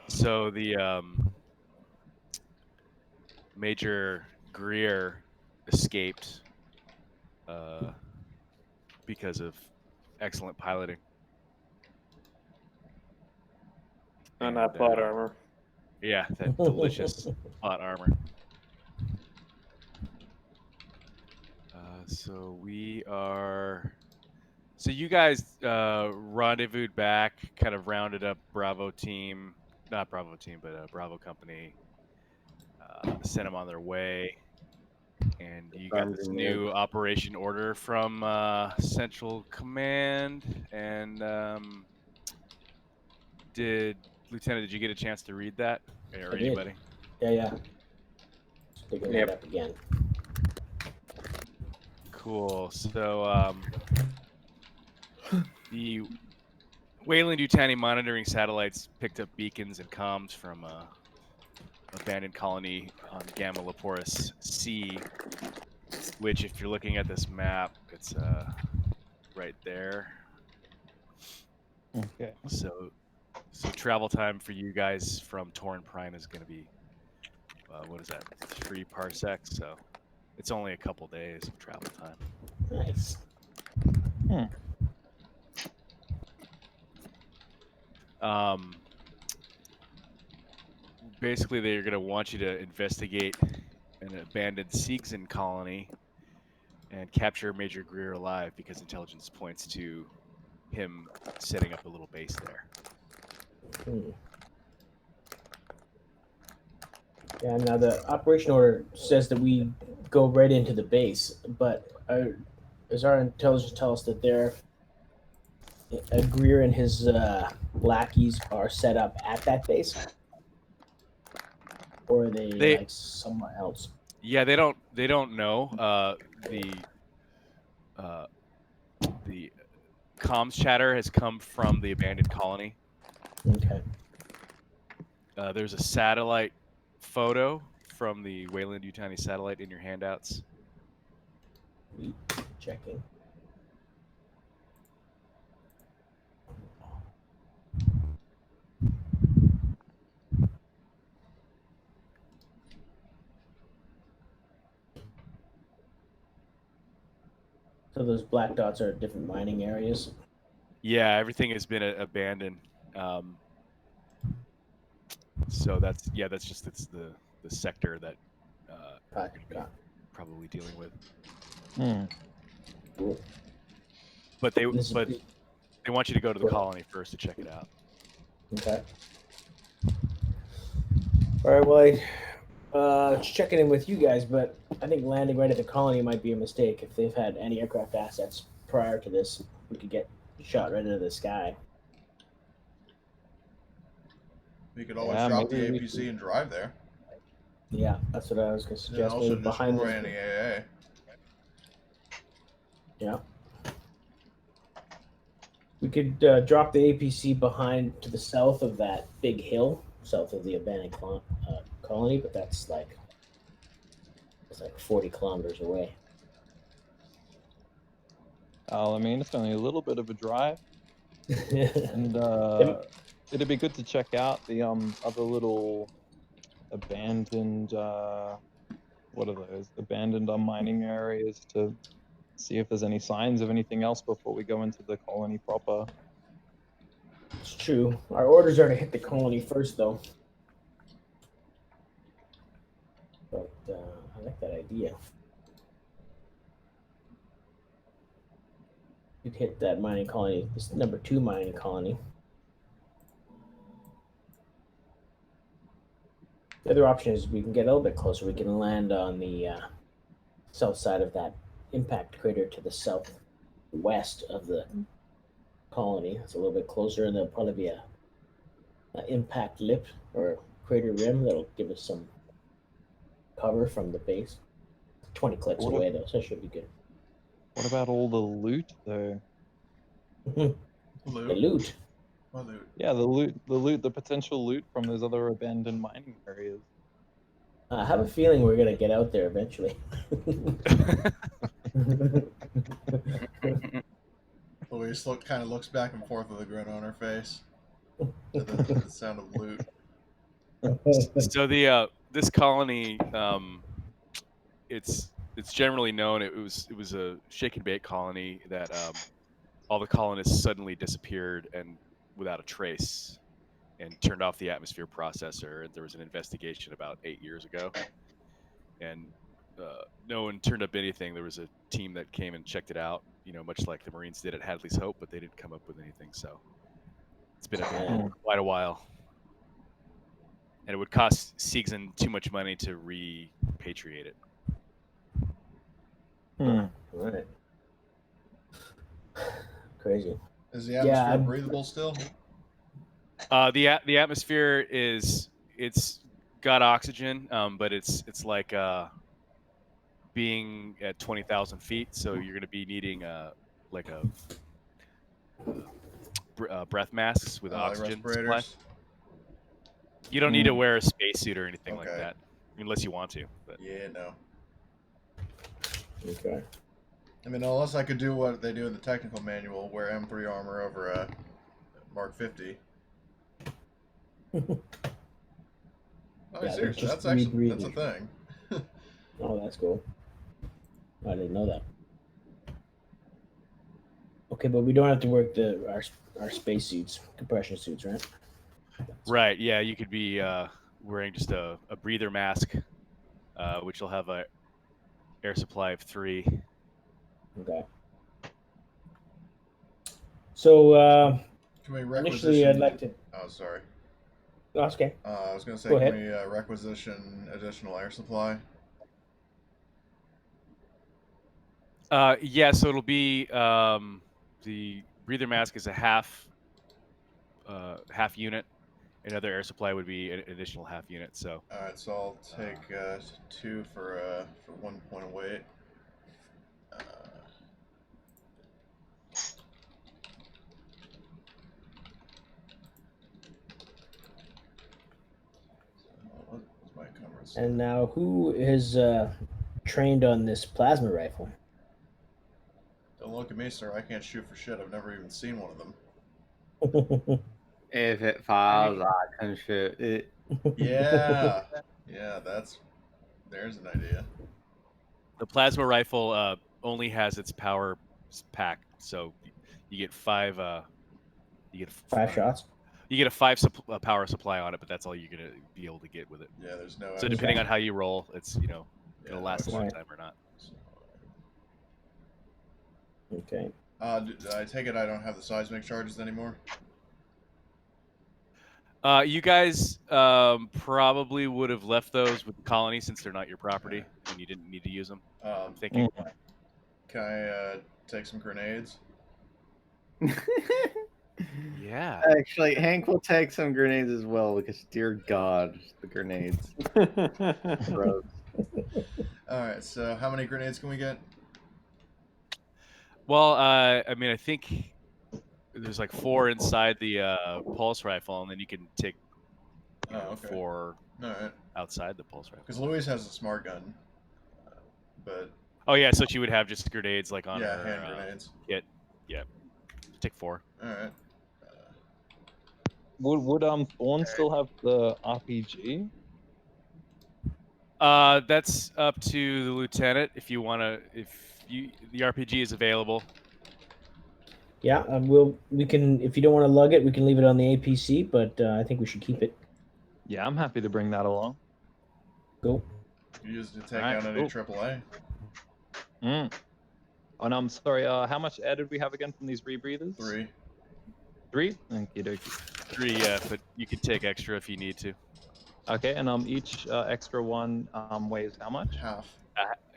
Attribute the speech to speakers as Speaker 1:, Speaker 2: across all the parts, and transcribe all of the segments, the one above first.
Speaker 1: So the Major Greer escaped because of excellent piloting.
Speaker 2: On that plot armor.
Speaker 1: Yeah, that delicious plot armor. So we are. So you guys rendezvoused back, kind of rounded up Bravo team, not Bravo team, but Bravo company. Sent them on their way, and you got this new operation order from Central Command. And Lieutenant, did you get a chance to read that, or
Speaker 3: I
Speaker 1: anybody?
Speaker 3: did. Yeah. Just picking that up again.
Speaker 1: Cool. So the Weyland-Yutani monitoring satellites picked up beacons and comms from abandoned colony on Gamma Leporis C, which, if you're looking at this map, it's right there.
Speaker 4: Okay.
Speaker 1: So travel time for you guys from Torn Prime is going to be what is that? 3 parsecs. So it's only a couple days of travel time.
Speaker 3: Nice.
Speaker 1: Basically, they're going to want you to investigate an abandoned Seegson colony and capture Major Greer alive, because intelligence points to him setting up a little base there.
Speaker 3: Yeah, now the operation order says that we go right into the base, but does our intelligence tell us that Greer and his lackeys are set up at that base? Or are they like somewhere else?
Speaker 1: Yeah, they don't know. The comms chatter has come from the abandoned colony.
Speaker 3: Okay.
Speaker 1: There's a satellite photo from the Weyland-Yutani satellite in your handouts.
Speaker 3: Checking. So those black dots are different mining areas?
Speaker 1: Yeah, everything has been abandoned. So that's the sector that we're going to be probably dealing with.
Speaker 3: Cool.
Speaker 1: But they want you to go to the colony first to check it out.
Speaker 3: Okay. All right. Well, just checking in with you guys, but I think landing right at the colony might be a mistake. If they've had anti-aircraft assets prior to this, we could get shot right into the sky.
Speaker 5: We could always drop the APC and drive there.
Speaker 3: Yeah, that's what I was going to suggest.
Speaker 5: And also
Speaker 3: maybe behind
Speaker 5: destroy any AA.
Speaker 3: Yeah. We could drop the APC behind to the south of that big hill, south of the abandoned colony, but it's like 40 kilometers away.
Speaker 4: I mean, it's only a little bit of a drive, and it'd be good to check out the other little abandoned what are those? Abandoned mining areas to see if there's any signs of anything else before we go into the colony proper.
Speaker 3: It's true. Our orders are to hit the colony first, though. But I like that idea. We'd hit that mining colony, this number 2 mining colony. The other option is we can get a little bit closer. We can land on the south side of that impact crater to the southwest of the colony. It's a little bit closer, and there'll probably be a impact lip or crater rim that'll give us some cover from the base. 20 clicks away, though, so it should be good.
Speaker 4: What about all the loot, though?
Speaker 5: Loot?
Speaker 3: The loot?
Speaker 5: What loot?
Speaker 4: Yeah, the potential loot from those other abandoned mining areas.
Speaker 3: I have a feeling we're going to get out there eventually.
Speaker 5: Louise kind of looks back and forth with a grin on her face. The sound of loot.
Speaker 1: So the this colony, it's generally known. It was a shake and bake colony that all the colonists suddenly disappeared and without a trace, and turned off the atmosphere processor. And there was an investigation about 8 years ago, and no one turned up anything. There was a team that came and checked it out, much like the Marines did at Hadley's Hope, but they didn't come up with anything. So it's been abandoned for quite a while, and it would cost Siegson too much money to repatriate it.
Speaker 3: Right. Crazy.
Speaker 5: Is the atmosphere breathable still?
Speaker 1: The atmosphere it's got oxygen, but it's like being at 20,000 feet, so you're going to be needing breath masks with oxygen supply. You don't need to wear a spacesuit or anything like that, unless you want to. But.
Speaker 5: Yeah, no.
Speaker 3: Okay.
Speaker 5: I mean, unless I could do what they do in the technical manual, wear M3 armor over a Mark 50.
Speaker 3: Yeah,
Speaker 5: seriously, that's a thing.
Speaker 3: Oh, that's cool. I didn't know that. Okay, but we don't have to work our space suits, compression suits, right?
Speaker 1: Right. Yeah, you could be wearing just a breather mask, which will have a air supply of 3.
Speaker 3: Okay. So
Speaker 5: can we
Speaker 3: initially, I'd like to.
Speaker 5: Oh, sorry.
Speaker 3: Oh, that's okay.
Speaker 5: I was going to say,
Speaker 3: Go
Speaker 5: can
Speaker 3: ahead.
Speaker 5: we requisition additional air supply?
Speaker 1: Yeah. So it'll be the breather mask is a half unit. Another air supply would be an additional half unit. So.
Speaker 5: All right. So I'll take 2 for 1 point of weight.
Speaker 3: And now, who is trained on this plasma rifle?
Speaker 5: Don't look at me, sir. I can't shoot for shit. I've never even seen one of them.
Speaker 6: If it fires, I can shoot it.
Speaker 5: Yeah. Yeah, there's an idea.
Speaker 1: The plasma rifle only has its power pack, so you get 5. You get
Speaker 3: 5 shots.
Speaker 1: You get a 5 power supply on it, but that's all you're gonna be able to get with it.
Speaker 5: Yeah, there's no.
Speaker 1: So depending on how you roll, it's gonna last a long time or not.
Speaker 3: Okay.
Speaker 5: I take it I don't have the seismic charges anymore.
Speaker 1: You guys probably would have left those with the colony since they're not your property and you didn't need to use them. I'm thinking.
Speaker 5: Can I take some grenades?
Speaker 1: Yeah.
Speaker 6: Actually, Hank will take some grenades as well because, dear God, the grenades.
Speaker 5: All right. So, how many grenades can we get?
Speaker 1: Well, I mean, I think there's like 4 inside the pulse rifle, and then you can take 4 outside the pulse rifle.
Speaker 5: Because Louise has a smart gun, but.
Speaker 1: Oh yeah, so she would have just grenades like on her
Speaker 5: hand grenades.
Speaker 1: Kit. Yeah. Take 4.
Speaker 5: All right.
Speaker 4: Would Thorn still have the RPG?
Speaker 1: That's up to the lieutenant if you want to. The RPG is available.
Speaker 3: Yeah, we can. If you don't want to lug it, we can leave it on the APC. But I think we should keep it.
Speaker 4: Yeah, I'm happy to bring that along.
Speaker 3: Cool.
Speaker 5: You used to take out any AAA.
Speaker 4: And I'm sorry. How much air did we have again from these rebreathers?
Speaker 5: 3.
Speaker 4: 3? Okie dokie.
Speaker 1: 3, yeah, but you can take extra if you need to.
Speaker 4: Okay, and each extra one weighs how much?
Speaker 5: Half.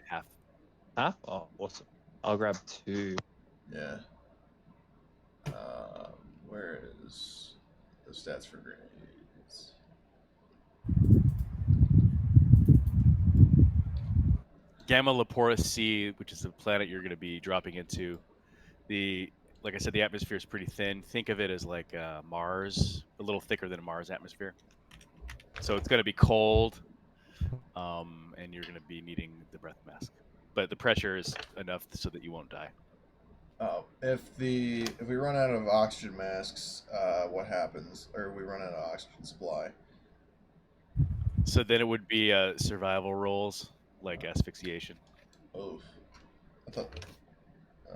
Speaker 1: Half.
Speaker 4: Half? Oh, awesome. I'll grab 2.
Speaker 5: Yeah. Where is the stats for grenades?
Speaker 1: Gamma Leporis C, which is the planet you're going to be dropping into, like I said, the atmosphere is pretty thin. Think of it as like Mars, a little thicker than a Mars atmosphere. So it's going to be cold, and you're going to be needing the breath mask. But the pressure is enough so that you won't die.
Speaker 5: Oh, if we run out of oxygen masks, what happens? Or we run out of oxygen supply?
Speaker 1: So then it would be survival rolls like asphyxiation.
Speaker 5: Oof. I thought.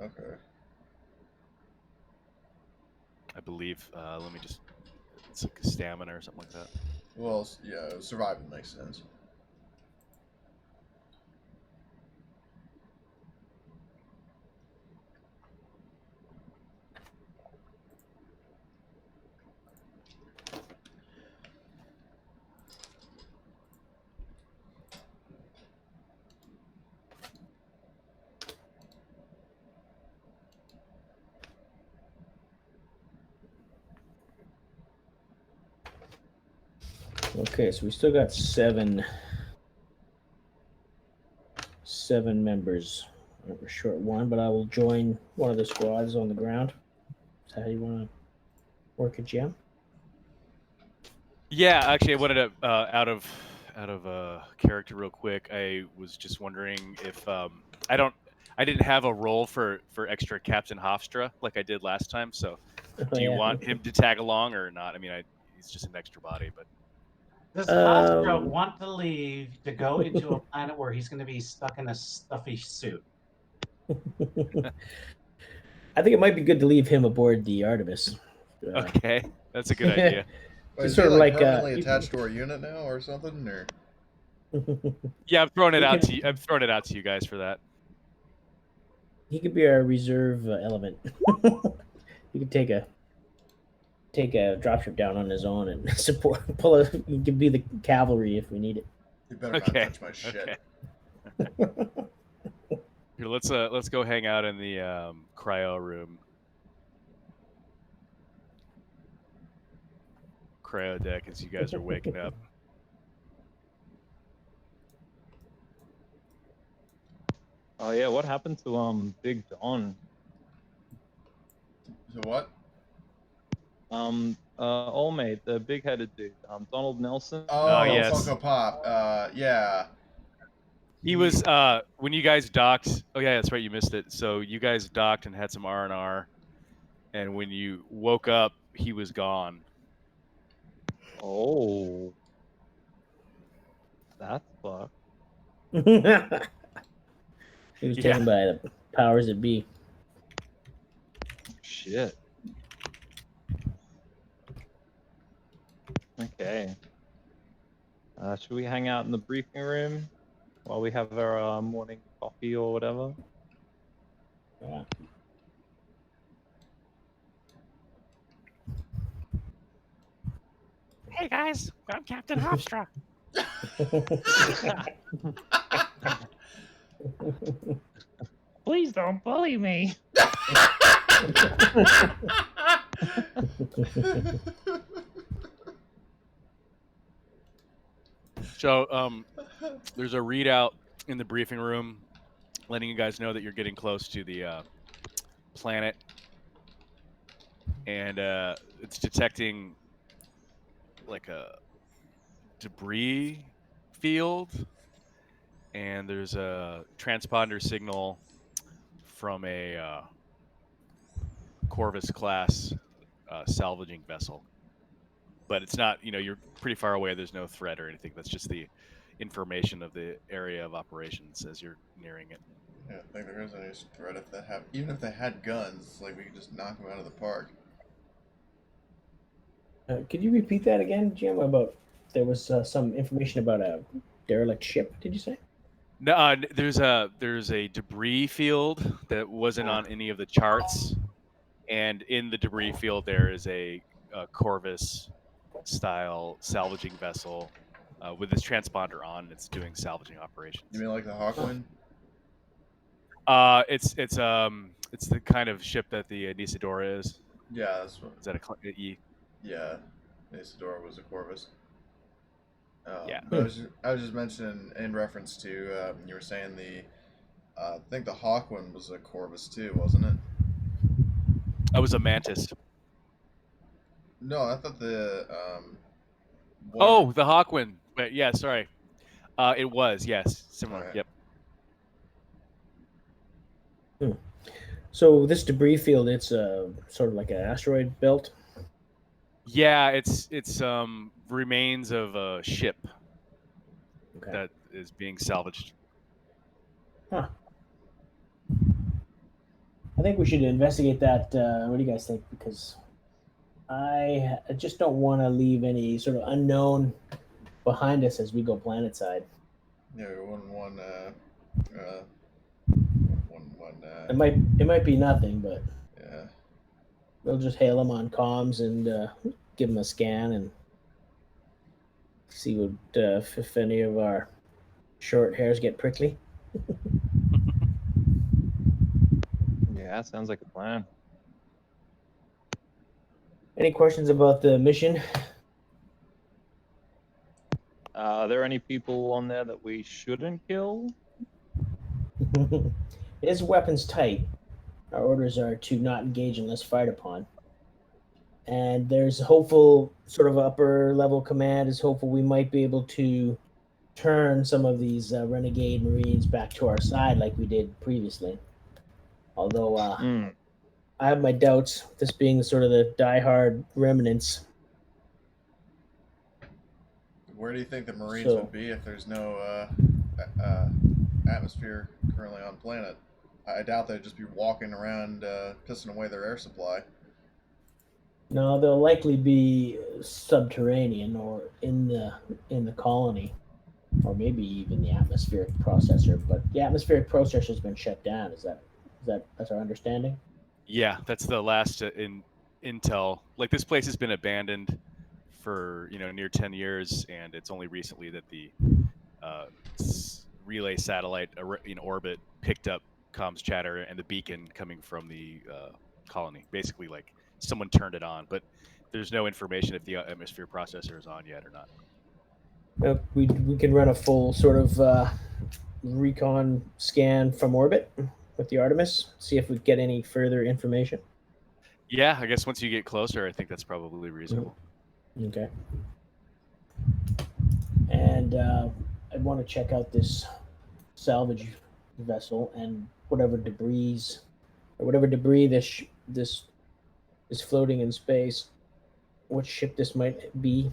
Speaker 5: Okay.
Speaker 1: I believe. Let me just. It's like stamina or something like that.
Speaker 5: Well, yeah, surviving makes sense.
Speaker 3: Okay, so we still got seven members. We're short one, but I will join one of the squads on the ground. Is that how you want to work it, Jim?
Speaker 1: Yeah, actually, I wanted to out of character real quick. I was just wondering if I didn't have a role for extra Captain Hofstra like I did last time. So, do you want him to tag along or not? I mean, he's just an extra body, but
Speaker 7: Does Hofstra want to leave to go into a planet where he's going to be stuck in a stuffy suit?
Speaker 3: I think it might be good to leave him aboard the Artemis.
Speaker 1: Okay, that's a good idea.
Speaker 5: Wait, is
Speaker 3: sort
Speaker 5: he
Speaker 3: of
Speaker 5: like
Speaker 3: like,
Speaker 5: permanently attached to our unit now, or something? Or
Speaker 1: Yeah, I'm throwing it out to you. I'm throwing it out to you guys for that.
Speaker 3: He could be our reserve element. He could take a dropship down on his own and support. He could be the cavalry if we need it.
Speaker 5: you better
Speaker 1: Okay.
Speaker 5: not touch my shit.
Speaker 1: Okay. Here, let's go hang out in the cryo room. Cryo deck as you guys are waking up.
Speaker 4: Oh yeah, what happened to Big Don?
Speaker 5: So what?
Speaker 4: Old mate, the big-headed dude, Donald Nelson.
Speaker 5: Oh,
Speaker 1: yes.
Speaker 5: Funko Pop. Yeah.
Speaker 1: He was when you guys docked. Oh yeah, that's right. You missed it. So you guys docked and had some R&R, and when you woke up, he was gone.
Speaker 4: Oh, that's fucked.
Speaker 3: He was taken by the powers that be.
Speaker 4: Shit. Okay. Should we hang out in the briefing room while we have our morning coffee or whatever?
Speaker 3: Yeah.
Speaker 8: Hey guys, I'm Captain Hofstra. Please don't bully me.
Speaker 1: So there's a readout in the briefing room, letting you guys know that you're getting close to the planet, and it's detecting like a debris field, and there's a transponder signal from a Corvus class salvaging vessel, but it's not, you're pretty far away. There's no threat or anything. That's just the information of the area of operations as you're nearing it.
Speaker 5: Yeah, I think there is any threat if they have, even if they had guns, like we could just knock them out of the park.
Speaker 3: Could you repeat that again, Jim? About there was some information about a derelict ship. Did you say?
Speaker 1: No, there's a debris field that wasn't on any of the charts, and in the debris field there is a Corvus style salvaging vessel with this transponder on. It's doing salvaging operations.
Speaker 5: You mean like the Hawkwind?
Speaker 1: It's the kind of ship that the Nisadora is.
Speaker 5: Yeah, that's what.
Speaker 1: Is that a E?
Speaker 5: Yeah, Isadora was a Corvus.
Speaker 1: Yeah.
Speaker 5: But I was just mentioning in reference to you were saying I think the Hawkwind was a Corvus too, wasn't it?
Speaker 1: I was a Mantis.
Speaker 5: No, I thought the
Speaker 1: the Hawkwind. Wait, yeah, sorry. It was, yes, similar.
Speaker 5: Right.
Speaker 1: Yep.
Speaker 3: So this debris field, it's sort of like an asteroid belt.
Speaker 1: Yeah, it's remains of a ship
Speaker 3: Okay.
Speaker 1: that is being salvaged.
Speaker 3: Huh. I think we should investigate that. What do you guys think? Because I just don't want to leave any sort of unknown behind us as we go planet side.
Speaker 5: Yeah, one.
Speaker 3: It might be nothing, but
Speaker 5: Yeah.
Speaker 3: we'll just hail them on comms and give them a scan and see what if any of our short hairs get prickly.
Speaker 4: Yeah, sounds like a plan.
Speaker 3: Any questions about the mission?
Speaker 4: Are there any people on there that we shouldn't kill?
Speaker 3: It is weapons tight. Our orders are to not engage unless fired upon. And there's hopeful sort of upper level command is hopeful we might be able to turn some of these renegade Marines back to our side like we did previously. Although I have my doubts, this being sort of the diehard remnants.
Speaker 5: Where do you think the Marines would be if there's no atmosphere currently on planet? I doubt they'd just be walking around pissing away their air supply.
Speaker 3: No, they'll likely be subterranean or in the colony, or maybe even the atmospheric processor. But the atmospheric processor has been shut down. That's our understanding?
Speaker 1: Yeah, that's the last intel. Like, this place has been abandoned for near 10 years, and it's only recently that the relay satellite in orbit picked up comms chatter and the beacon coming from the colony. Basically, like, someone turned it on, but there's no information if the atmosphere processor is on yet or not.
Speaker 3: We can run a full sort of recon scan from orbit with the Artemis, see if we get any further information.
Speaker 1: Yeah, I guess once you get closer, I think that's probably reasonable.
Speaker 3: Okay. And I want to check out this salvage vessel and whatever debris this is floating in space. What ship this might be?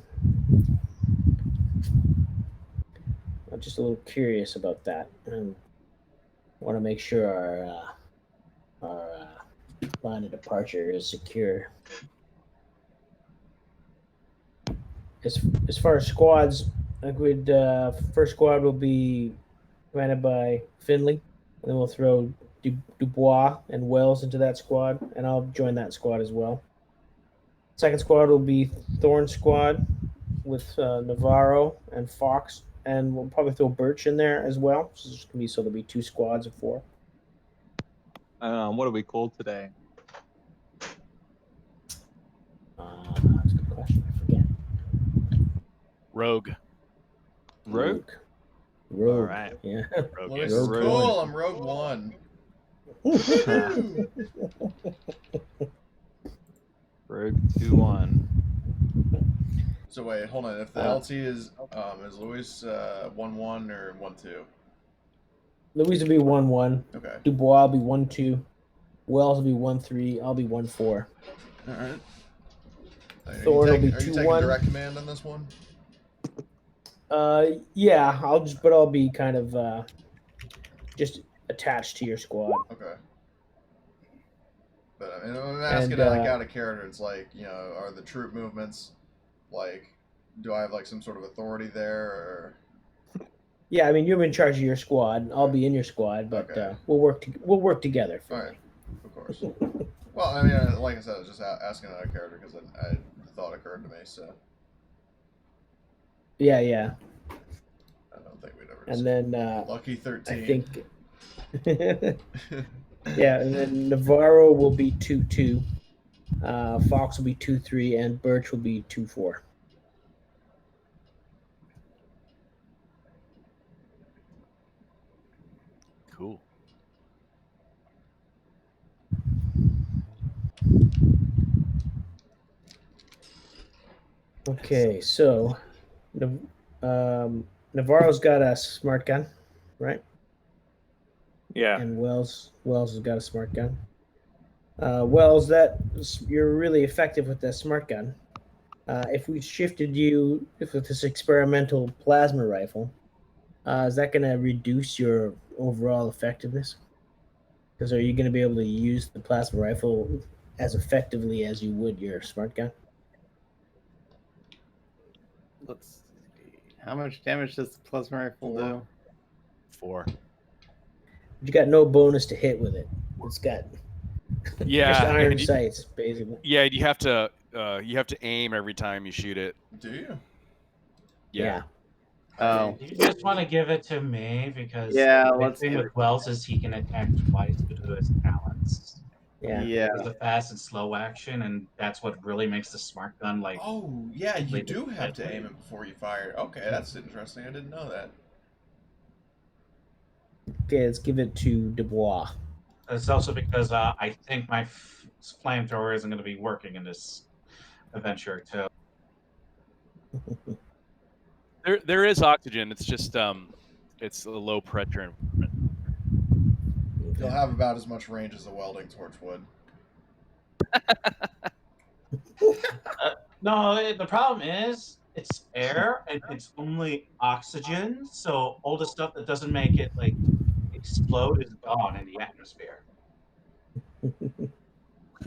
Speaker 3: I'm just a little curious about that, and want to make sure our line of departure is secure. As far as squads, I would first squad will be commanded by Finley, and then we'll throw Dubois and Wells into that squad, and I'll join that squad as well. Second squad will be Thorn squad with Navarro and Fox, and we'll probably throw Birch in there as well. So there'll be 2 squads of 4.
Speaker 4: What are we called today?
Speaker 3: That's a good question. I forget.
Speaker 1: Rogue.
Speaker 3: Rogue.
Speaker 4: All right.
Speaker 3: Yeah.
Speaker 1: Rogue.
Speaker 5: Well,
Speaker 1: Yes.
Speaker 5: this is
Speaker 4: Rogue
Speaker 5: cool.
Speaker 4: One.
Speaker 5: I'm Rogue One.
Speaker 4: Rogue 2-1.
Speaker 5: So wait, hold on. If the LT is Luis 1-1 or 1-2?
Speaker 3: Louise will be 1-1.
Speaker 5: Okay.
Speaker 3: Dubois will be 1-2. Wells will be 1-3. I'll be 1-4.
Speaker 5: All right.
Speaker 3: Thor will be
Speaker 5: Are you taking
Speaker 3: 2-1.
Speaker 5: direct command on this one?
Speaker 3: Yeah, I'll be kind of just attached to your squad.
Speaker 5: Okay. But I mean, I'm asking like out of character. It's like, are the troop movements like? Do I have like some sort of authority there? Or...
Speaker 3: Yeah, I mean, you're in charge of your squad. I'll be in your squad, but
Speaker 5: Okay.
Speaker 3: we'll work together.
Speaker 5: All right, of course. Well, I mean, like I said, I was just asking out of character because the thought occurred to me. So.
Speaker 3: Yeah.
Speaker 5: I don't think we'd ever.
Speaker 3: And then
Speaker 5: Lucky 13.
Speaker 3: I think. Yeah, and then Navarro will be 2-2. Fox will be 2-3, and Birch will be 2-4.
Speaker 1: Cool.
Speaker 3: Okay, so Navarro's got a smart gun, right?
Speaker 2: Yeah.
Speaker 3: And Wells has got a smart gun. Wells, you're really effective with that smart gun. If we shifted you with this experimental plasma rifle, Is that going to reduce your overall effectiveness? Because are you going to be able to use the plasma rifle as effectively as you would your smart gun?
Speaker 6: Let's see. How much damage does the plasma rifle do?
Speaker 1: 4.
Speaker 3: You got no bonus to hit with it. It's got
Speaker 1: Yeah,
Speaker 3: just iron
Speaker 1: and
Speaker 3: sights, basically.
Speaker 1: yeah, you have to aim every time you shoot it.
Speaker 5: Do you?
Speaker 1: Yeah.
Speaker 6: Oh,
Speaker 7: You just want to give it to me because
Speaker 6: yeah.
Speaker 7: the
Speaker 6: Let's
Speaker 7: thing
Speaker 6: give
Speaker 7: with
Speaker 6: it.
Speaker 7: Wells is he can attack twice due to his talents.
Speaker 3: Yeah.
Speaker 6: Yeah.
Speaker 7: There's the fast and slow action, and that's what really makes the smart gun like.
Speaker 5: Oh, yeah, you
Speaker 7: Like,
Speaker 5: do have to
Speaker 7: deadly.
Speaker 5: aim it before you fire. Okay, that's interesting. I didn't know that.
Speaker 3: Okay, let's give it to Dubois.
Speaker 7: It's also because I think my flamethrower isn't going to be working in this adventure too.
Speaker 1: There is oxygen. It's just it's a low pressure environment.
Speaker 5: You'll have about as much range as a welding torch would.
Speaker 7: No, the problem is it's air and it's only oxygen, so all the stuff that doesn't make it like explode is gone in the atmosphere.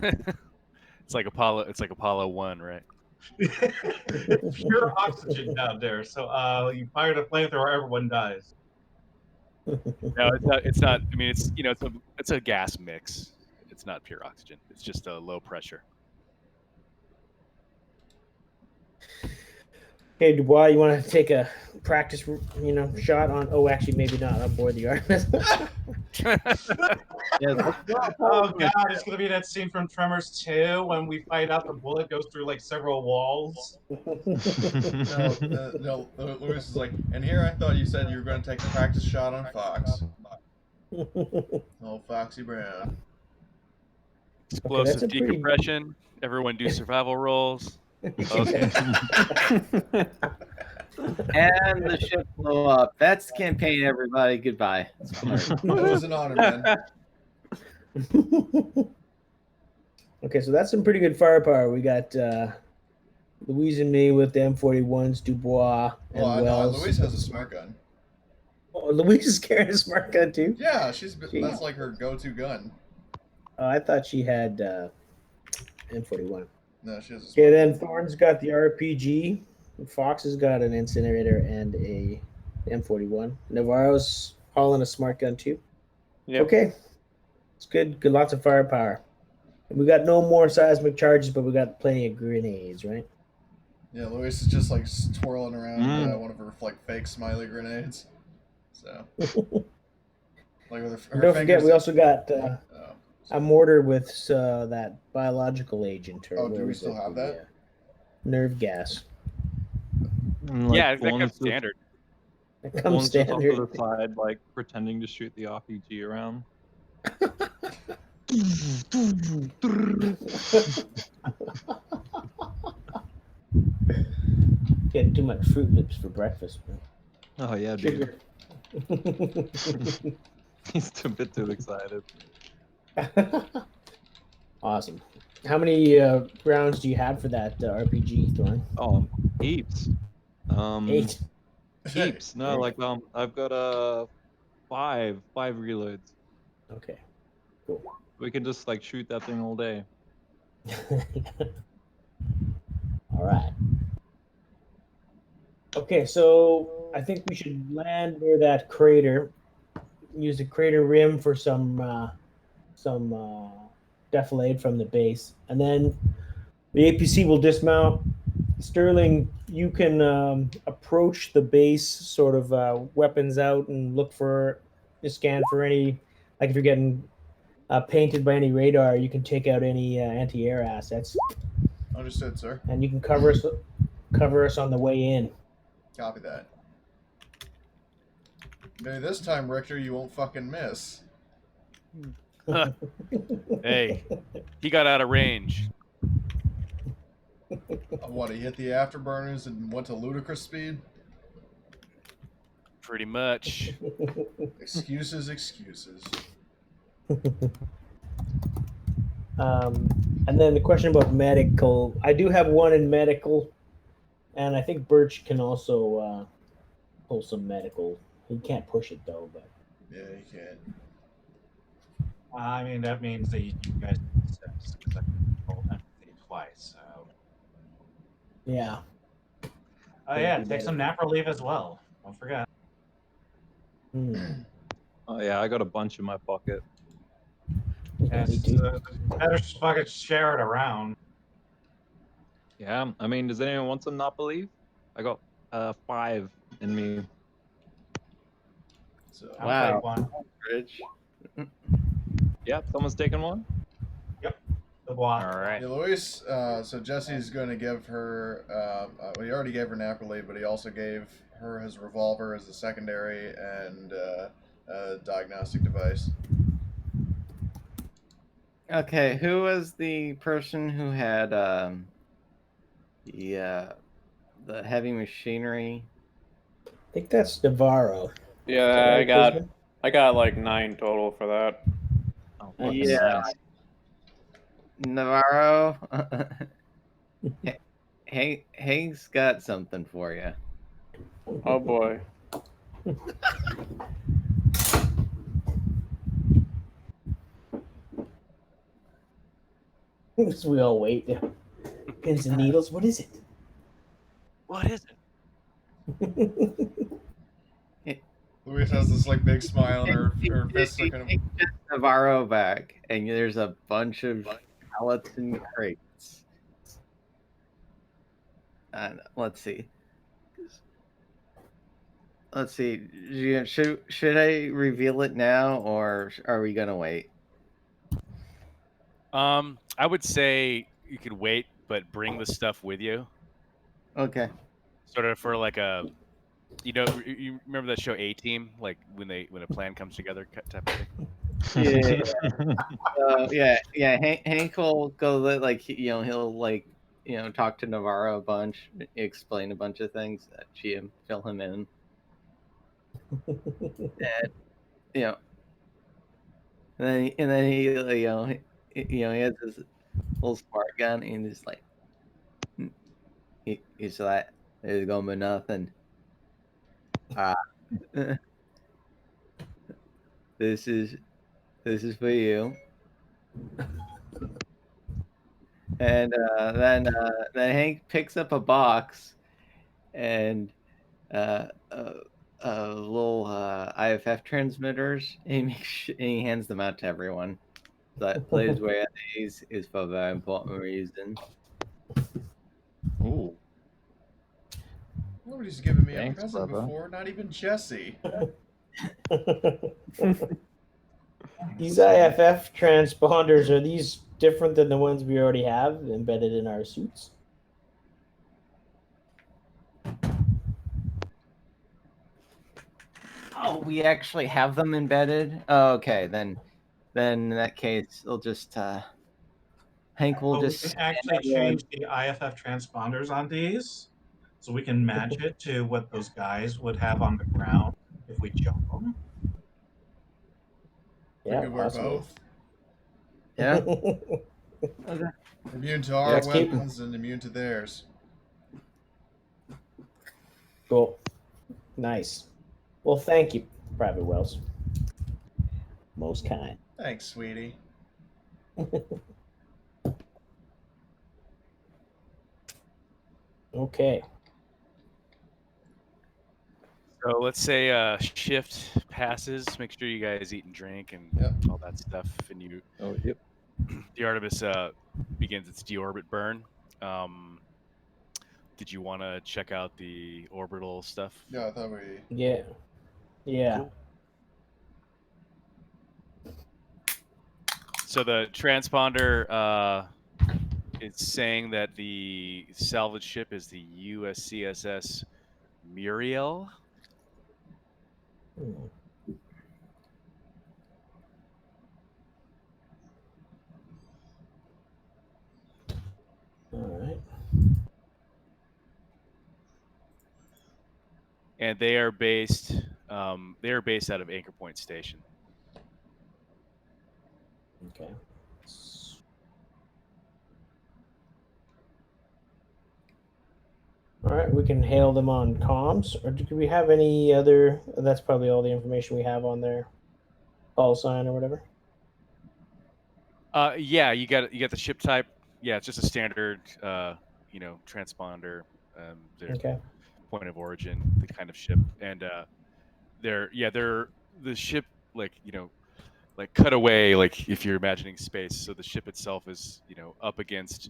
Speaker 1: It's like Apollo 1, right?
Speaker 7: Pure oxygen down there. So you fire the flamethrower, everyone dies.
Speaker 1: No, it's not. I mean, it's a gas mix. It's not pure oxygen. It's just a low pressure.
Speaker 3: Okay, Dubois, you want to take a practice, shot on? Oh, actually, maybe not on board the Artemis.
Speaker 6: Yeah.
Speaker 7: Oh god, it's gonna be that scene from Tremors 2 when we find out the bullet goes through like several walls.
Speaker 5: No, Lewis is like, and here I thought you said you were going to take a practice shot on Fox. Oh, Foxy Brown.
Speaker 1: Explosive
Speaker 3: a pretty-
Speaker 1: decompression. Everyone do survival rolls.
Speaker 6: Okay. And the ship blew up. That's the campaign, everybody. Goodbye.
Speaker 5: It was an honor, man.
Speaker 3: Okay, so that's some pretty good firepower. We got Louise and me with the M41s, Dubois, and
Speaker 5: Well, no,
Speaker 3: Wells.
Speaker 5: Louise has a smart gun.
Speaker 3: Oh, Louise is carrying a smart gun too?
Speaker 5: Yeah, that's like her go-to gun.
Speaker 3: Oh, I thought she had M41.
Speaker 5: No, she has a smart
Speaker 3: Okay, then
Speaker 5: gun.
Speaker 3: Thorne's got the RPG. Fox has got an incinerator and a M41. Navarro's hauling a smart gun too.
Speaker 2: Yep.
Speaker 3: Okay, it's good. Good, lots of firepower. And we got no more seismic charges, but we got plenty of grenades, right?
Speaker 5: Yeah, Louise is just like twirling around one of her like fake smiley grenades. So, like with her
Speaker 3: Don't forget,
Speaker 5: fingers-
Speaker 3: we also got
Speaker 5: Oh,
Speaker 3: a mortar with that biological agent. Or
Speaker 5: Oh, do
Speaker 3: what
Speaker 5: we
Speaker 3: was
Speaker 5: still
Speaker 3: it?
Speaker 5: have that?
Speaker 3: Nerve gas.
Speaker 4: And,
Speaker 1: Yeah,
Speaker 4: the
Speaker 1: that
Speaker 4: ones
Speaker 1: comes
Speaker 4: just-
Speaker 1: standard.
Speaker 3: It
Speaker 4: the
Speaker 3: comes
Speaker 4: ones just off to
Speaker 3: standard.
Speaker 4: the side, like pretending to shoot the RPG around.
Speaker 3: Getting too much Fruit Loops for breakfast.
Speaker 4: Oh yeah, dude.
Speaker 3: Sugar.
Speaker 4: He's a bit too excited.
Speaker 3: Awesome. How many rounds do you have for that RPG, Thorn?
Speaker 4: Oh, heaps.
Speaker 3: 8.
Speaker 4: Heaps. No, like I've got five reloads.
Speaker 3: Okay. Cool.
Speaker 4: We can just like shoot that thing all day.
Speaker 3: All right. Okay, so I think we should land near that crater. Use the crater rim for some defilade from the base, and then the APC will dismount. Sterling, you can approach the base, sort of weapons out, and look for, scan for any, like if you're getting painted by any radar, you can take out any anti-air assets,
Speaker 5: Understood, sir.
Speaker 3: and you can cover us on the way in.
Speaker 5: Copy that. Maybe this time, Richter, you won't fucking miss.
Speaker 1: Hey, he got out of range.
Speaker 5: What, he hit the afterburners and went to ludicrous speed?
Speaker 1: Pretty much.
Speaker 5: Excuses, excuses.
Speaker 3: And then the question about medical, I do have one in medical, and I think Birch can also pull some medical He can't push it though, but
Speaker 5: Yeah, you can't.
Speaker 7: I mean, that means that you guys need steps because I rolled empathy twice. So.
Speaker 3: yeah.
Speaker 7: Oh
Speaker 3: Would
Speaker 7: yeah,
Speaker 3: be
Speaker 7: take some
Speaker 3: better.
Speaker 7: nap relief as well. Don't forget.
Speaker 3: Hmm.
Speaker 4: Oh yeah, I got a bunch in my pocket.
Speaker 3: Yeah, me
Speaker 7: Yes,
Speaker 3: too.
Speaker 7: better fucking share it around.
Speaker 4: Yeah, I mean, does anyone want some not believe? I got 5 in me.
Speaker 5: So
Speaker 7: I'll
Speaker 6: Wow.
Speaker 7: take one.
Speaker 6: Rich.
Speaker 4: Yep, someone's taking one.
Speaker 7: Yep. The block.
Speaker 4: All right.
Speaker 5: yeah, Luis. So Jesse's going to give her. Well, he already gave her nap relief, but he also gave her his revolver as a secondary and a diagnostic device.
Speaker 6: Okay, who was the person who had the heavy machinery?
Speaker 3: I think that's Navarro. Is that
Speaker 2: Yeah,
Speaker 3: right, Kuzma?
Speaker 2: I got like 9 total for that.
Speaker 4: Oh,
Speaker 3: Nice.
Speaker 4: fucking nice.
Speaker 6: Navarro. Hank's got something for you.
Speaker 2: Oh boy.
Speaker 3: As we all wait. Pins and needles. What is
Speaker 1: What is it?
Speaker 5: Luis has this like big smile, and her fists are kind of.
Speaker 6: Take Navarro back, and there's a bunch of skeleton crates. And let's see. Should I reveal it now, or are we gonna wait?
Speaker 1: I would say you could wait, but bring the stuff with you,
Speaker 6: Okay.
Speaker 1: sort of for like a, you remember that show A Team, like when a plan comes together type of thing.
Speaker 6: Yeah. Hank will go like he'll like talk to Navarro a bunch, explain a bunch of things, fill him in. And, you know, and then he he has this little smart gun, and he's like, he's like, there's gonna be nothing. This is for you. And then Hank picks up a box and little IFF transmitters, and he hands them out to everyone. That plays where these is for a very important reason.
Speaker 4: Ooh.
Speaker 5: Nobody's given me a
Speaker 4: Thanks,
Speaker 5: present
Speaker 4: brother.
Speaker 5: before, not even Jesse.
Speaker 3: it? These IFF transponders, are these different than the ones we already have embedded in our suits?
Speaker 6: Oh, we actually have them embedded. Oh, okay, then in that case, they'll just Hank will
Speaker 7: But we
Speaker 6: just
Speaker 7: can actually change the IFF transponders on these, so we can match it to what those guys would have on the ground if we jump them.
Speaker 5: We
Speaker 3: Yeah,
Speaker 5: could wear
Speaker 3: possibly.
Speaker 5: both.
Speaker 6: yeah.
Speaker 5: Immune to our
Speaker 3: Let's keep 'em.
Speaker 5: weapons and immune to theirs.
Speaker 3: Cool. Nice. Well, thank you, Private Wells. Most kind.
Speaker 5: Thanks, sweetie.
Speaker 3: Okay.
Speaker 1: So let's say shift passes. Make sure you guys eat and drink and
Speaker 5: Yep.
Speaker 1: all that stuff, and you
Speaker 4: Oh, yep.
Speaker 1: the Artemis begins its deorbit burn. Did you want to check out the orbital stuff?
Speaker 5: Yeah, I thought we.
Speaker 3: Yeah. Yeah.
Speaker 1: Cool. So the transponder is saying that the salvage ship is the USCSS Muriel.
Speaker 3: Hmm. All right.
Speaker 1: And they are based out of Anchor Point Station.
Speaker 3: Okay. All right, we can hail them on comms. Or do we have any other? That's probably all the information we have on their call sign or whatever.
Speaker 1: Yeah, you got the ship type. Yeah, it's just a standard, transponder. Their
Speaker 3: Okay.
Speaker 1: point of origin, the kind of ship, and they're the ship, like like cut away, like if you're imagining space. So the ship itself is up against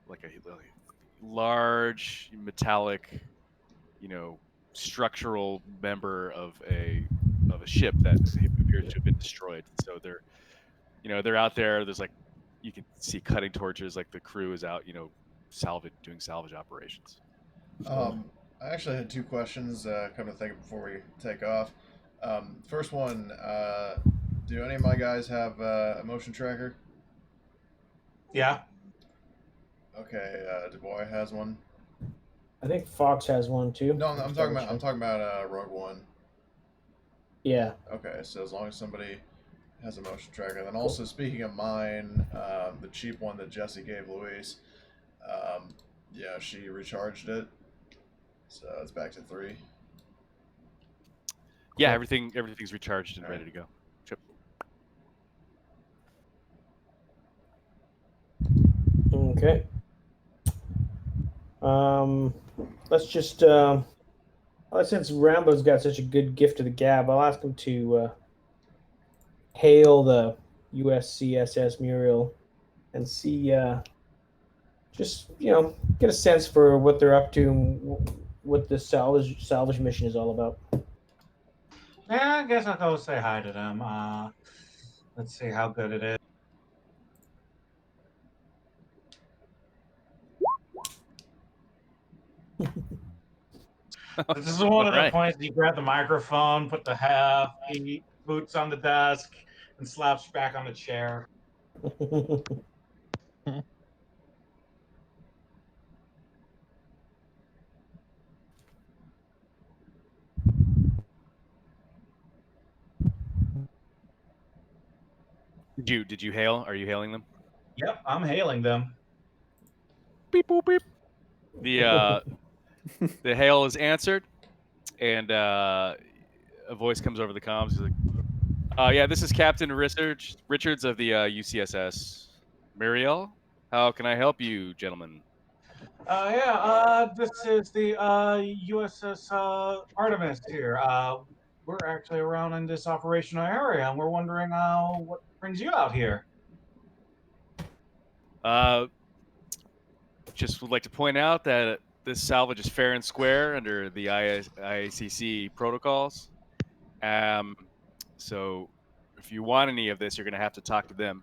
Speaker 1: like a large metallic, structural member of a ship that appears to have been destroyed. So they're out there. There's like you can see cutting torches. Like the crew is out, doing salvage operations.
Speaker 5: I actually had two questions. Come to think of before we take off. First one: do any of my guys have a motion tracker?
Speaker 7: Yeah.
Speaker 5: Okay, Dubois has one.
Speaker 3: I think Fox has one too.
Speaker 5: No, I'm talking about Rogue One.
Speaker 3: Yeah.
Speaker 5: Okay, so as long as somebody has a motion tracker, then also speaking of mine, the cheap one that Jesse gave Luis, yeah, she recharged it, so it's back to 3.
Speaker 1: Yeah, everything's recharged and ready to go. Chip.
Speaker 3: Okay. Let's just since Rambo's got such a good gift of the gab, I'll ask him to hail the USCSS Muriel and see, just get a sense for what they're up to and what the salvage mission is all about.
Speaker 7: Yeah, I guess I'll go say hi to them. Let's see how good it is. This is one of the points you grab the microphone, put the feet, boots on the desk, and slaps back on the chair.
Speaker 1: Did you hail? Are you hailing them?
Speaker 7: Yep, I'm hailing them.
Speaker 1: Beep boop beep. The hail is answered, and a voice comes over the comms. He's like, yeah, this is Captain Richards of the UCSS. Muriel, how can I help you, gentlemen?
Speaker 7: This is the USS Artemis here. We're actually around in this operational area, and we're wondering what brings you out here.
Speaker 1: Just would like to point out that this salvage is fair and square under the IACC protocols. So if you want any of this, you're going to have to talk to them.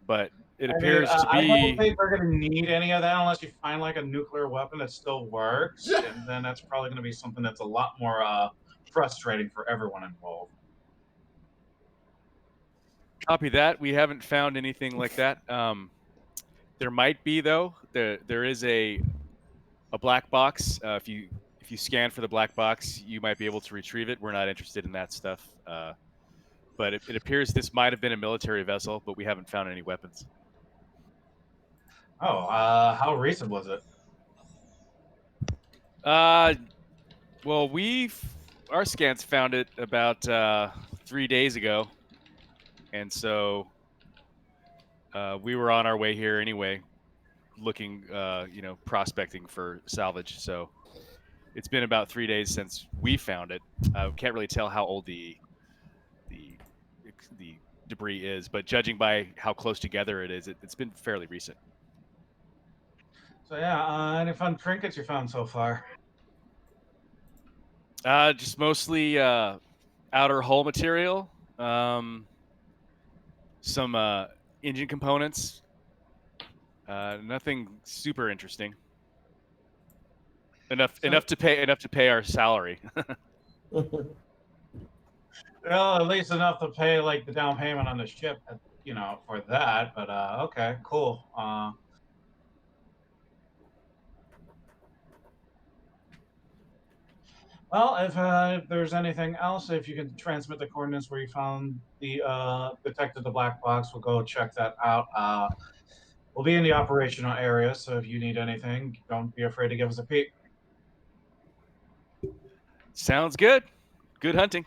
Speaker 1: But it appears to be.
Speaker 7: I don't think we're going to need any of that unless you find like a nuclear weapon that still works, and then that's probably going to be something that's a lot more frustrating for everyone involved.
Speaker 1: Copy that. We haven't found anything like that. There might be, though. There is a black box. If you scan for the black box, you might be able to retrieve it. We're not interested in that stuff. But it appears this might have been a military vessel, but we haven't found any weapons.
Speaker 7: Oh, how recent was it?
Speaker 1: Well, our scans found it about 3 days ago, and so we were on our way here anyway, looking, prospecting for salvage. So it's been about 3 days since we found it. Can't really tell how old the debris is, but judging by how close together it is, it's been fairly recent.
Speaker 7: So yeah, any fun trinkets you found so far?
Speaker 1: Just mostly outer hull material, some engine components. Nothing super interesting. Enough to pay our salary.
Speaker 7: Well, at least enough to pay like the down payment on the ship, for that. But okay, cool. Well, if there's anything else, if you can transmit the coordinates where you found the detected the black box, we'll go check that out. We'll be in the operational area, so if you need anything, don't be afraid to give us a peek.
Speaker 1: Sounds good. Good hunting.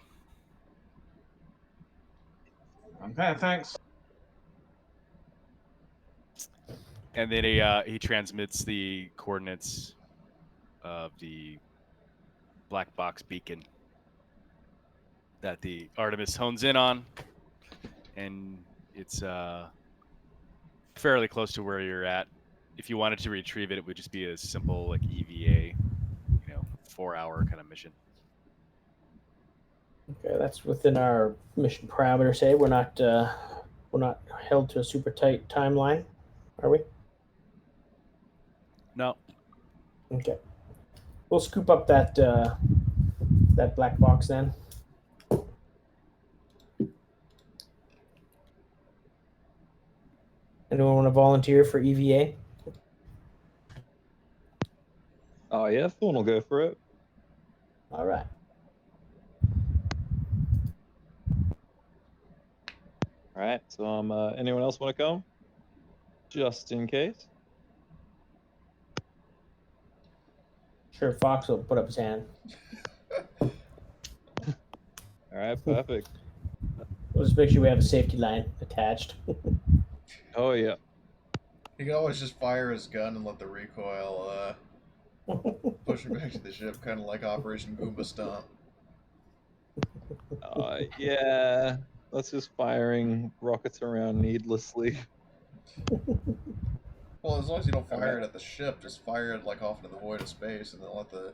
Speaker 7: Okay, thanks.
Speaker 1: And then he transmits the coordinates of the black box beacon that the Artemis hones in on, and it's fairly close to where you're at. If you wanted to retrieve it, it would just be a simple like EVA, 4-hour kind of mission.
Speaker 3: Okay, that's within our mission parameters. Say we're not held to a super tight timeline, are we?
Speaker 1: No.
Speaker 3: Okay, we'll scoop up that that black box then. Anyone want to volunteer for EVA?
Speaker 4: Oh yeah, Thorn will go for it.
Speaker 3: All right.
Speaker 4: All right. So anyone else want to come? Just in case.
Speaker 3: Sure, Fox will put up his hand.
Speaker 4: All right. Perfect.
Speaker 3: We'll just make sure we have a safety line attached.
Speaker 4: Oh yeah.
Speaker 5: He can always just fire his gun and let the recoil push him back to the ship, kind of like Operation Goomba Stomp.
Speaker 4: Yeah. That's just firing rockets around needlessly.
Speaker 5: Well, as long as you don't fire it at the ship, just fire it like off into the void of space, and then let the.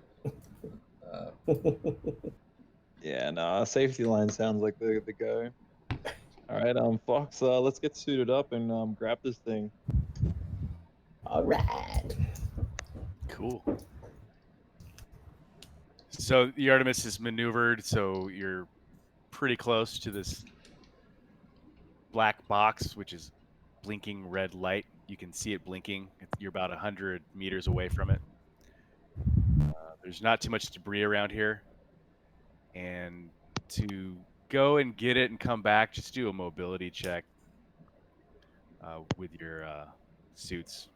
Speaker 4: Yeah, no, safety line sounds like the go. All right, Fox, let's get suited up and grab this thing.
Speaker 3: All right.
Speaker 1: Cool. So the Artemis is maneuvered, so you're pretty close to this black box, which is blinking red light. You can see it blinking. You're about 100 meters away from it. There's not too much debris around here. And to go and get it and come back, just do a mobility check with your suits.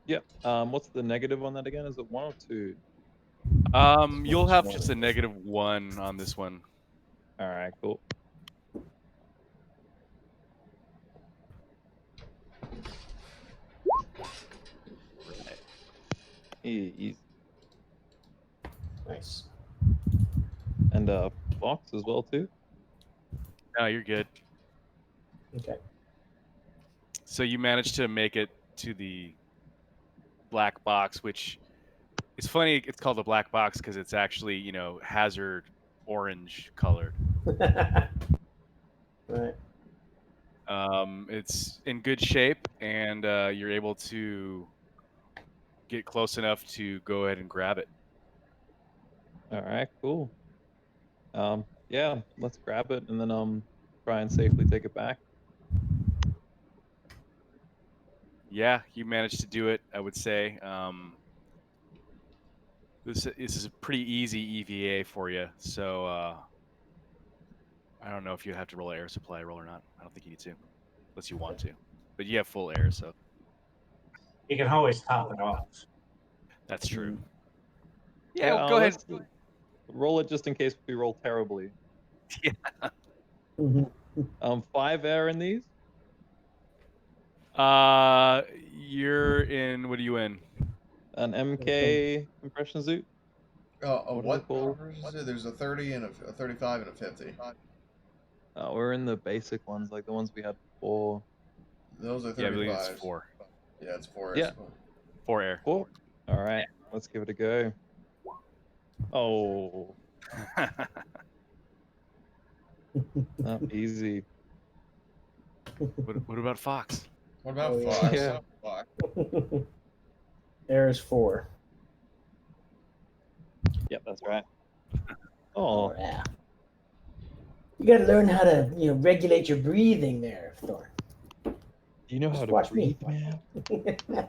Speaker 4: Yep. What's the negative on that again? Is it 1 or 2?
Speaker 1: You'll have just a -1 on this one.
Speaker 4: All right, cool.
Speaker 1: Right.
Speaker 4: Easy.
Speaker 3: Nice.
Speaker 4: And Fox as well too.
Speaker 1: No, you're good.
Speaker 3: Okay.
Speaker 1: So you managed to make it to the black box, which is funny. It's called a black box because it's actually, hazard orange colored.
Speaker 3: Right.
Speaker 1: It's in good shape, and you're able to get close enough to go ahead and grab it.
Speaker 4: All right, cool. Yeah, let's grab it and then try and safely take it back.
Speaker 1: Yeah, you managed to do it, I would say. This is a pretty easy EVA for you, so I don't know if you have to roll an air supply roll or not. I don't think you need to, unless you want to. But you have full air, so
Speaker 7: You can always top it off.
Speaker 1: that's true.
Speaker 4: Mm.
Speaker 1: Yeah, well, go ahead.
Speaker 4: let's roll it just in case we roll terribly.
Speaker 1: Yeah.
Speaker 3: Mm-hmm.
Speaker 4: 5 air in these.
Speaker 1: You're in. What are you in?
Speaker 4: An MK compression suit.
Speaker 5: What?
Speaker 4: Called?
Speaker 5: There's a 30 and a 35 and a 50.
Speaker 4: We're in the basic ones, like the ones we had before.
Speaker 5: Those are 35s.
Speaker 1: Yeah, I believe it's 4.
Speaker 5: Yeah, it's 4.
Speaker 4: Yeah.
Speaker 1: 4 air.
Speaker 4: 4. All right, let's give it a go. Oh, easy.
Speaker 1: What about Fox?
Speaker 5: What about
Speaker 3: Oh, yeah.
Speaker 5: Fox?
Speaker 4: Yeah.
Speaker 3: Air is 4.
Speaker 4: Yep, that's right.
Speaker 3: Oh
Speaker 4: Oh,
Speaker 3: yeah. You got to learn how to, regulate your breathing there, Thorn.
Speaker 4: you know how
Speaker 3: Just
Speaker 4: to
Speaker 3: watch
Speaker 4: breathe,
Speaker 3: me.
Speaker 4: man.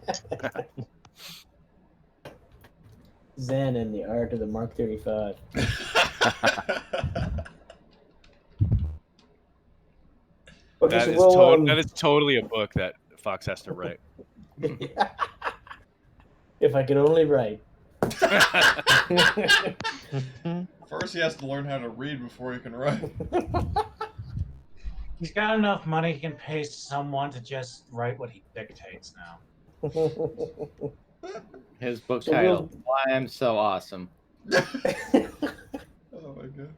Speaker 3: Zen and the art of the Mark 35. Okay,
Speaker 1: That
Speaker 3: so
Speaker 1: is
Speaker 3: we'll,
Speaker 1: that is totally a book that Fox has to write.
Speaker 3: if I could only write.
Speaker 5: First, he has to learn how to read before he can write.
Speaker 7: He's got enough money, he can pay someone to just write what he dictates now.
Speaker 6: His book
Speaker 3: So
Speaker 6: title, Why I'm So Awesome.
Speaker 5: Oh my god.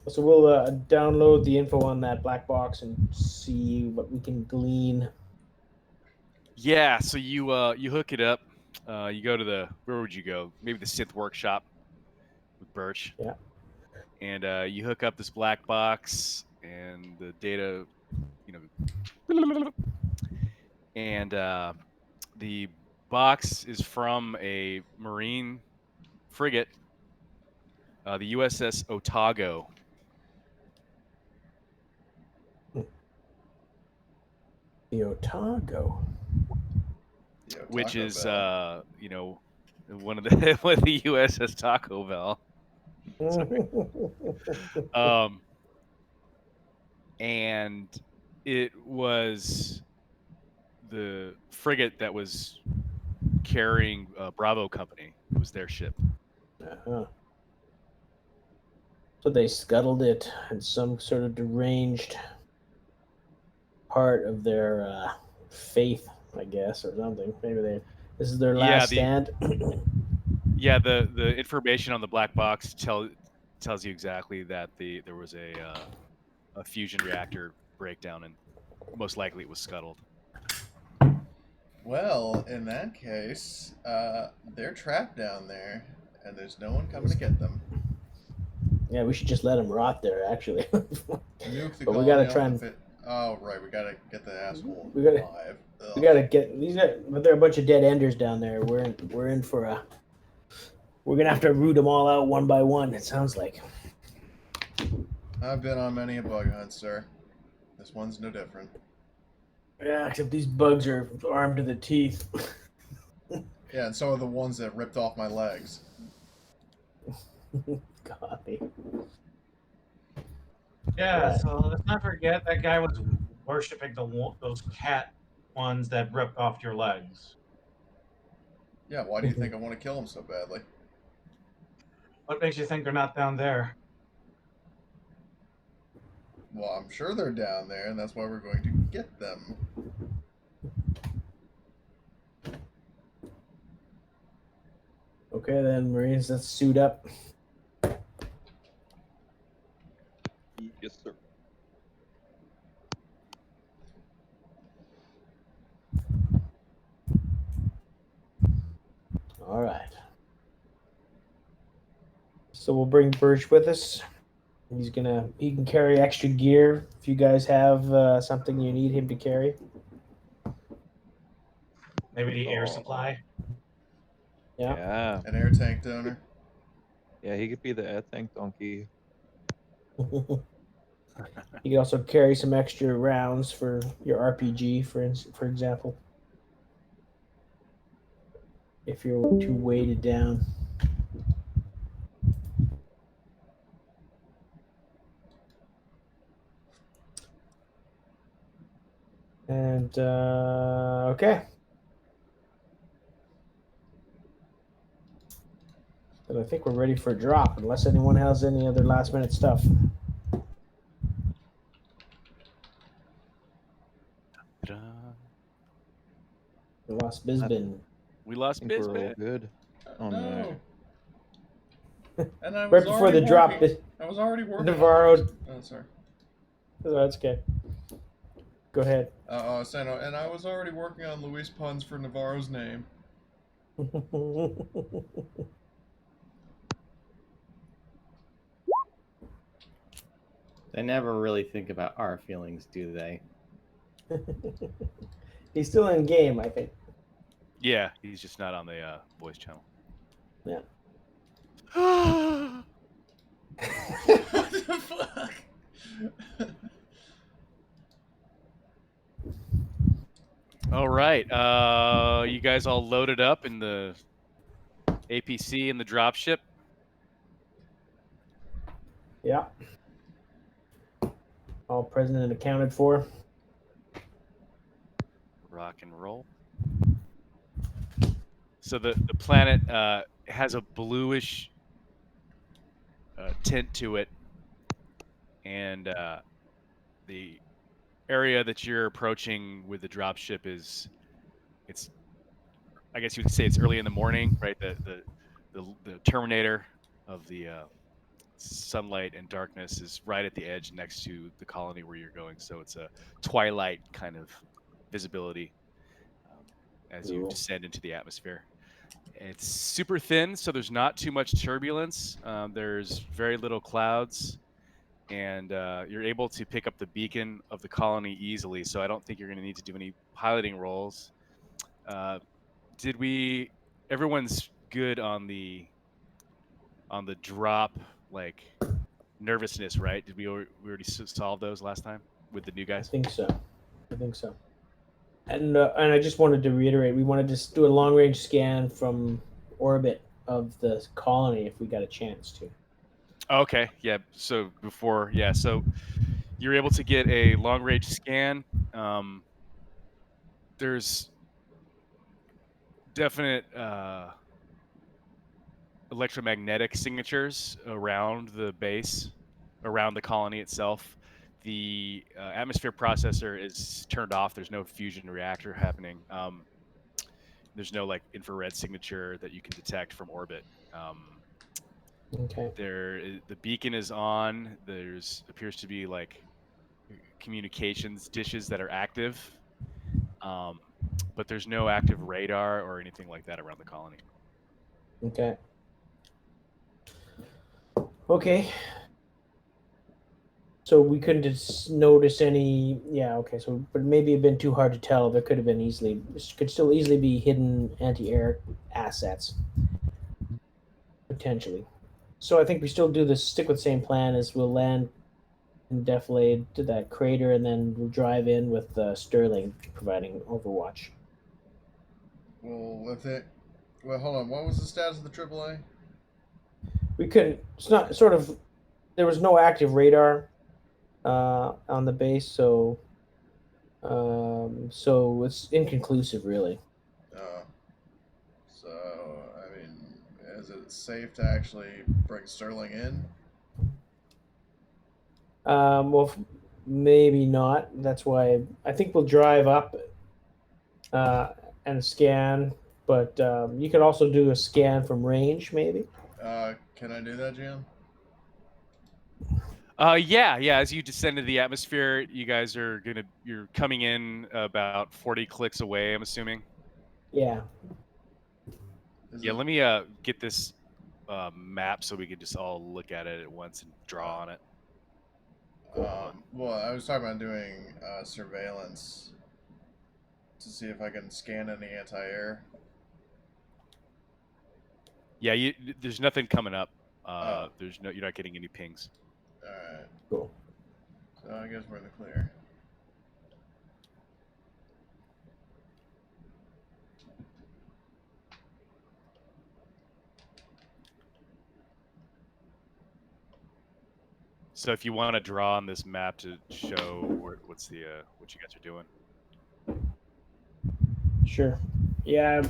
Speaker 3: So we'll download the info on that black box and see what we can glean.
Speaker 1: Yeah, so you hook it up. You go to where would you go? Maybe the synth workshop with Birch.
Speaker 3: Yeah.
Speaker 1: And you hook up this black box and the data, and the box is from a Marine frigate, the USS Otago.
Speaker 3: The Otago.
Speaker 1: Which
Speaker 5: Taco
Speaker 1: is
Speaker 5: Bell.
Speaker 1: one of the one of the USS Taco Bell. And it was the frigate that was carrying Bravo Company. It was their ship.
Speaker 3: Uh-huh. So they scuttled it in some sort of deranged part of their faith, I guess, or something. Maybe this is their last stand.
Speaker 1: Yeah, the information on the black box tells you exactly that there was a fusion reactor breakdown, and most likely it was scuttled.
Speaker 5: Well, in that case, they're trapped down there, and there's no one coming to get them.
Speaker 3: Yeah, we should just let them rot there, actually.
Speaker 5: Nuke the
Speaker 3: But we gotta
Speaker 5: colony
Speaker 3: try
Speaker 5: off
Speaker 3: and.
Speaker 5: the Oh, right, we gotta get the asshole
Speaker 3: We gotta-
Speaker 5: alive.
Speaker 3: We gotta get these. But there are a bunch of dead enders down there. We're in for a. We're gonna have to root them all out one by one. It sounds like.
Speaker 5: I've been on many a bug hunt, sir. This one's no different.
Speaker 3: Yeah, except these bugs are armed to the teeth.
Speaker 5: Yeah, and so are the ones that ripped off my legs.
Speaker 3: Copy.
Speaker 7: Yeah, so let's not forget that guy was worshiping those cat ones that ripped off your legs.
Speaker 5: Yeah, why do you think I want to kill them so badly?
Speaker 7: What makes you think they're not down there?
Speaker 5: Well, I'm sure they're down there, and that's why we're going to get them.
Speaker 3: Okay, then, Marines, let's suit up.
Speaker 4: Yes, sir.
Speaker 3: All right. So we'll bring Birch with us. He can carry extra gear if you guys have something you need him to carry.
Speaker 7: Maybe the air supply.
Speaker 3: Yeah.
Speaker 5: An air tank donor.
Speaker 4: Yeah, he could be the air tank donkey.
Speaker 3: You can also carry some extra rounds for your RPG, for example. If you're too weighted down. And okay. And I think we're ready for a drop, unless anyone has any other last minute stuff. We lost Bisbin.
Speaker 1: We lost
Speaker 4: I think we're all
Speaker 1: Bisbit.
Speaker 4: good. Oh no.
Speaker 5: And I was
Speaker 3: Right before the drop,
Speaker 5: I was already working.
Speaker 3: Navarro.
Speaker 5: Oh, sorry.
Speaker 3: Oh, that's okay. Go ahead.
Speaker 5: And I was already working on Luis puns for Navarro's name.
Speaker 6: They never really think about our feelings, do they?
Speaker 3: He's still in game, I think.
Speaker 1: Yeah, he's just not on the voice channel.
Speaker 3: Yeah.
Speaker 5: What the fuck?
Speaker 1: All right. You guys all loaded up in the APC and the dropship?
Speaker 3: Yeah. All present and accounted for.
Speaker 1: Rock and roll. So the planet has a bluish tint to it, and the area that you're approaching with the dropship it's I guess you could say it's early in the morning, right? The terminator of the sunlight and darkness is right at the edge next to the colony where you're going, so it's a twilight kind of visibility as you
Speaker 3: Cool.
Speaker 1: descend into the atmosphere. It's super thin, so there's not too much turbulence. There's very little clouds, and you're able to pick up the beacon of the colony easily. So I don't think you're going to need to do any piloting rolls. Did we? Everyone's good on the drop, like nervousness, right? Did we already solve those last time with the new
Speaker 3: I
Speaker 1: guys?
Speaker 3: think so. And I just wanted to reiterate, we wanted to do a long range scan from orbit of the colony if we got a chance to.
Speaker 1: Okay, yeah. So so you're able to get a long range scan. There's definite electromagnetic signatures around the base, around the colony itself. The atmosphere processor is turned off. There's no fusion reactor happening. There's no like infrared signature that you can detect from orbit.
Speaker 3: Okay.
Speaker 1: The beacon is on. There's appears to be like communications dishes that are active, but there's no active radar or anything like that around the colony.
Speaker 3: Okay. Okay. So we couldn't just notice any. Yeah. Okay. So, but maybe it'd been too hard to tell. There could have been could still easily be hidden anti-air assets, potentially. So I think we still stick with the same plan as we'll land and deflate to that crater, and then we'll drive in with Sterling providing overwatch.
Speaker 5: Well, hold on. What was the status of the AAA?
Speaker 3: We couldn't. It's not sort of. There was no active radar on the base, so it's inconclusive, really.
Speaker 5: So I mean, is it safe to actually bring Sterling in?
Speaker 3: Well, maybe not. That's why I think we'll drive up and scan. But you could also do a scan from range, maybe.
Speaker 5: Can I do that, Jim?
Speaker 1: Yeah. As you descend into the atmosphere, you guys you're coming in about 40 clicks away, I'm assuming.
Speaker 3: Yeah.
Speaker 1: Let me get this map so we can just all look at it at once and draw on it.
Speaker 5: Well, I was talking about doing surveillance to see if I can scan any anti-air.
Speaker 1: Yeah, there's nothing coming up. You're not getting any pings.
Speaker 5: All right.
Speaker 3: Cool.
Speaker 5: So I guess we're in the clear.
Speaker 1: So if you want to draw on this map to show what you guys are doing.
Speaker 3: Sure. Yeah.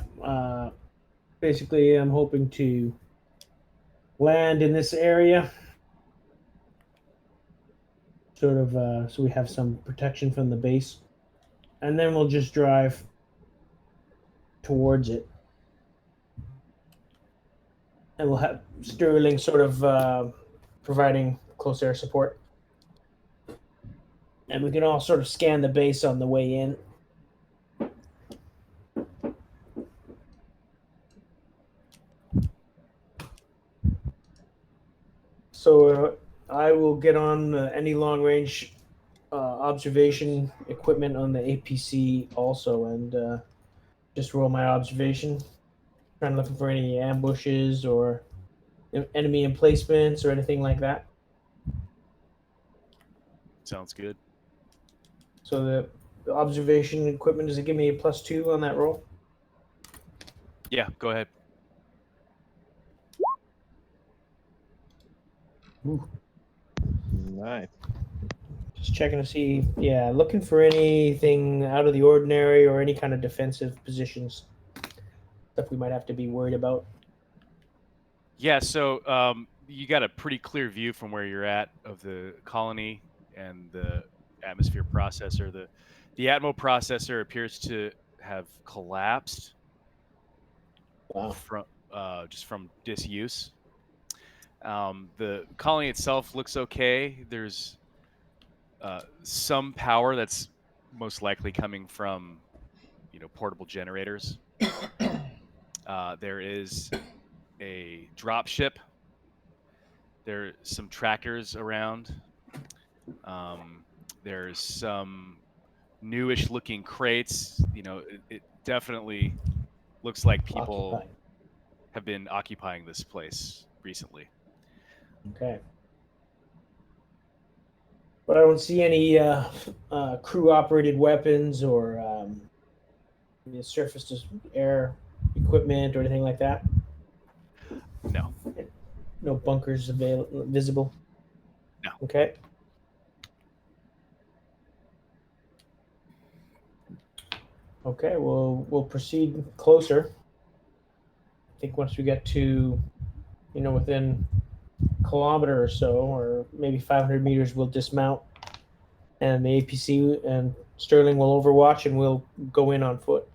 Speaker 3: Basically, I'm hoping to land in this area, sort of, so we have some protection from the base, and then we'll just drive towards it, and we'll have Sterling sort of providing close air support, and we can all sort of scan the base on the way in. So I will get on any long-range observation equipment on the APC also, and just roll my observation. Trying looking for any ambushes or enemy emplacements or anything like that.
Speaker 1: Sounds good.
Speaker 3: So the observation equipment, does it give me a +2 on that roll?
Speaker 1: Yeah, go ahead.
Speaker 3: Ooh.
Speaker 4: Nice.
Speaker 3: Just checking to see, yeah, looking for anything out of the ordinary or any kind of defensive positions. Stuff we might have to be worried about.
Speaker 1: Yeah, so you got a pretty clear view from where you're at of the colony and the atmosphere processor. The Atmo processor appears to have collapsed
Speaker 3: Wow.
Speaker 1: from just from disuse. The colony itself looks okay. There's some power that's most likely coming from portable generators. There is a drop ship. There's some trackers around. There's some newish looking crates. It definitely looks like people
Speaker 3: Occupied.
Speaker 1: have been occupying this place recently.
Speaker 3: Okay. But I don't see any crew-operated weapons or surface-to-air equipment or anything like that.
Speaker 1: No.
Speaker 3: No bunkers visible.
Speaker 1: No.
Speaker 3: Okay. Okay. We'll proceed closer. I think once we get to, within a kilometer or so, or maybe 500 meters, we'll dismount, and the APC and Sterling will overwatch, and we'll go in on foot.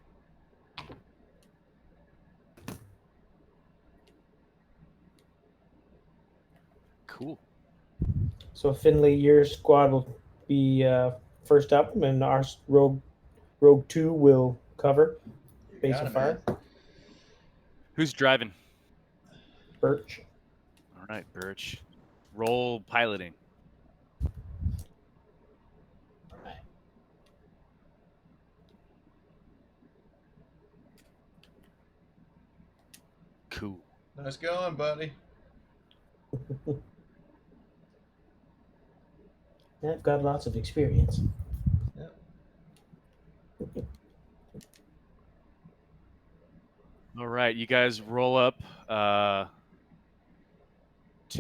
Speaker 1: Cool.
Speaker 3: So Finley, your squad will be first up, and our Rogue 2 will cover base
Speaker 5: got
Speaker 3: of
Speaker 5: it,
Speaker 3: fire.
Speaker 5: man.
Speaker 1: Who's driving?
Speaker 3: Birch.
Speaker 1: All right, Birch. Roll piloting.
Speaker 3: All right.
Speaker 1: Cool.
Speaker 5: Nice going, buddy.
Speaker 3: I've got lots of experience.
Speaker 1: All right, you guys roll up to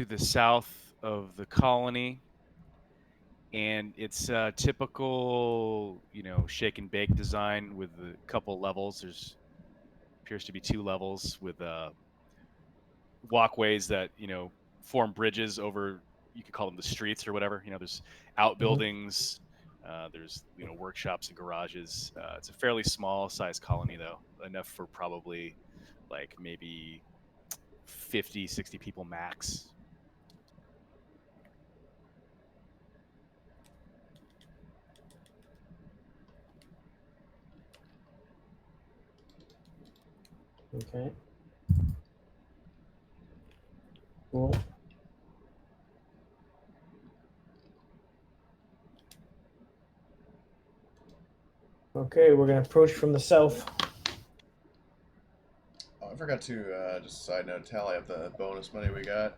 Speaker 1: the south of the colony, and it's a typical, shake and bake design with a couple levels. There's appears to be 2 levels with walkways that form bridges over. You could call them the streets or whatever. There's outbuildings. There's workshops and garages. It's a fairly small size colony though, enough for probably like maybe 50, 60 people max.
Speaker 3: Okay. Cool. Okay, we're going to approach from the south.
Speaker 5: Oh, I forgot to just a side note tally up the bonus money we got.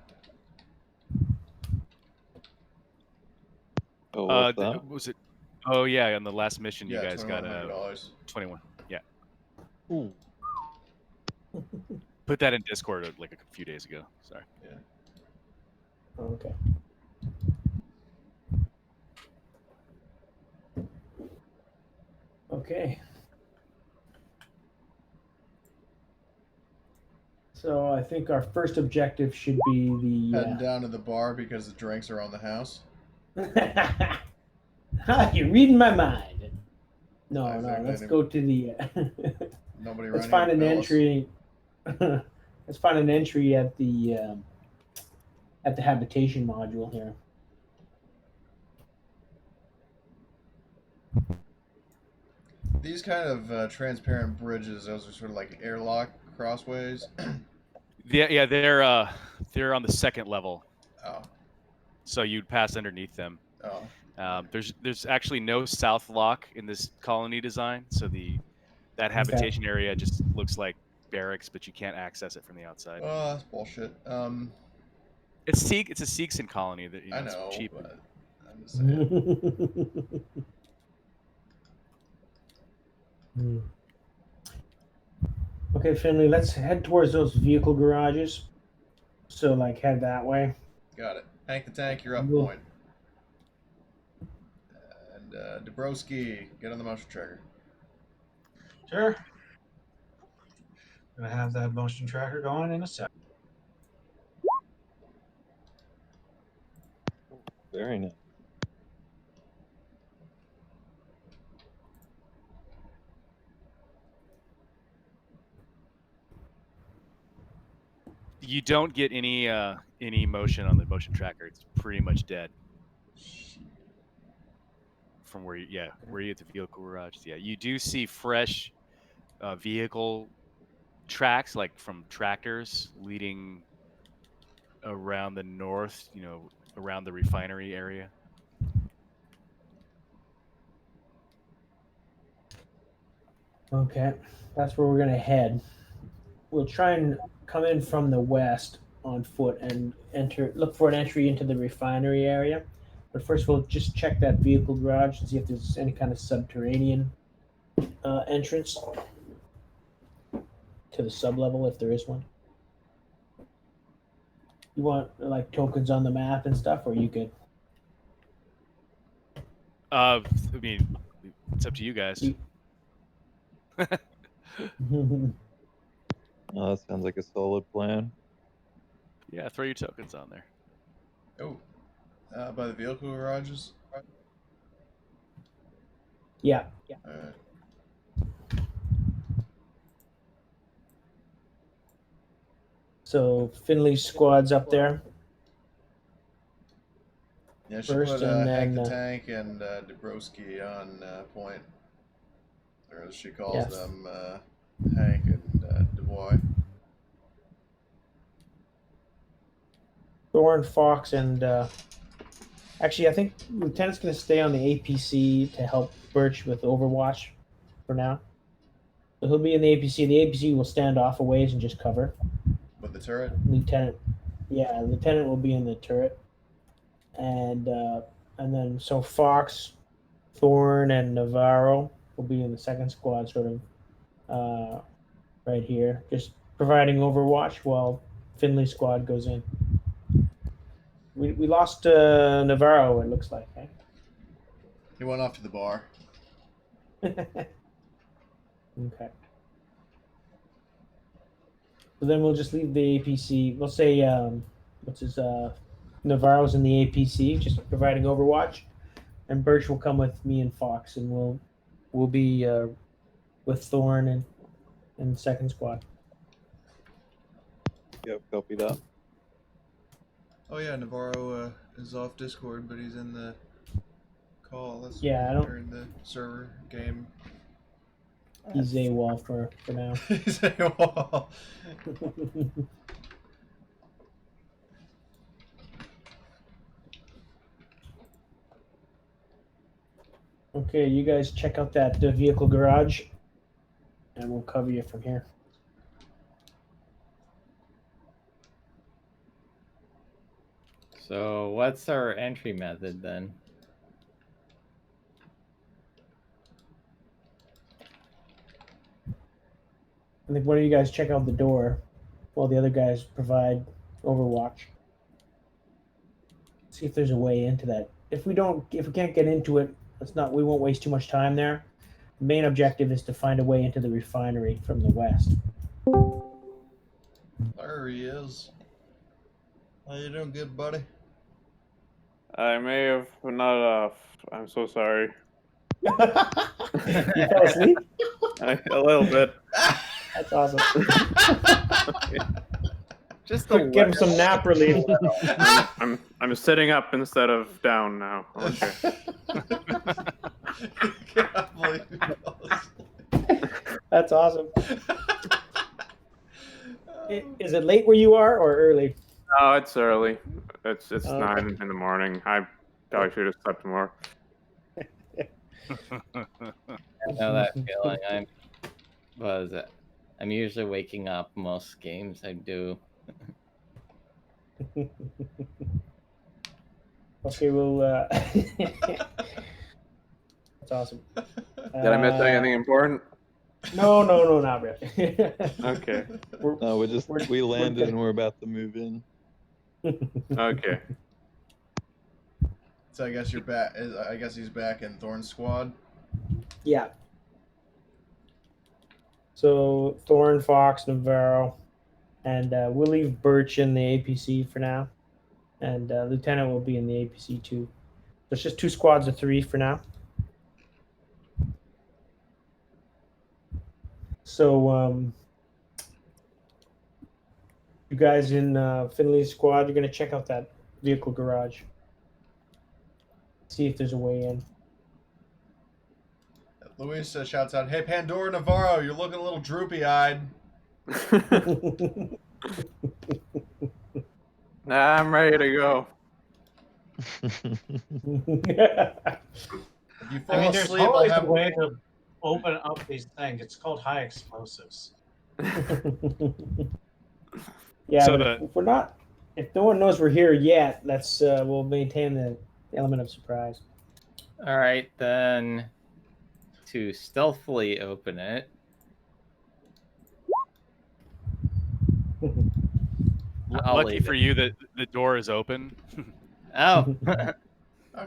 Speaker 4: Oh, what's that?
Speaker 1: Was it? Oh yeah, on the last mission you
Speaker 5: Yeah,
Speaker 1: guys got
Speaker 5: $2,100.
Speaker 1: 21. Yeah.
Speaker 4: Ooh.
Speaker 1: Put that in Discord like a few days ago. Sorry.
Speaker 5: Yeah.
Speaker 3: Okay. Okay. So I think our first objective should be
Speaker 5: Heading down to the bar because the drinks are on the house.
Speaker 3: You're reading my mind. No,
Speaker 5: I think
Speaker 3: let's
Speaker 5: they-
Speaker 3: go to the.
Speaker 5: Nobody
Speaker 3: Let's
Speaker 5: around
Speaker 3: find
Speaker 5: here
Speaker 3: an
Speaker 5: to bill us.
Speaker 3: entry. Let's find an entry at the habitation module here.
Speaker 5: These kind of transparent bridges, those are sort of like airlock crossways.
Speaker 1: Yeah, they're on the second level,
Speaker 5: Oh,
Speaker 1: so you'd pass underneath them.
Speaker 5: oh.
Speaker 1: There's actually no south lock in this colony design, so that habitation area just looks like barracks, but you can't access it from the outside.
Speaker 5: Oh, that's bullshit.
Speaker 1: It's a Seegson colony that
Speaker 5: I
Speaker 1: it's
Speaker 5: know,
Speaker 1: cheap.
Speaker 5: but I'm just saying.
Speaker 3: Okay, Finley, let's head towards those vehicle garages. So, head that way.
Speaker 5: Got it. Hank the Tank, you're up
Speaker 3: Cool.
Speaker 5: point. And Dabrowski, get on the motion tracker.
Speaker 7: Sure. Gonna have that motion tracker going in a sec.
Speaker 4: Very nice.
Speaker 1: You don't get any motion on the motion tracker. It's pretty much dead. From where you at the vehicle garage. Yeah, you do see fresh vehicle tracks, like from tractors leading around the north, around the refinery area.
Speaker 3: Okay, that's where we're gonna head. We'll try and come in from the west on foot and look for an entry into the refinery area. But first, we'll just check that vehicle garage and see if there's any kind of subterranean entrance to the sublevel, if there is one. You want like tokens on the map and stuff, or you could?
Speaker 1: I mean, it's up to you guys.
Speaker 4: Oh, that sounds like a solid plan.
Speaker 1: Yeah, throw your tokens on there.
Speaker 5: Oh, by the vehicle garages.
Speaker 3: Yeah. So Finley's squad's up there.
Speaker 5: Yeah, she
Speaker 3: First,
Speaker 5: put
Speaker 3: and
Speaker 5: Hank the
Speaker 3: then,
Speaker 5: Tank and Dabrowski on point, or as she calls
Speaker 3: Yes.
Speaker 5: them, Hank and Dubois.
Speaker 3: Thorn, Fox, and actually, I think Lieutenant's going to stay on the APC to help Birch with Overwatch for now. So he'll be in the APC. The APC will stand off a ways and just cover.
Speaker 5: With the turret?
Speaker 3: Lieutenant will be in the turret. And then so Fox, Thorn, and Navarro will be in the second squad, sort of right here, just providing Overwatch while Finley's squad goes in. We lost Navarro, it looks like, eh?
Speaker 5: He went off to the bar.
Speaker 3: Okay. So then we'll just leave the APC. We'll say Navarro's in the APC, just providing Overwatch, and Birch will come with me and Fox, and we'll be with Thorn and second squad.
Speaker 4: Yep, copy that.
Speaker 5: Oh yeah, Navarro is off Discord, but he's in the call. That's
Speaker 3: Yeah, I don't.
Speaker 5: Or in the server game.
Speaker 3: He's AWOL for now.
Speaker 5: He's AWOL.
Speaker 3: Okay, you guys check out that vehicle garage, and we'll cover you from here.
Speaker 6: So what's our entry method then?
Speaker 3: I think one of you guys check out the door, while the other guys provide Overwatch. See if there's a way into that. If we can't get into it, we won't waste too much time there. The main objective is to find a way into the refinery from the west.
Speaker 5: There he is. How you doing, good buddy?
Speaker 2: I may have not. I'm so sorry.
Speaker 3: You fell asleep?
Speaker 2: A little bit.
Speaker 3: That's awesome.
Speaker 6: Just
Speaker 3: Give him some nap relief.
Speaker 2: I'm sitting up instead of down now. Okay.
Speaker 5: Can't believe he fell asleep.
Speaker 3: That's awesome. Is it late where you are or early?
Speaker 2: No, it's early. It's
Speaker 3: Okay.
Speaker 2: 9 in the morning. I probably should have slept more.
Speaker 6: I know that feeling. I'm usually waking up most games I do.
Speaker 3: Okay, well, that's awesome.
Speaker 2: Did I miss anything important?
Speaker 3: No, not really.
Speaker 2: Okay.
Speaker 4: No, we landed
Speaker 3: good.
Speaker 4: and we're about to move in.
Speaker 2: Okay.
Speaker 5: So I guess you're back. I guess he's back in Thorn's squad.
Speaker 3: Yeah. So Thorn, Fox, Navarro, and we'll leave Birch in the APC for now.
Speaker 9: and Lieutenant will be in the APC too. There's just 2 squads of 3 for now. So you guys in Finley's squad, you're gonna check out that vehicle garage. See if there's a way in.
Speaker 5: Luis shouts out, "Hey, Pandora Navarro, you're looking a little droopy-eyed."
Speaker 2: Nah, I'm ready to go.
Speaker 5: If you fall
Speaker 7: I mean, there's
Speaker 5: asleep, I'll
Speaker 7: always
Speaker 5: have...
Speaker 7: a way to open up these things. It's called high explosives.
Speaker 9: Yeah,
Speaker 1: So
Speaker 9: but if no one knows we're here yet, let's we'll maintain the element of surprise.
Speaker 6: All right, then to stealthily open it. I'll
Speaker 1: Lucky
Speaker 6: leave
Speaker 1: for
Speaker 6: it.
Speaker 1: you that the door is open.
Speaker 6: Oh,
Speaker 5: How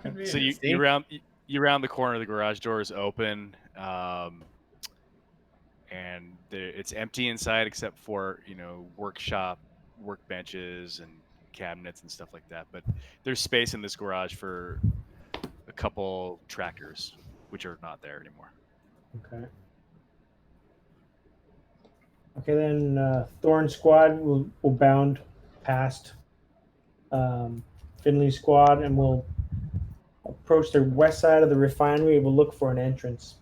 Speaker 5: convenient.
Speaker 1: So
Speaker 6: See?
Speaker 1: you round the corner, the garage door is open, and it's empty inside except for workshop, workbenches, and cabinets and stuff like that. But there's space in this garage for a couple tractors, which are not there anymore.
Speaker 9: Okay. Okay, then Thorn squad will bound past Finley squad, and we'll approach the west side of the refinery. We'll look for an entrance.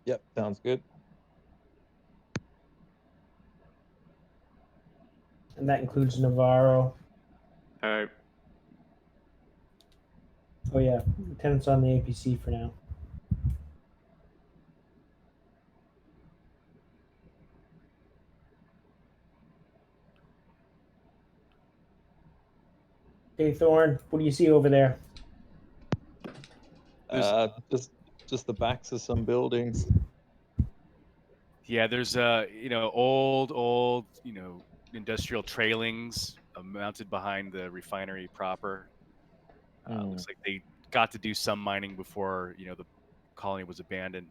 Speaker 4: Yep, sounds good.
Speaker 9: And that includes Navarro.
Speaker 2: All right.
Speaker 9: Oh yeah, Lieutenant's on the APC for now. Okay, Thorn, what do you see over there?
Speaker 4: Just the backs of some buildings.
Speaker 1: Yeah, there's old industrial trailings mounted behind the refinery proper. Looks like they got to do some mining before the colony was abandoned.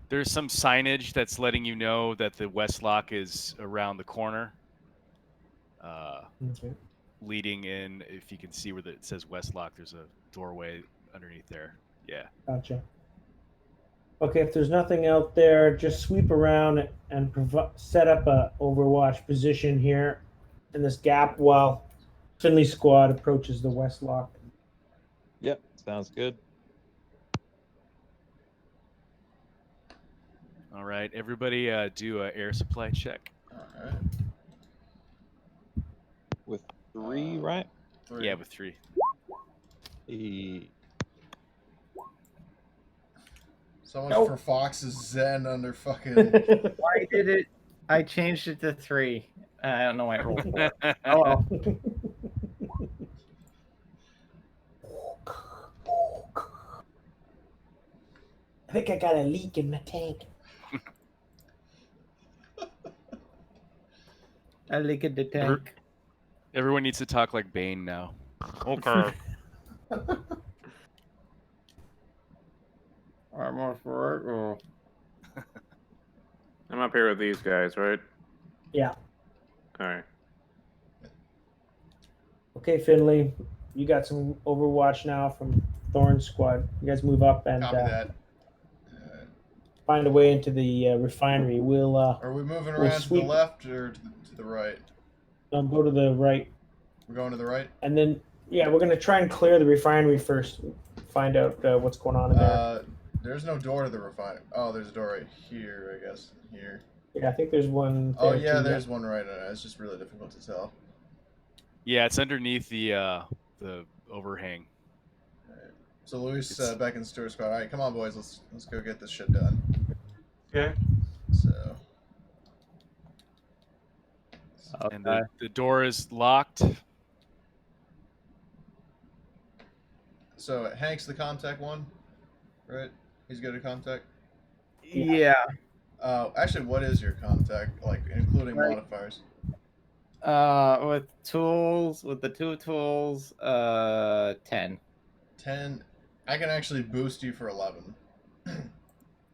Speaker 1: There's some signage that's letting you know that the West Lock is around the corner.
Speaker 9: Okay.
Speaker 1: Leading in, if you can see where it says West Lock, there's a doorway underneath there. Yeah.
Speaker 9: Gotcha. Okay, if there's nothing out there, just sweep around and set up a overwatch position here in this gap while Finley squad approaches the West Lock.
Speaker 4: Yep, sounds good.
Speaker 1: All right, everybody, do an air supply check.
Speaker 5: All right.
Speaker 4: With 3, right?
Speaker 5: 3.
Speaker 1: Yeah, with 3.
Speaker 5: So much
Speaker 9: Nope.
Speaker 5: for Fox's Zen under fucking...
Speaker 6: why did it? I changed it to 3. I don't know why it rolled 4. Oh well.
Speaker 9: I think I got a leak in my tank.
Speaker 6: I leak in the tank.
Speaker 1: Everyone needs to talk like Bane now. Okay.
Speaker 6: I'm off for it. Or...
Speaker 2: I'm up here with these guys, right?
Speaker 9: Yeah.
Speaker 2: All right.
Speaker 9: Okay, Finley, you got some overwatch now from Thorn squad. You guys move up and
Speaker 5: Copy that.
Speaker 9: find a way into the refinery. We'll
Speaker 5: Are we moving around to the
Speaker 9: sweep-
Speaker 5: left or to the right?
Speaker 9: go to the right,
Speaker 5: We're going to the right?
Speaker 9: and then we're gonna try and clear the refinery first. Find out what's going on in there.
Speaker 5: There's no door to the refinery. Oh, there's a door right here, I guess. Here.
Speaker 9: Yeah, I think there's one.
Speaker 5: Oh,
Speaker 9: there,
Speaker 5: yeah,
Speaker 9: too.
Speaker 5: there's one right. It's just really difficult to tell.
Speaker 1: Yeah, it's underneath the overhang.
Speaker 5: Alright. So Luis beckons to her squad. All right, come on, boys. Let's go get this shit done.
Speaker 7: Okay.
Speaker 5: So.
Speaker 1: And the door is locked.
Speaker 5: So Hank's the contact one, right? He's good at contact.
Speaker 6: Yeah.
Speaker 5: Actually, what is your contact like, including
Speaker 6: Right.
Speaker 5: modifiers?
Speaker 6: With the 2 tools, 10.
Speaker 5: 10. I can actually boost you for 11.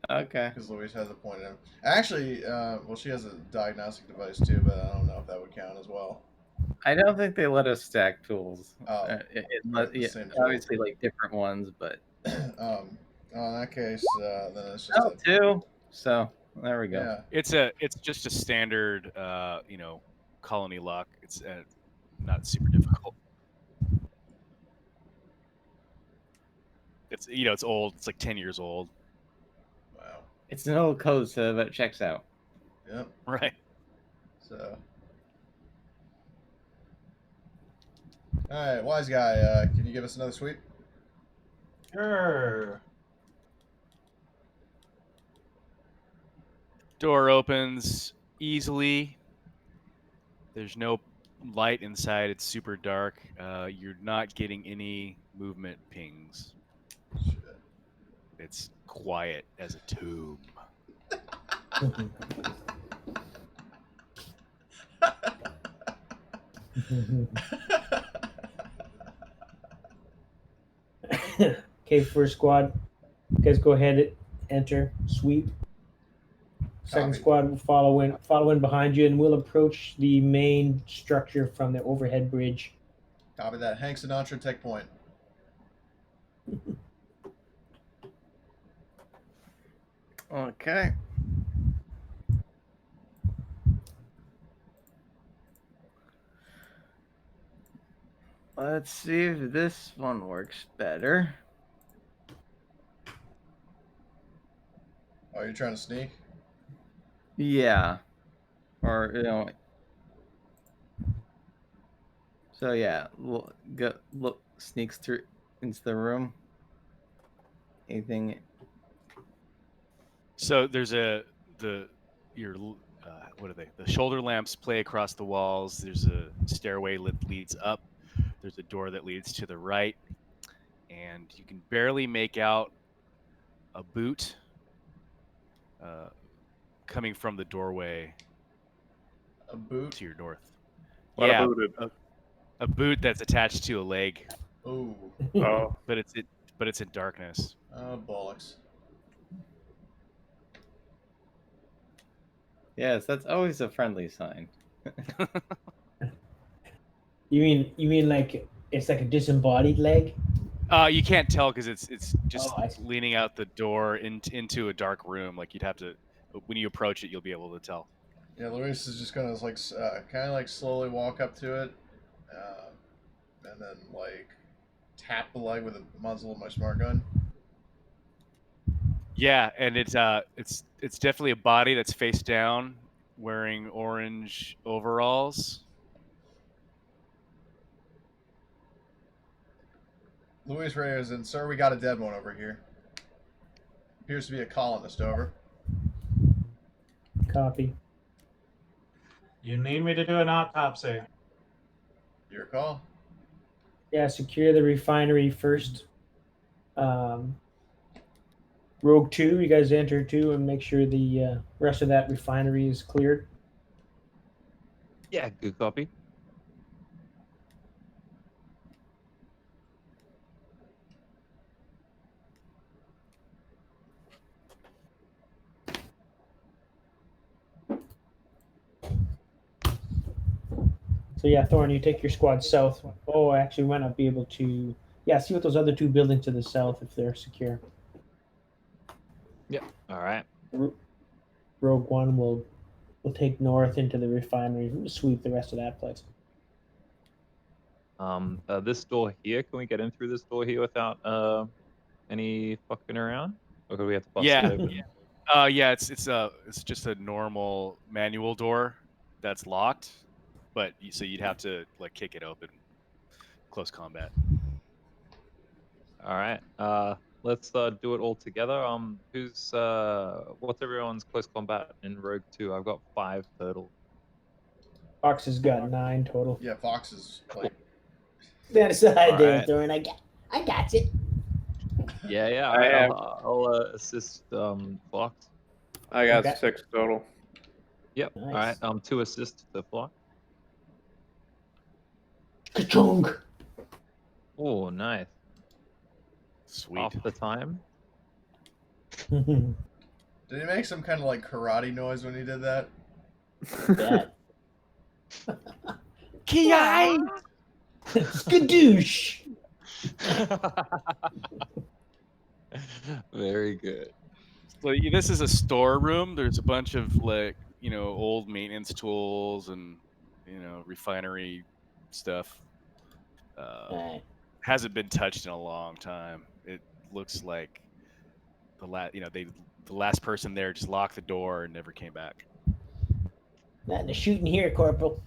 Speaker 6: Okay.
Speaker 5: Because Louise has a point in him. Actually, well, she has a diagnostic device too, but I don't know if that would count. count as well.
Speaker 6: I don't think they let us stack tools.
Speaker 5: Oh,
Speaker 6: Yeah,
Speaker 5: same tool.
Speaker 6: obviously, like different ones, but
Speaker 5: Oh, in that case, then it's just
Speaker 6: oh, two. So there we go.
Speaker 5: yeah.
Speaker 1: It's just a standard colony lock. It's not super difficult. It's it's old. It's like 10 years old.
Speaker 5: Wow.
Speaker 6: It's an old code, so that checks out.
Speaker 5: Yep.
Speaker 1: Right.
Speaker 5: So. All right, wise guy. Can you give us another sweep?
Speaker 7: Sure.
Speaker 1: Door opens easily. There's no light inside. It's super dark. You're not getting any movement pings.
Speaker 5: Shit.
Speaker 1: It's quiet as a tomb.
Speaker 9: Okay, first squad, you guys go ahead, enter, sweep. Second
Speaker 5: Copy.
Speaker 9: squad will follow in behind you, and we'll approach the main structure from the overhead bridge.
Speaker 5: Copy that. Hank Sinatra, take point.
Speaker 6: Okay. Let's see if this one works better.
Speaker 5: Oh, you're trying to sneak?
Speaker 6: Yeah. Or, So yeah, look, sneaks through into the room. Anything?
Speaker 1: So there's what are they? The shoulder lamps play across the walls. There's a stairway that leads up. There's a door that leads to the right, and you can barely make out a boot coming from the doorway.
Speaker 5: A boot?
Speaker 1: To your north.
Speaker 2: What
Speaker 1: yeah,
Speaker 2: about it?
Speaker 1: a boot that's attached to a leg.
Speaker 5: Ooh.
Speaker 2: Oh.
Speaker 1: But it's in darkness.
Speaker 5: Oh, bollocks.
Speaker 6: Yes, that's always a friendly sign.
Speaker 9: You mean like it's like a disembodied leg?
Speaker 1: You can't tell because it's just
Speaker 9: I see.
Speaker 1: leaning out the door into a dark room. Like you'd have to, when you approach it, you'll be able to tell.
Speaker 5: Yeah, Luis is just gonna kind of like slowly walk up to it, and then like tap the leg with the muzzle of my smart gun.
Speaker 1: Yeah, and it's definitely a body that's face down, wearing orange overalls.
Speaker 5: Luis Reyes and sir, we got a dead one over here. Appears to be a colonist. Over.
Speaker 9: Copy.
Speaker 7: You need me to do an autopsy.
Speaker 5: Your call.
Speaker 9: Yeah, secure the refinery first. Rogue 2, you guys enter 2 and make sure the rest of that refinery is cleared.
Speaker 4: Yeah, good copy.
Speaker 9: So yeah, Thorn, you take your squad south. Oh, actually, we might not be able to. Yeah, see what those other 2 buildings to the south if they're secure.
Speaker 4: Yep. All right.
Speaker 9: Rogue 1 will take north into the refinery and sweep the rest of that place.
Speaker 4: This door here. Can we get in through this door here without any fucking around, or do we have to bust
Speaker 1: Yeah.
Speaker 4: it open?
Speaker 1: Yeah, it's just a normal manual door that's locked, but so you'd have to like kick it open. Close combat.
Speaker 4: All right. Let's do it all together. What's everyone's close combat in Rogue 2? I've got 5 total.
Speaker 9: Fox has got 9 total.
Speaker 5: Yeah, Fox is like.
Speaker 3: Stand aside
Speaker 4: All
Speaker 3: there,
Speaker 4: right.
Speaker 3: Thorn. I got it.
Speaker 4: Yeah.
Speaker 2: I have-
Speaker 4: I'll assist Fox.
Speaker 2: I got
Speaker 9: Okay.
Speaker 2: 6 total.
Speaker 4: Yep.
Speaker 9: Nice.
Speaker 4: All right. 2 assists to Fox.
Speaker 9: Ka-chunk!
Speaker 4: Oh, nice.
Speaker 1: Sweet.
Speaker 4: Half the time.
Speaker 5: Did he make some kind of like karate noise when he did that?
Speaker 3: Bet.
Speaker 8: Ki-yi!
Speaker 9: Skadoosh!
Speaker 4: Very good.
Speaker 1: So this is a storeroom. There's a bunch of old maintenance tools and refinery stuff.
Speaker 3: Alright.
Speaker 1: Hasn't been touched in a long time. It looks like the last person there just locked the door and never came back.
Speaker 3: Nothing to shooting here, Corporal.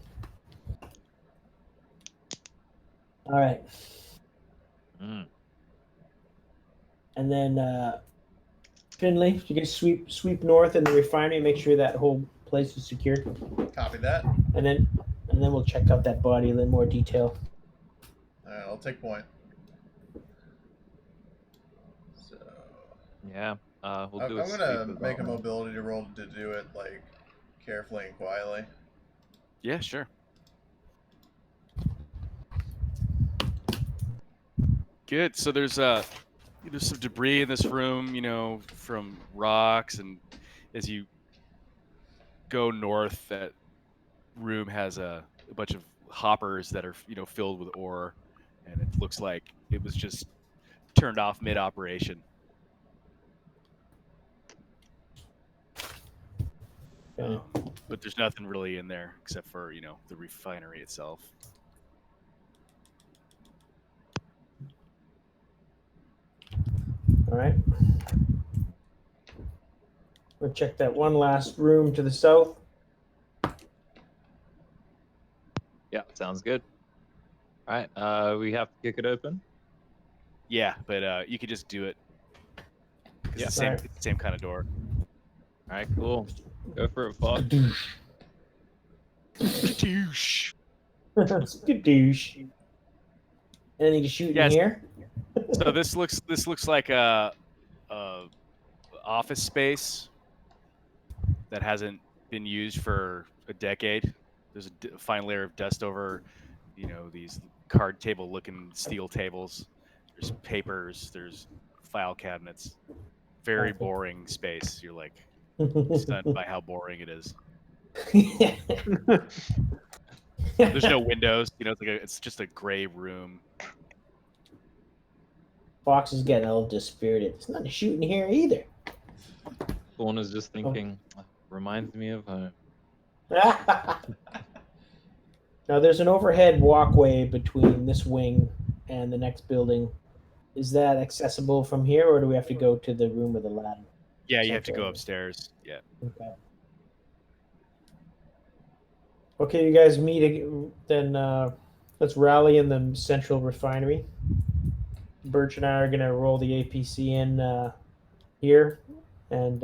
Speaker 3: All right.
Speaker 4: Mm.
Speaker 3: And then Finley, you guys sweep north in the refinery, make sure that whole place is secured.
Speaker 5: Copy that.
Speaker 3: And then we'll check out that body in a little more detail.
Speaker 5: Alright, I'll take point. So
Speaker 4: Yeah. We'll
Speaker 5: I'm
Speaker 4: do a
Speaker 5: gonna
Speaker 4: sweep
Speaker 5: make a
Speaker 4: of,
Speaker 5: mobility roll to do it like carefully and quietly.
Speaker 1: Yeah, sure. Good. So there's some debris in this room, from rocks, and as you go north, that room has a bunch of hoppers that are filled with ore, and it looks like it was just turned off mid-operation.
Speaker 3: Okay.
Speaker 1: But there's nothing really in there except for the refinery itself.
Speaker 3: All right. We'll check that one last room to the south.
Speaker 4: Yeah, sounds good. All right. We have to kick it open.
Speaker 1: Yeah, but you could just do it.
Speaker 4: Yeah.
Speaker 1: It's the same kind of door.
Speaker 4: All right, cool. Go for it, Fox.
Speaker 1: Douche.
Speaker 3: Skadoosh. Anything to shoot in here?
Speaker 1: So this looks like a office space that hasn't been used for a decade. There's a fine layer of dust over, these card table looking steel tables. There's papers. There's file cabinets. Very boring space. You're like stunned by how boring it is. There's no windows. It's just a gray room.
Speaker 3: Fox is getting a little dispirited. It's not a shooting here either.
Speaker 4: Fawn is just thinking, reminds me of home.
Speaker 3: Now there's an overhead walkway between this wing and the next building. Is that accessible from here, or do we have to go to the room with the ladder?
Speaker 1: Yeah, you have to go upstairs. Yeah.
Speaker 3: Okay. Okay, you guys meet. Then let's rally in the central refinery. Birch and I are gonna roll the APC in here, and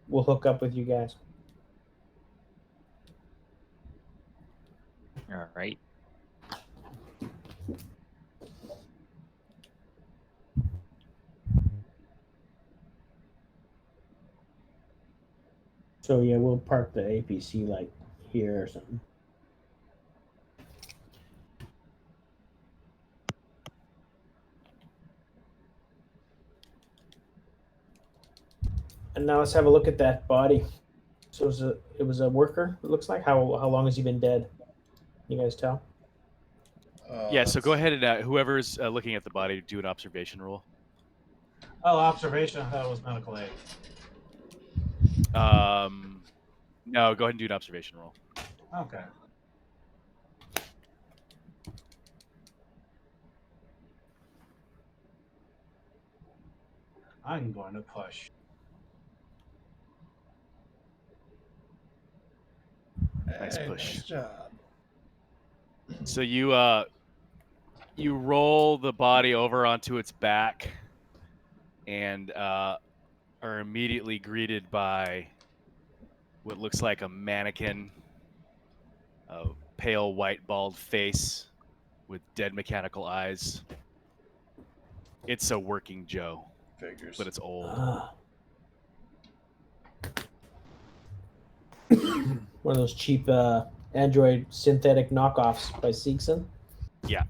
Speaker 3: we'll hook up with you guys.
Speaker 4: All right.
Speaker 3: So yeah, we'll park the APC like here or something. And now let's have a look at that body. So it was a worker, it looks like. How long has he been dead? You guys tell?
Speaker 1: Yeah, so go ahead and whoever's looking at the body, do an observation roll.
Speaker 7: Oh, observation. I thought it was medical aid.
Speaker 1: No, go ahead and do an observation roll.
Speaker 7: Okay. I'm going to push.
Speaker 1: Nice
Speaker 5: Hey,
Speaker 1: push.
Speaker 5: Nice job.
Speaker 1: So you roll the body over onto its back, and are immediately greeted by what looks like a mannequin, a pale white bald face with dead mechanical eyes. It's a working Joe,
Speaker 5: Figures.
Speaker 1: but it's old.
Speaker 3: One of those cheap Android synthetic knockoffs by Seegson.
Speaker 1: Yeah.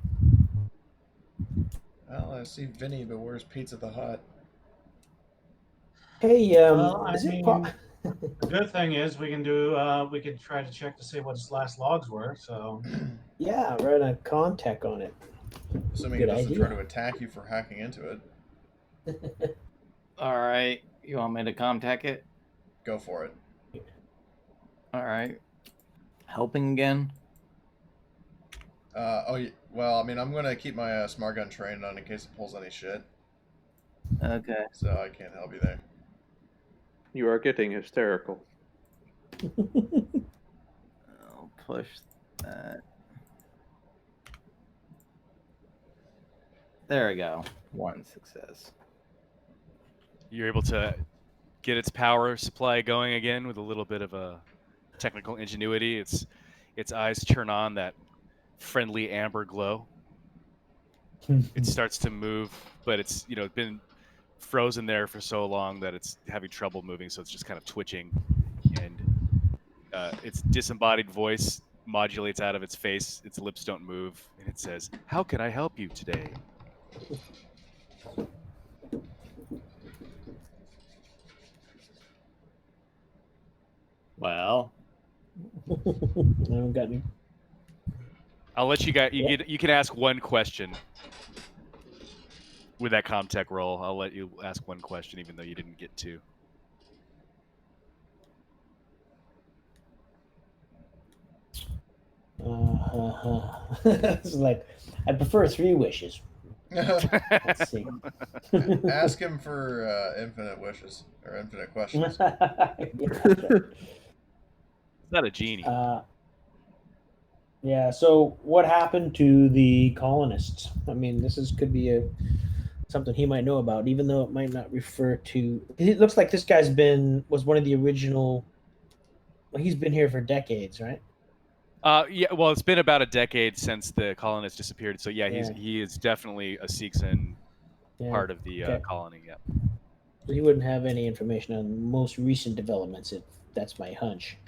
Speaker 5: Well, I see Vinny, but where's Pizza the Hut?
Speaker 3: Hey,
Speaker 7: Well, I
Speaker 3: is it
Speaker 7: mean, The good thing is we can do. We could try to check to see what his last logs were. So
Speaker 9: Yeah, run a contact on it.
Speaker 5: Assuming
Speaker 9: Good
Speaker 5: it doesn't
Speaker 9: idea.
Speaker 5: try to attack you for hacking into it.
Speaker 6: All right. You want me to contact it?
Speaker 5: Go for it.
Speaker 6: All right. Helping again?
Speaker 5: Well, I mean, I'm going to keep my smart gun trained on in case it pulls any shit.
Speaker 6: Okay.
Speaker 5: So I can't help you there.
Speaker 2: You are getting hysterical.
Speaker 6: I'll push that. There we go. 1 success.
Speaker 1: You're able to get its power supply going again with a little bit of a technical ingenuity. Its eyes turn on that friendly amber glow. It starts to move, but it's been frozen there for so long that it's having trouble moving, so it's just kind of twitching, and its disembodied voice modulates out of its face. Its lips don't move, and it says, "How can I help you today?"
Speaker 6: Well,
Speaker 9: I haven't got any.
Speaker 1: I'll let you guys. You can ask one question with that Comtech roll. I'll let you ask one question, even though you didn't get to.
Speaker 9: It's like, I prefer 3 wishes. Let's see.
Speaker 5: Ask him for infinite wishes or infinite questions.
Speaker 9: Yeah,
Speaker 1: It's not a genie.
Speaker 9: yeah. So, what happened to the colonists? I mean, could be something he might know about, even though it might not refer to. It looks like this guy's was one of the original. Well, he's been here for decades, right?
Speaker 1: Yeah. Well, it's been about a decade since the colonists disappeared. So yeah,
Speaker 9: Yeah.
Speaker 1: he is definitely a Seegson
Speaker 9: Yeah.
Speaker 1: part of the
Speaker 9: Okay.
Speaker 1: colony. Yeah.
Speaker 9: So he wouldn't have any information on most recent developments. That's my hunch.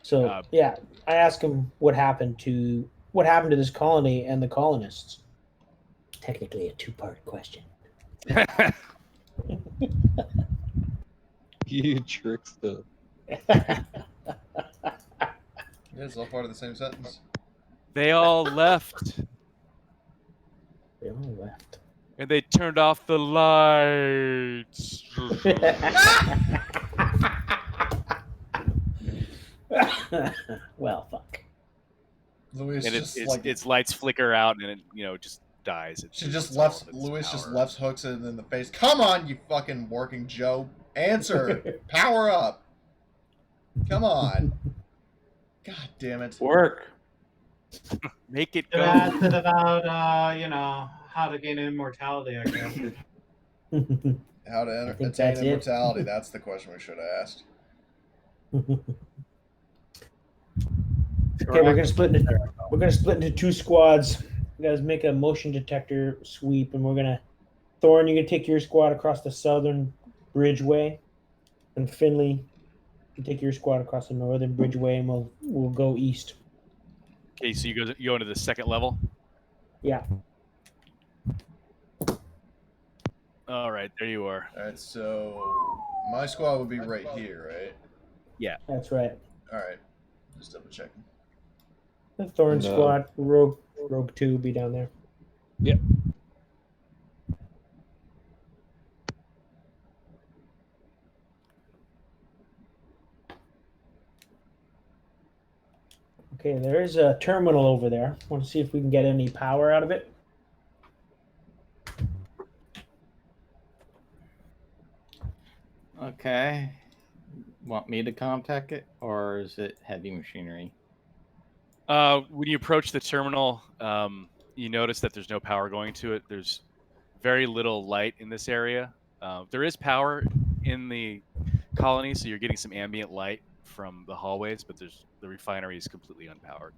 Speaker 9: So yeah, I asked him what happened to this colony and the colonists. Technically, a 2-part question.
Speaker 4: You trickster.
Speaker 5: Yeah, it's all part of the same sentence.
Speaker 1: They all left,
Speaker 9: They all left.
Speaker 1: and they turned off the lights.
Speaker 9: Well, fuck.
Speaker 5: Louis
Speaker 1: And
Speaker 5: just
Speaker 1: its lights flicker out, and it just dies.
Speaker 5: She just left. Louis just left hooks it in the face. Come on, you fucking working Joe. Answer. Power up. Come on. God damn it.
Speaker 2: Work.
Speaker 1: Make it go.
Speaker 7: that's it about how to gain immortality, I guess.
Speaker 5: How to
Speaker 9: think
Speaker 5: attain
Speaker 9: that's it.
Speaker 5: immortality? That's the question we should have asked.
Speaker 9: Okay, we're gonna split into 2 squads. You guys make a motion detector sweep, and we're gonna. Thorn, you're gonna take your squad across the southern bridgeway, and Finley, you take your squad across the northern bridgeway, and we'll go east.
Speaker 1: Okay, so you go into the second level.
Speaker 9: Yeah.
Speaker 1: All right, there you are.
Speaker 5: All right, so my squad would be right here, right?
Speaker 1: Yeah,
Speaker 9: that's right.
Speaker 5: All right, just double checking.
Speaker 9: The Thorn
Speaker 4: No.
Speaker 9: squad, Rogue 2 will be down there.
Speaker 4: Yep.
Speaker 9: Okay, there is a terminal over there. Want to see if we can get any power out of it?
Speaker 6: okay. Want me to contact it, or is it heavy machinery?
Speaker 1: when you approach the terminal, you notice that there's no power going to it. There's very little light in this area. There is power in the colony, so you're getting some ambient light from the hallways, but the refinery is completely unpowered.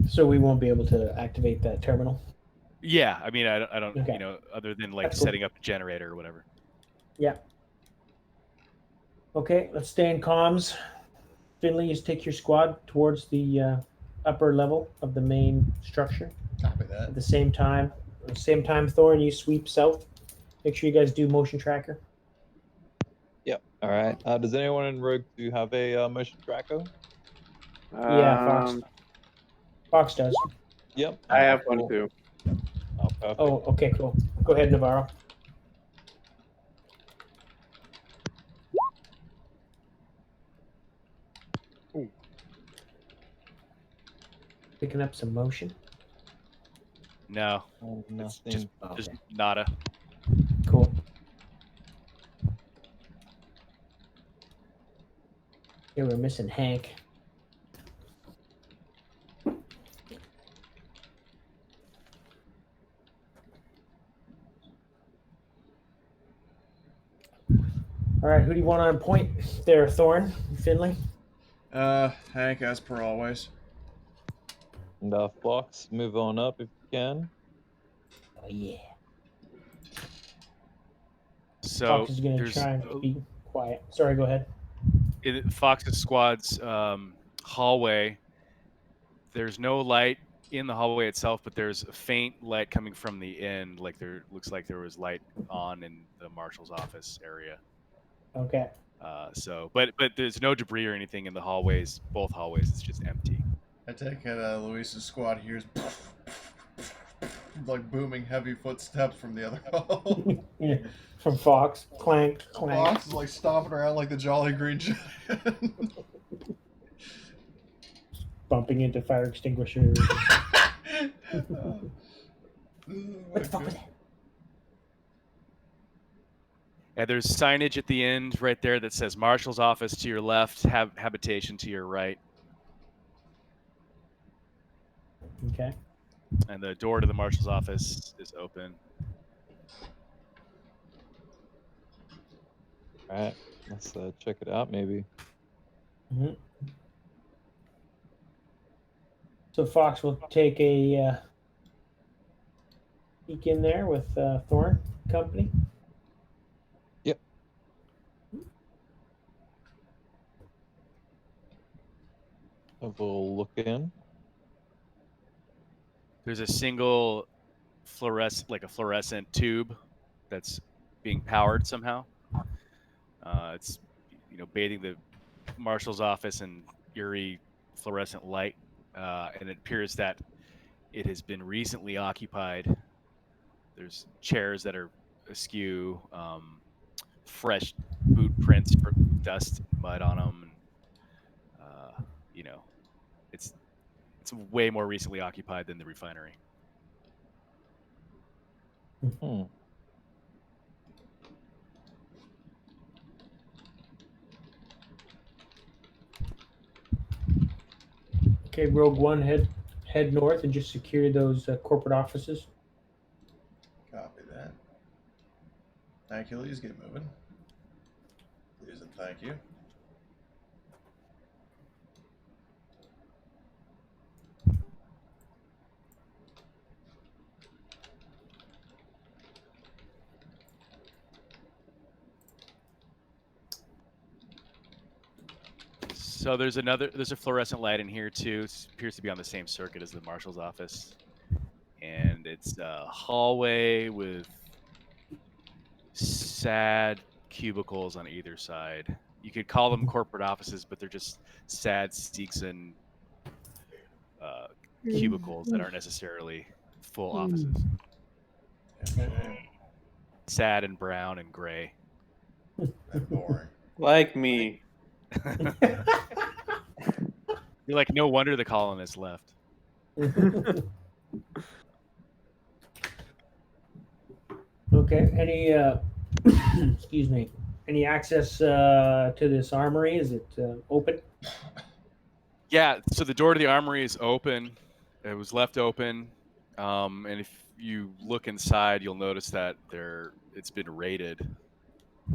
Speaker 9: So we won't be able to activate that terminal.
Speaker 1: Yeah, I mean, I don't,
Speaker 9: Okay.
Speaker 1: other than like
Speaker 9: That's cool.
Speaker 1: setting up a generator or whatever.
Speaker 9: Yeah. Okay, let's stay in comms. Finley, you take your squad towards the upper level of the main structure.
Speaker 5: Copy that.
Speaker 9: At the same time, Thorn, you sweep south. Make sure you guys do motion tracker.
Speaker 4: Yep. All right. Does anyone in Rogue 2 have a motion tracker?
Speaker 9: Yeah, Fox. Fox does.
Speaker 4: Yep.
Speaker 2: I have
Speaker 4: cool.
Speaker 2: one too.
Speaker 4: Oh, perfect.
Speaker 9: Oh, okay, cool. Go ahead, Navarro.
Speaker 1: Ooh.
Speaker 9: Picking up some motion.
Speaker 1: No,
Speaker 4: Oh,
Speaker 1: it's
Speaker 4: nothing.
Speaker 1: just
Speaker 9: Okay.
Speaker 1: nada.
Speaker 9: Cool. Yeah, we're missing Hank. All right, who do you want on point there, Thorn, Finley?
Speaker 5: Hank, as per always.
Speaker 4: And Fox, move on up if you can.
Speaker 9: Oh yeah.
Speaker 1: So
Speaker 9: Fox is going to
Speaker 1: there's
Speaker 9: try and be quiet. Sorry, go ahead.
Speaker 1: in Fox's squad's hallway. There's no light in the hallway itself, but there's a faint light coming from the end. Like there looks like there was light on in the marshal's office area.
Speaker 9: Okay.
Speaker 1: But there's no debris or anything in the hallways. Both hallways, it's just empty.
Speaker 5: I take it Luis's squad hears like booming heavy footsteps from the other hall.
Speaker 9: Yeah. From Fox. Clank, clank.
Speaker 5: Fox is like stomping around like the Jolly Green Giant.
Speaker 9: Bumping into fire extinguishers.
Speaker 5: What
Speaker 9: the fuck was that?
Speaker 1: And there's signage at the end right there that says Marshal's office to your left, habitation to your right.
Speaker 9: Okay.
Speaker 1: And the door to the Marshal's office is open.
Speaker 4: All right. Let's check it out, maybe.
Speaker 9: Mm-hmm. So Fox will take a peek in there with Thorn Company.
Speaker 4: Yep. Have a look in.
Speaker 1: There's a single fluorescent tube that's being powered somehow. It's bathing the marshal's office in eerie fluorescent light, and it appears that it has been recently occupied. There's chairs that are askew, fresh boot prints for dust and mud on them. And, it's way more recently occupied than the refinery.
Speaker 4: Hmm.
Speaker 9: Okay, Rogue One, head north and just secure those corporate offices.
Speaker 5: Copy that. Thank you, Please get moving. Please and thank you.
Speaker 1: So there's a fluorescent light in here too. It appears to be on the same circuit as the marshal's office, and it's a hallway with sad cubicles on either side. You could call them corporate offices, but they're just sad Steekson cubicles that aren't necessarily full offices. Sad and brown and gray.
Speaker 5: And boring.
Speaker 2: Like me.
Speaker 1: You're like, no wonder the colonists left.
Speaker 9: Okay. Any excuse me. Any access to this armory? Is it open?
Speaker 1: Yeah, so the door to the armory is open. It was left open, and if you look inside, you'll notice that it's been raided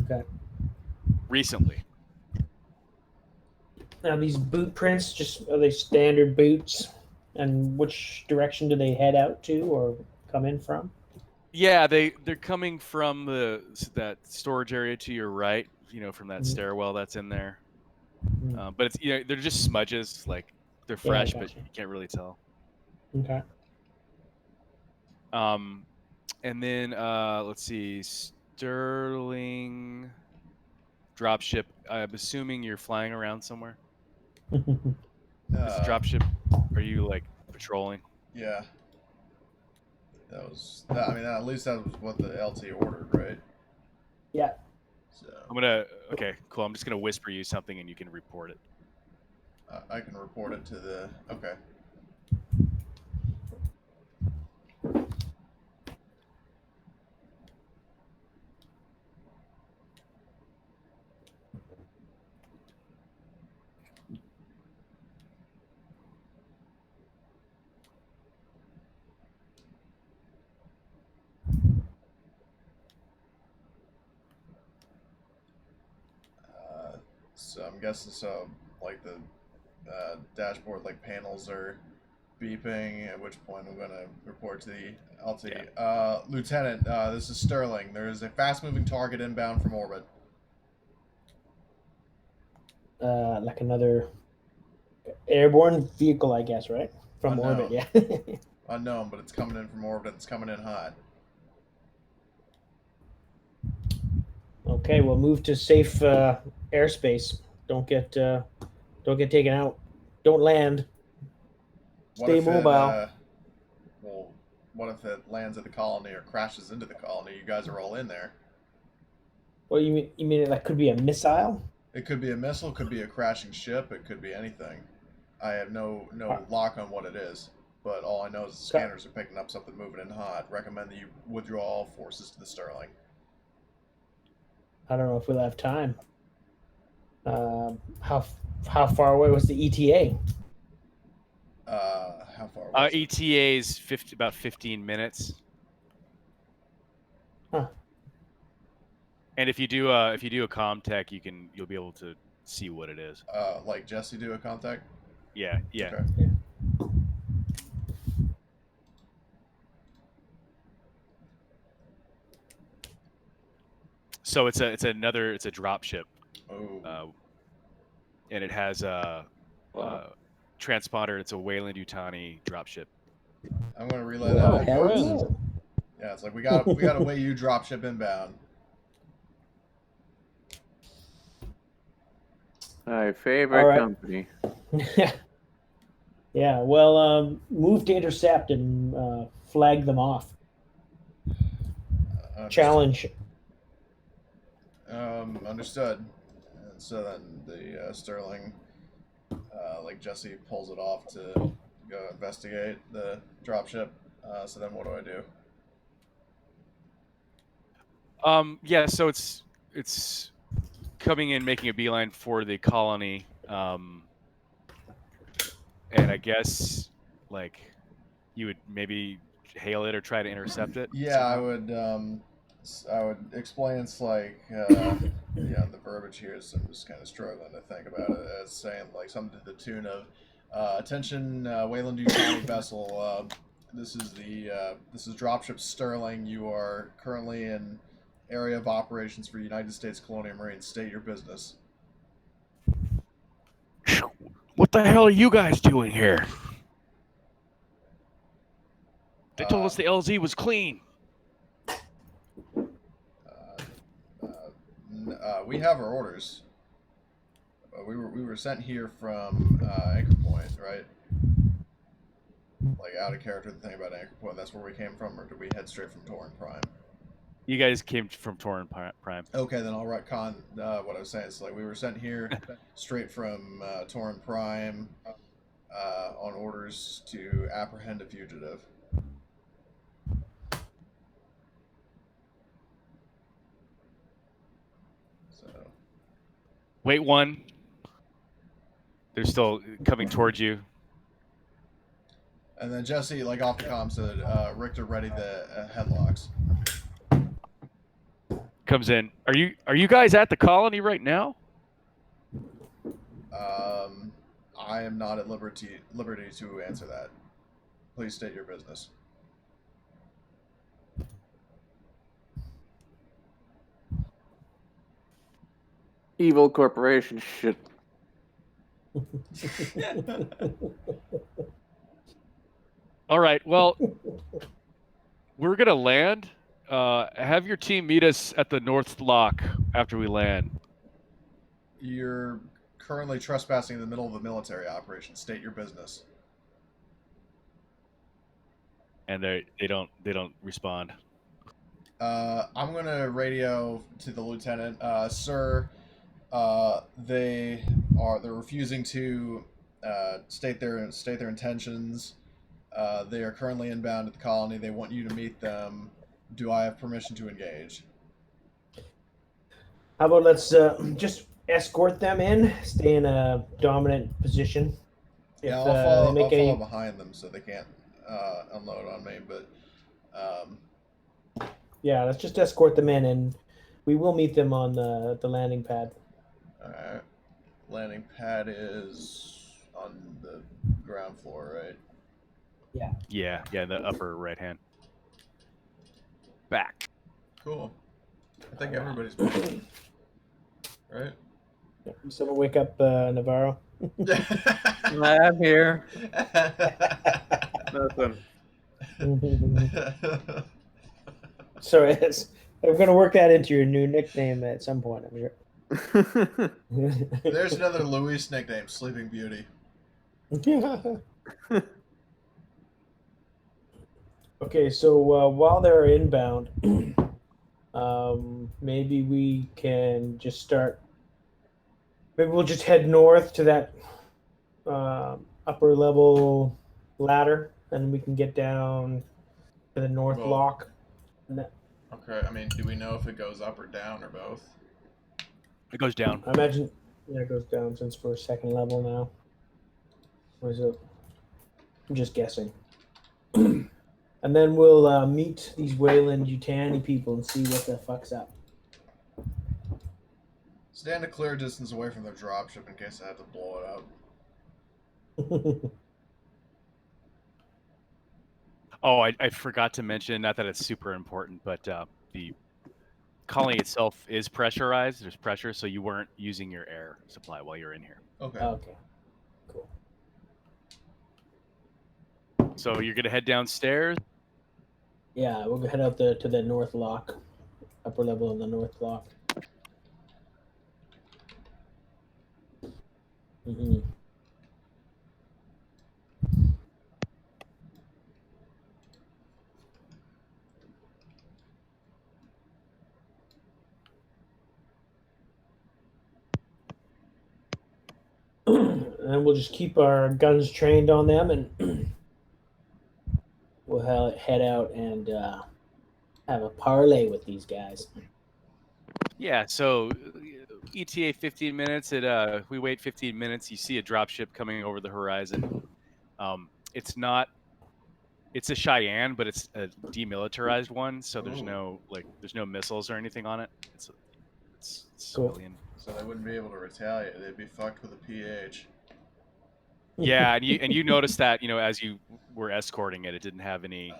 Speaker 9: Okay.
Speaker 1: recently.
Speaker 9: Now these boot prints, are they standard boots? And which direction do they head out to or come in from?
Speaker 1: Yeah, they're coming from that storage area to your right. From that stairwell that's in there. But it's they're just smudges, like They're fresh,
Speaker 9: gotcha.
Speaker 1: but you can't really tell.
Speaker 9: Okay.
Speaker 1: And then let's see, Sterling dropship. I'm assuming you're flying around somewhere. Is the dropship? Are you like patrolling?
Speaker 5: Yeah. I mean, at least that was what the LT ordered, right?
Speaker 9: Yeah.
Speaker 5: So
Speaker 1: Okay, cool. I'm just gonna whisper you something, and you can report it.
Speaker 5: I can report it to the. Okay. So I'm guessing like the dashboard like panels are beeping, at which point I'm going to report to the LT.
Speaker 1: Yeah.
Speaker 5: Lieutenant, this is Sterling. There is a fast-moving target inbound from orbit.
Speaker 9: Like another airborne vehicle, I guess, right? From
Speaker 5: Unknown.
Speaker 9: orbit, yeah.
Speaker 5: Unknown, but it's coming in from orbit. It's coming in hot.
Speaker 9: Okay, we'll move to safe airspace. Don't get taken out. Don't land. Stay mobile.
Speaker 5: What if it lands at the colony or crashes into the colony? You guys are all in there.
Speaker 9: What you mean? You mean that could be a missile?
Speaker 5: It could be a missile, could be a crashing ship, it could be anything. I have no lock on what it is, but all I know is the scanners are picking up something moving in hot. Recommend that you withdraw all forces to the Sterling.
Speaker 9: I don't know if we'll have time. How far away was the ETA?
Speaker 5: How far was it?
Speaker 1: ETA is about 15 minutes.
Speaker 9: Huh.
Speaker 1: And if you do a ComTech, you'll be able to see what it is.
Speaker 5: Like Jesse do a contact?
Speaker 1: Yeah.
Speaker 5: Okay.
Speaker 1: So it's a dropship.
Speaker 5: Oh.
Speaker 1: And it has a transponder. It's a Weyland-Yutani dropship.
Speaker 5: I'm gonna relay that.
Speaker 9: Oh, hell
Speaker 5: yeah, it's like we gotta weigh you dropship inbound.
Speaker 2: My favorite company.
Speaker 9: Yeah, well, move to intercept and flag them off. Challenge.
Speaker 5: Understood. And so then the Sterling, like Jesse pulls it off to go investigate the dropship. So then what do I do?
Speaker 1: Yeah, so it's coming in, making a beeline for the colony, and I guess like you would maybe hail it or try to intercept it.
Speaker 5: Yeah,
Speaker 1: somehow.
Speaker 5: I would explain. It's like the verbiage here is I'm just kind of struggling to think about it as saying like something to the tune of attention, Weyland-Yutani vessel. This is dropship Sterling. You are currently in area of operations for United States Colonial Marines. State your business.
Speaker 1: What the hell are you guys doing here? They told us the LZ was clean.
Speaker 5: We have our orders. We were sent here from Anchor Point, right? Like out of character, the thing about Anchor Point. That's where we came from, or did we head straight from Torrent Prime?
Speaker 1: You guys came from Torrent Prime.
Speaker 5: Okay, then I'll retcon what I was saying. It's like we were sent here straight from Torrent Prime on orders to apprehend a fugitive. So.
Speaker 1: Wait, one. They're still coming towards you.
Speaker 5: And then Jesse, like off the comm, said, Richter, ready the headlocks.
Speaker 1: Comes in. Are you guys at the colony right now?
Speaker 5: I am not at liberty to answer that. Please state your business.
Speaker 2: Evil corporation shit.
Speaker 1: All right. Well, we're gonna land. Have your team meet us at the North Lock after we land.
Speaker 5: You're currently trespassing in the middle of a military operation. State your business.
Speaker 1: And they don't respond.
Speaker 5: I'm gonna radio to the lieutenant, sir. They're refusing to state their intentions. They are currently inbound at the colony. They want you to meet them. Do I have permission to engage?
Speaker 9: How about let's just escort them in, stay in a dominant position.
Speaker 5: Yeah,
Speaker 9: If,
Speaker 5: I'll
Speaker 9: they make
Speaker 5: follow
Speaker 9: any...
Speaker 5: behind them so they can't unload on me. But
Speaker 9: yeah, let's just escort them in, and we will meet them on the landing pad.
Speaker 5: all right, landing pad is on the ground floor, right?
Speaker 1: Yeah, in the upper right hand. Back.
Speaker 5: Cool. I think everybody's back. Right?
Speaker 9: Someone wake up Navarro.
Speaker 6: I'm here. Nothing.
Speaker 9: Sorry, I'm going to work that into your new nickname at some point, I'm sure.
Speaker 5: There's another Luis nickname, Sleeping Beauty.
Speaker 9: Okay, so while they're inbound, maybe we can just start. Maybe we'll just head north to that upper level ladder, and we can get down to the North
Speaker 5: Well,
Speaker 9: Lock.
Speaker 5: Okay, I mean, do we know if it goes up or down or both?
Speaker 1: It goes down.
Speaker 9: I imagine it goes down since we're second level now. What is it? I'm just guessing. And then we'll meet these Weyland-Yutani people and see what the fuck's up.
Speaker 5: Stand a clear distance away from their dropship in case I have to blow it up.
Speaker 1: Oh, I forgot to mention, not that it's super important, but the colony itself is pressurized. There's pressure, so you weren't using your air supply while you're in here.
Speaker 5: Okay.
Speaker 9: Okay. Cool.
Speaker 1: So you're gonna head downstairs.
Speaker 9: Yeah, we'll head out to the North Lock, upper level of the North Lock. Mm-hmm. And we'll just keep our guns trained on them, and we'll head out and have a parlay with these guys.
Speaker 1: Yeah. So ETA 15 minutes. We wait 15 minutes. You see a dropship coming over the horizon. It's not. It's a Cheyenne, but it's a demilitarized one. So there's no missiles or anything on it. It's
Speaker 9: Cool.
Speaker 1: civilian.
Speaker 5: So they wouldn't be able to retaliate. They'd be fucked with a PH.
Speaker 1: Yeah, and you noticed that as you were escorting it, it didn't have any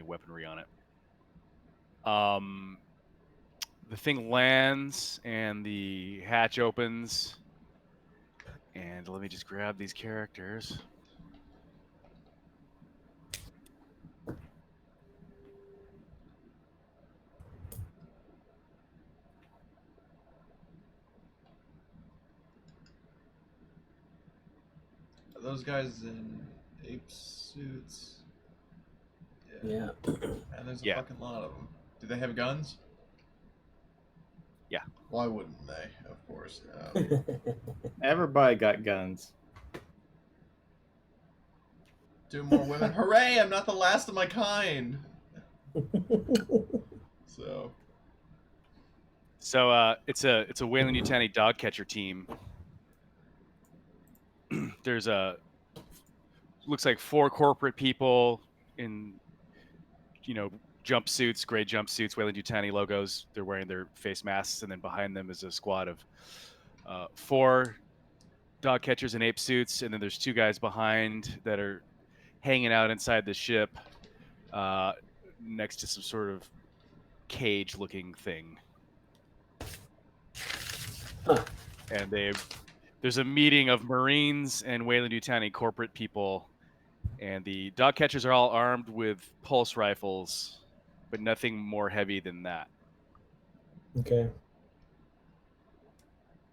Speaker 1: weaponry on it. The thing lands and the hatch opens, and let me just grab these characters.
Speaker 5: Are those guys in ape suits?
Speaker 9: Yeah.
Speaker 5: And there's a fucking lot of them. Do they have guns?
Speaker 1: Yeah.
Speaker 5: Why wouldn't they? Of course.
Speaker 6: Everybody got guns.
Speaker 5: 2 more women. Hooray! I'm not the last of my kind. So
Speaker 1: it's a Weyland-Yutani dog catcher team. There's looks like 4 corporate people in jumpsuits, gray jumpsuits, Weyland-Yutani logos. They're wearing their face masks, and then behind them is a squad of 4 dog catchers in ape suits, and then there's 2 guys behind that are hanging out inside the ship next to some sort of cage-looking thing.
Speaker 9: Huh.
Speaker 1: And they're there's a meeting of Marines and Weyland-Yutani corporate people, and the dog catchers are all armed with pulse rifles, but nothing more heavy than that.
Speaker 9: Okay.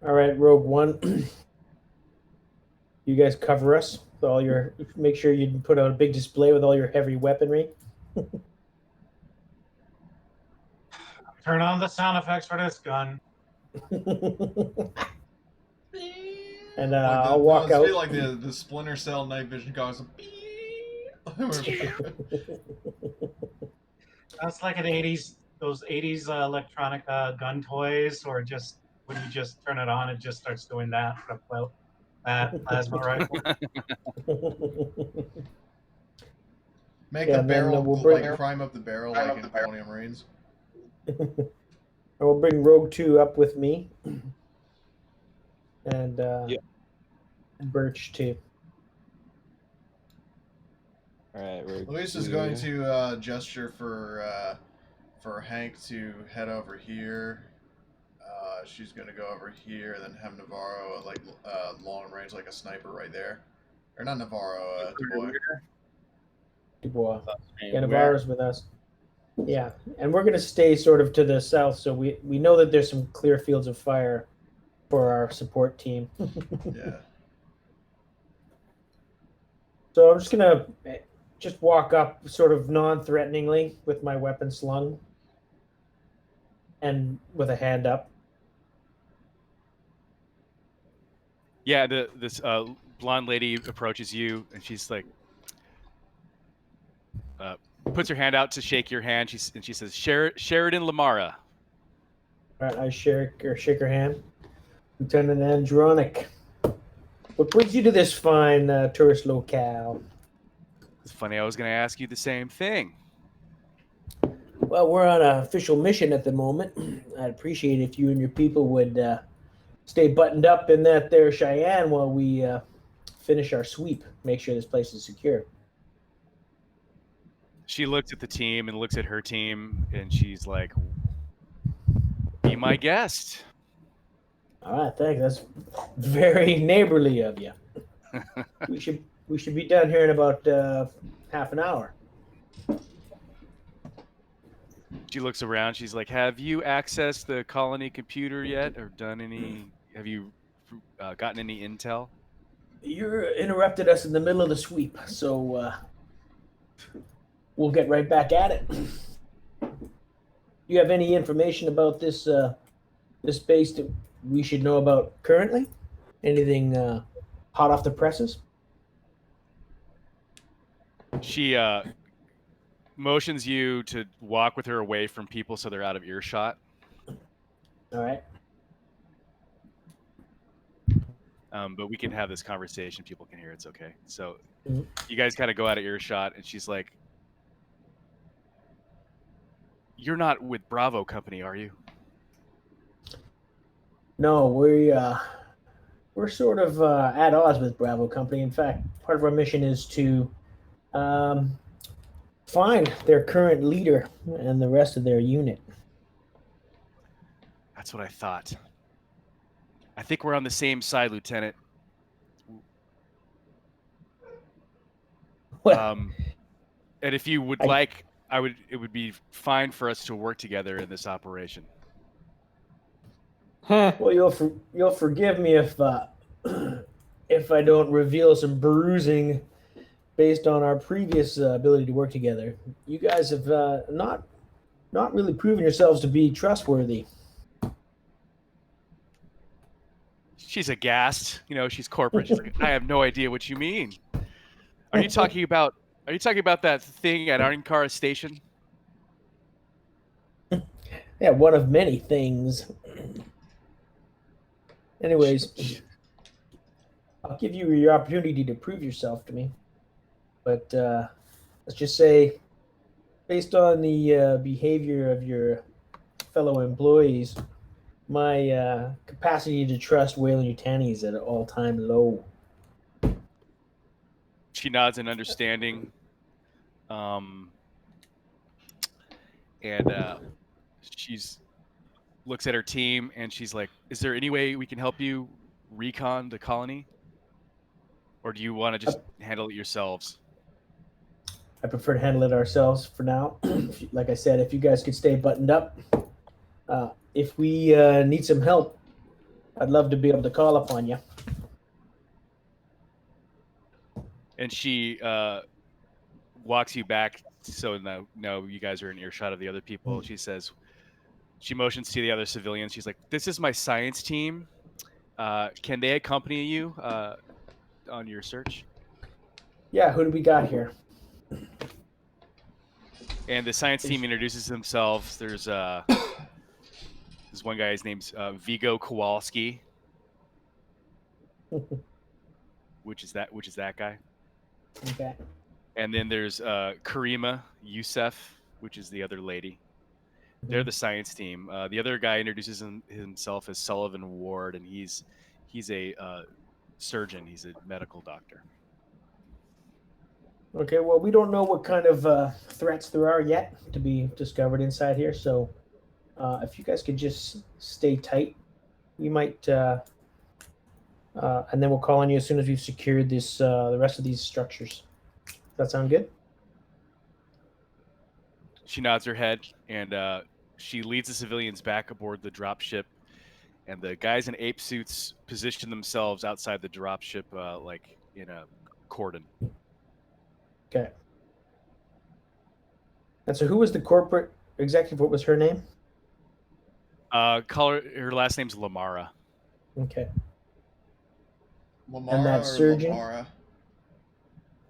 Speaker 9: All right, Rogue One. You guys cover us with all your. Make sure you put out a big display with all your heavy weaponry.
Speaker 7: Turn on the sound effects for this gun.
Speaker 9: And
Speaker 5: Like
Speaker 9: I'll walk
Speaker 5: it's
Speaker 9: out.
Speaker 5: like the Splinter Cell night vision goggles.
Speaker 7: That's like an 80s, those 80s electronic gun toys, or just when you just turn it on, it just starts doing that. That plasma rifle.
Speaker 5: Make
Speaker 9: Yeah,
Speaker 5: the
Speaker 9: and then,
Speaker 5: barrel
Speaker 9: we'll
Speaker 5: like
Speaker 9: bring-
Speaker 5: prime up the barrel like in Colonial Marines.
Speaker 9: I will bring Rogue 2 up with me. And Birch too.
Speaker 4: All right, Rogue
Speaker 5: Luis is
Speaker 4: 2.
Speaker 5: going to gesture for Hank to head over here. She's going to go over here, and then have Navarro like long range like a sniper right there, or not Navarro, Dubois.
Speaker 9: Dubois. Yeah, Navarro's with us. Yeah, and we're going to stay sort of to the south, so we know that there's some clear fields of fire for our support team.
Speaker 5: Yeah.
Speaker 9: So I'm just going to walk up sort of non-threateningly with my weapon slung and with a hand up.
Speaker 1: Yeah, this blonde lady approaches you, and she's like, puts her hand out to shake your hand. She says, Sheridan Lamara.
Speaker 9: All right, I shake her hand. Lieutenant Andronic, what brings you to this fine tourist locale?
Speaker 1: It's funny, I was going to ask you the same thing.
Speaker 9: Well, we're on an official mission at the moment. I'd appreciate if you and your people would stay buttoned up in that there Cheyenne while we finish our sweep. Make sure this place is secure.
Speaker 1: She looks at the team and looks at her team, and she's like, be my guest.
Speaker 9: All right, thanks. That's very neighborly of you. we should be done here in about half an hour.
Speaker 1: She looks around. She's like, have you accessed the colony computer yet, or have you gotten any intel?
Speaker 9: You interrupted us in the middle of the sweep, so we'll get right back at it. You have any information about this base that we should know about currently? Anything hot off the presses?
Speaker 1: She motions you to walk with her away from people so they're out of earshot.
Speaker 9: All right.
Speaker 1: But we can have this conversation. People can hear. It's okay. So
Speaker 9: Mhm.
Speaker 1: You guys kind of go out of earshot, and she's like, you're not with Bravo Company, are you?
Speaker 9: No, we're sort of at odds with Bravo Company. In fact, part of our mission is to find their current leader and the rest of their unit.
Speaker 1: That's what I thought. I think we're on the same side, Lieutenant.
Speaker 9: Well,
Speaker 1: and if you would like, it would be fine for us to work together in this operation.
Speaker 9: well, you'll forgive me if if I don't reveal some bruising based on our previous ability to work together. You guys have not really proven yourselves to be trustworthy.
Speaker 1: She's aghast. She's corporate. She's like, I have no idea what you mean. Are you talking about that thing at Ankara Station?
Speaker 9: Yeah, one of many things. Anyways, I'll give you your opportunity to prove yourself to me. But let's just say, based on the behavior of your fellow employees, my capacity to trust Weyland-Yutani is at an all-time low.
Speaker 1: She nods in understanding. And she's looks at her team, and she's like, is there any way we can help you recon the colony, or do you want to just handle it yourselves?
Speaker 9: I prefer to handle it ourselves for now. Like I said, if you guys could stay buttoned up, if we need some help, I'd love to be able to call upon you.
Speaker 1: And she walks you back, so no, you guys are in earshot of the other people. She says, she motions to the other civilians. She's like, "This is my science team. Can they accompany you on your search?"
Speaker 9: Yeah, who do we got here?
Speaker 1: And the science team introduces themselves. There's one guy. His name's Vigo Kowalski, which is that guy.
Speaker 9: Okay.
Speaker 1: And then there's Karima Youssef, which is the other lady. They're the science team. The other guy introduces himself as Sullivan Ward, and he's a surgeon. He's a medical doctor.
Speaker 9: Okay, well, we don't know what kind of threats there are yet to be discovered inside here, so if you guys could just stay tight, we might, and then we'll call on you as soon as we've secured this, the rest of these structures. Does that sound good?
Speaker 1: She nods her head, and she leads the civilians back aboard the dropship. And the guys in ape suits position themselves outside the dropship, like in a cordon.
Speaker 9: Okay. And so, who was the corporate executive? What was her name?
Speaker 1: Her last name's Lamara.
Speaker 9: Okay.
Speaker 5: Lamara
Speaker 9: And that
Speaker 5: or
Speaker 9: surgeon?
Speaker 5: Lamara?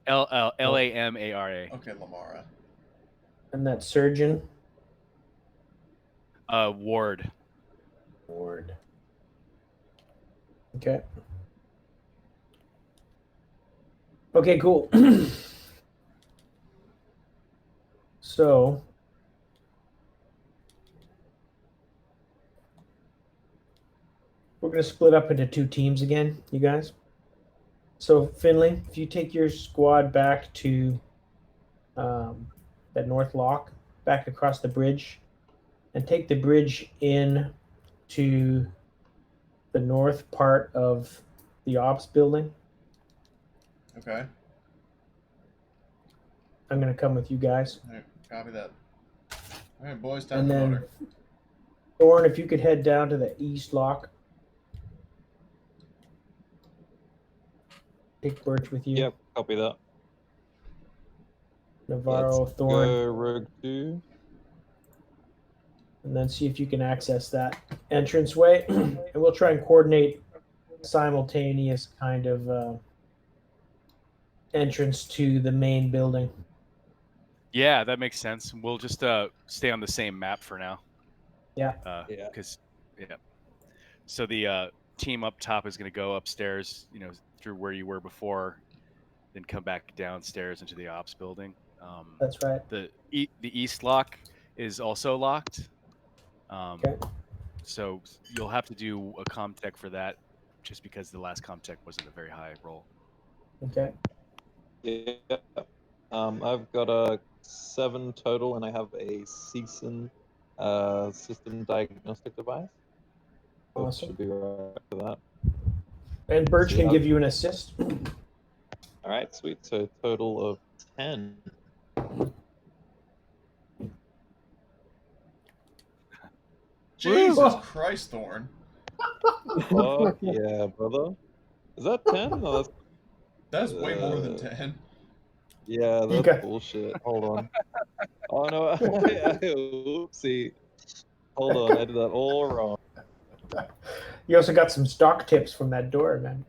Speaker 1: Lamara.
Speaker 5: Okay, Lamara.
Speaker 9: And that surgeon?
Speaker 1: Ward.
Speaker 9: Ward. Okay. Okay, cool. So, we're going to split up into two teams again, you guys. So, Finley, if you take your squad back to that north lock, back across the bridge, and take the bridge in to the north part of the ops building.
Speaker 5: Okay.
Speaker 9: I'm going to come with you guys.
Speaker 5: All right, copy that. All right, boys, time
Speaker 9: And
Speaker 5: for
Speaker 9: then,
Speaker 5: motor.
Speaker 9: Thorn, if you could head down to the east lock. Take Birch with you.
Speaker 4: Yep, copy that.
Speaker 9: Navarro,
Speaker 4: Let's
Speaker 9: Thorn.
Speaker 4: go Rogue 2.
Speaker 9: And then see if you can access that entranceway. And we'll try and coordinate simultaneous kind of entrance to the main building.
Speaker 1: Yeah, that makes sense. We'll just stay on the same map for now.
Speaker 9: Yeah.
Speaker 1: Because So the team up top is going to go upstairs, through where you were before, then come back downstairs into the ops building.
Speaker 9: That's right.
Speaker 1: The east lock is also locked.
Speaker 9: Okay.
Speaker 1: So you'll have to do a comtech for that, just because the last comtech wasn't a very high roll.
Speaker 9: Okay.
Speaker 4: Yeah. I've got a 7 total, and I have a Season system diagnostic device. So
Speaker 9: Awesome.
Speaker 4: should be right for that.
Speaker 9: And Birch
Speaker 4: So
Speaker 9: can
Speaker 4: yeah.
Speaker 9: give you an assist.
Speaker 4: All right, sweet. So total of 10.
Speaker 5: Jesus Christ, Thorn.
Speaker 4: Fuck yeah, brother. Is that 10? No,
Speaker 5: That's way more than 10.
Speaker 4: Yeah, that's
Speaker 9: Okay.
Speaker 4: bullshit. Hold on. Oh no, oopsie. Hold on, I did that all wrong.
Speaker 9: You also got some stock tips from that door, man.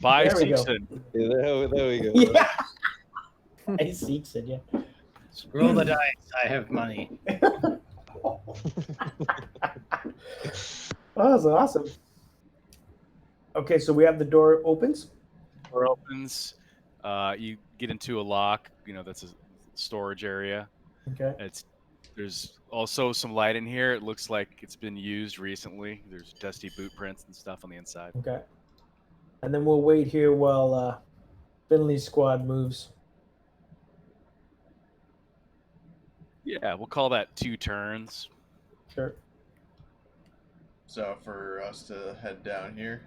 Speaker 1: Bye,
Speaker 9: There we go.
Speaker 1: Seekson.
Speaker 4: Yeah, there we go.
Speaker 9: Yeah. I seeks it, yeah.
Speaker 6: Roll the dice. I have money.
Speaker 9: Oh, that's awesome. Okay, so we have the door opens.
Speaker 1: Door opens. You get into a lock. That's a storage area.
Speaker 9: Okay.
Speaker 1: There's also some light in here. It looks like it's been used recently. There's dusty boot prints and stuff on the inside.
Speaker 9: Okay. And then we'll wait here while Finley's squad moves.
Speaker 1: Yeah, we'll call that 2 turns.
Speaker 9: Sure.
Speaker 5: So for us to head down here.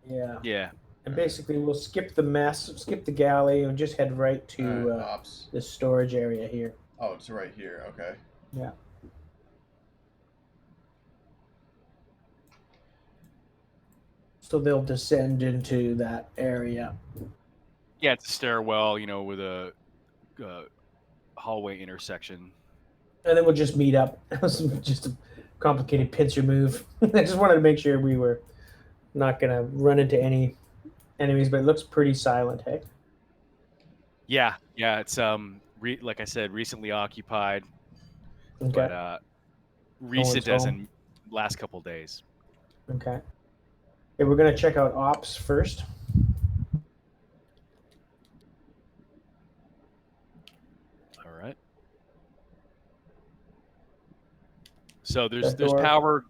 Speaker 3: Yeah.
Speaker 1: Yeah.
Speaker 3: And basically, we'll skip the mess, skip the galley, and just head right to
Speaker 5: ops.
Speaker 3: this storage area here.
Speaker 5: Oh, it's right here. Okay.
Speaker 3: Yeah. So they'll descend into that area.
Speaker 1: Yeah, it's a stairwell, with a hallway intersection.
Speaker 3: And then we'll just meet up. That was just a complicated pincer move. I just wanted to make sure we were not going to run into any enemies, but it looks pretty silent, hey?
Speaker 1: Yeah, it's like I said, recently occupied,
Speaker 3: Okay.
Speaker 1: but recent
Speaker 3: No one's
Speaker 1: as
Speaker 3: home.
Speaker 1: in last couple days.
Speaker 3: Okay. Okay, we're going to check out ops first.
Speaker 1: All right. So there's
Speaker 3: door.
Speaker 1: power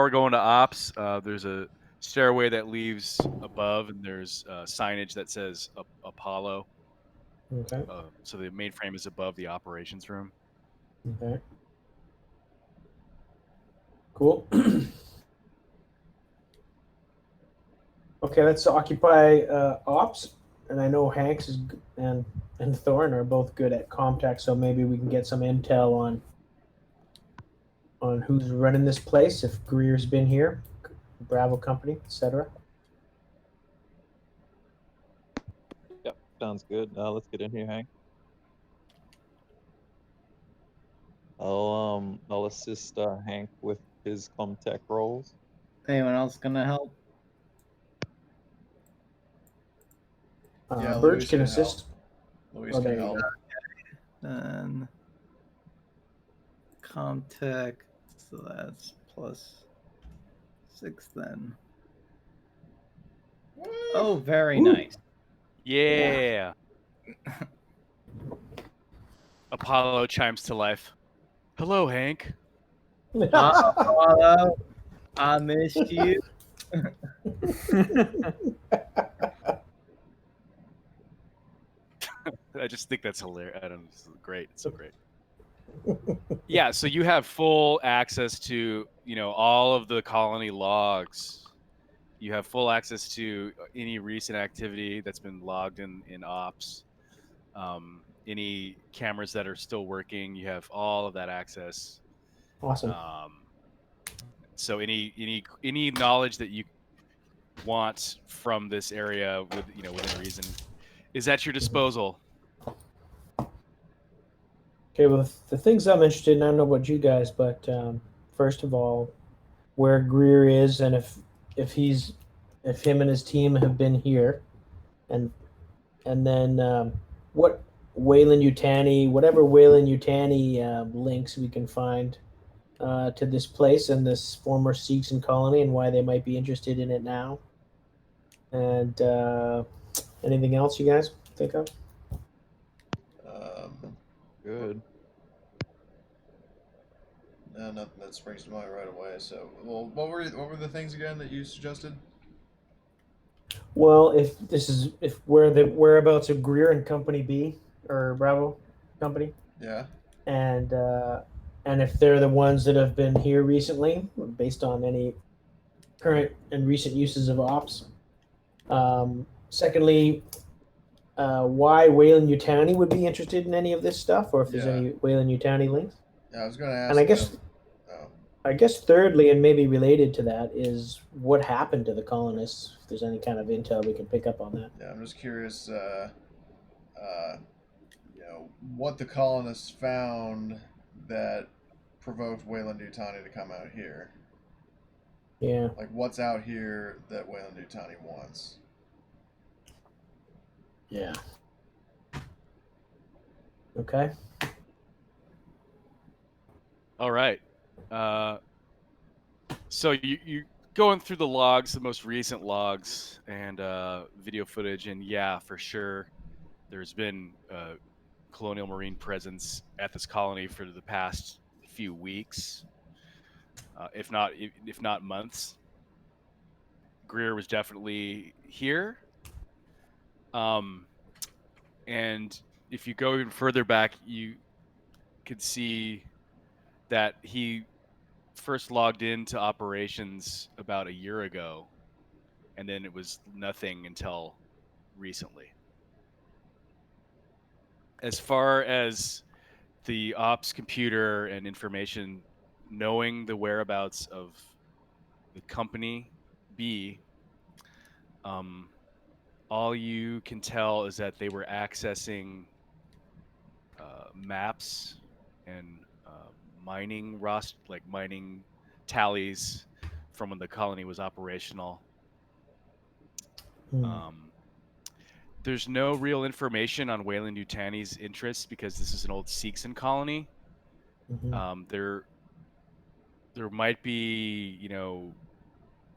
Speaker 1: going to ops. There's a stairway that leaves above, and there's signage that says Apollo.
Speaker 3: Okay.
Speaker 1: So the mainframe is above the operations room.
Speaker 3: Okay. Cool. Okay, let's occupy ops. And I know Hanks and Thorn are both good at Comtech, so maybe we can get some intel on who's running this place, if Greer's been here, Bravo Company, etc.
Speaker 4: Yep, sounds good. Let's get in here, Hank. I'll assist Hank with his Comtech roles.
Speaker 6: Anyone else gonna help?
Speaker 5: Yeah,
Speaker 3: Birch
Speaker 5: Luis
Speaker 3: can
Speaker 5: can
Speaker 3: assist.
Speaker 5: Luis
Speaker 3: Oh,
Speaker 5: can
Speaker 3: there you
Speaker 5: help.
Speaker 3: go.
Speaker 6: Then Comtech, so that's +6 then. Oh, very
Speaker 3: Ooh.
Speaker 6: nice.
Speaker 1: Yeah. Apollo chimes to life. Hello, Hank.
Speaker 6: Apollo, I missed you.
Speaker 1: I just think that's hilarious. I don't know. It's great. It's so great. Yeah, so you have full access to, all of the colony logs. You have full access to any recent activity that's been logged in ops. Any cameras that are still working, you have all of that access.
Speaker 3: Awesome.
Speaker 1: So any knowledge that you want from this area within reason is at your disposal.
Speaker 3: Okay, well, the things I'm interested in, I don't know about you guys, but first of all, where Greer is, and if him and his team have been here, and then what whatever Wayland Yutani links we can find to this place and this former Seegson colony, and why they might be interested in it now. And anything else you guys think of?
Speaker 4: Good.
Speaker 5: No, nothing that springs to mind right away. So, well, what were the things again that you suggested?
Speaker 3: Well, if where the whereabouts of Greer and Company B or Bravo Company,
Speaker 5: Yeah.
Speaker 3: and if they're the ones that have been here recently, based on any current and recent uses of ops. Secondly, why Wayland Yutani would be interested in any of this stuff, or if there's any Wayland Yutani links.
Speaker 5: Yeah, I was going to ask.
Speaker 3: And I guess thirdly, and maybe related to that, is what happened to the colonists. If there's any kind of intel we can pick up on that.
Speaker 5: Yeah, I'm just curious. What the colonists found that provoked Wayland Yutani to come out here.
Speaker 3: Yeah.
Speaker 5: Like, what's out here that Wayland Yutani wants?
Speaker 3: Yeah. Okay.
Speaker 1: All right. So you going through the logs, the most recent logs and video footage, and yeah, for sure, there's been colonial marine presence at this colony for the past few weeks, if not months. Greer was definitely here. And if you go even further back, you could see that he first logged into operations about a year ago, and then it was nothing until recently. As far as the ops computer and information knowing the whereabouts of the company B, all you can tell is that they were accessing maps and mining mining tallies from when the colony was operational. There's no real information on Weyland-Yutani's interests because this is an old Seegson colony. There might be,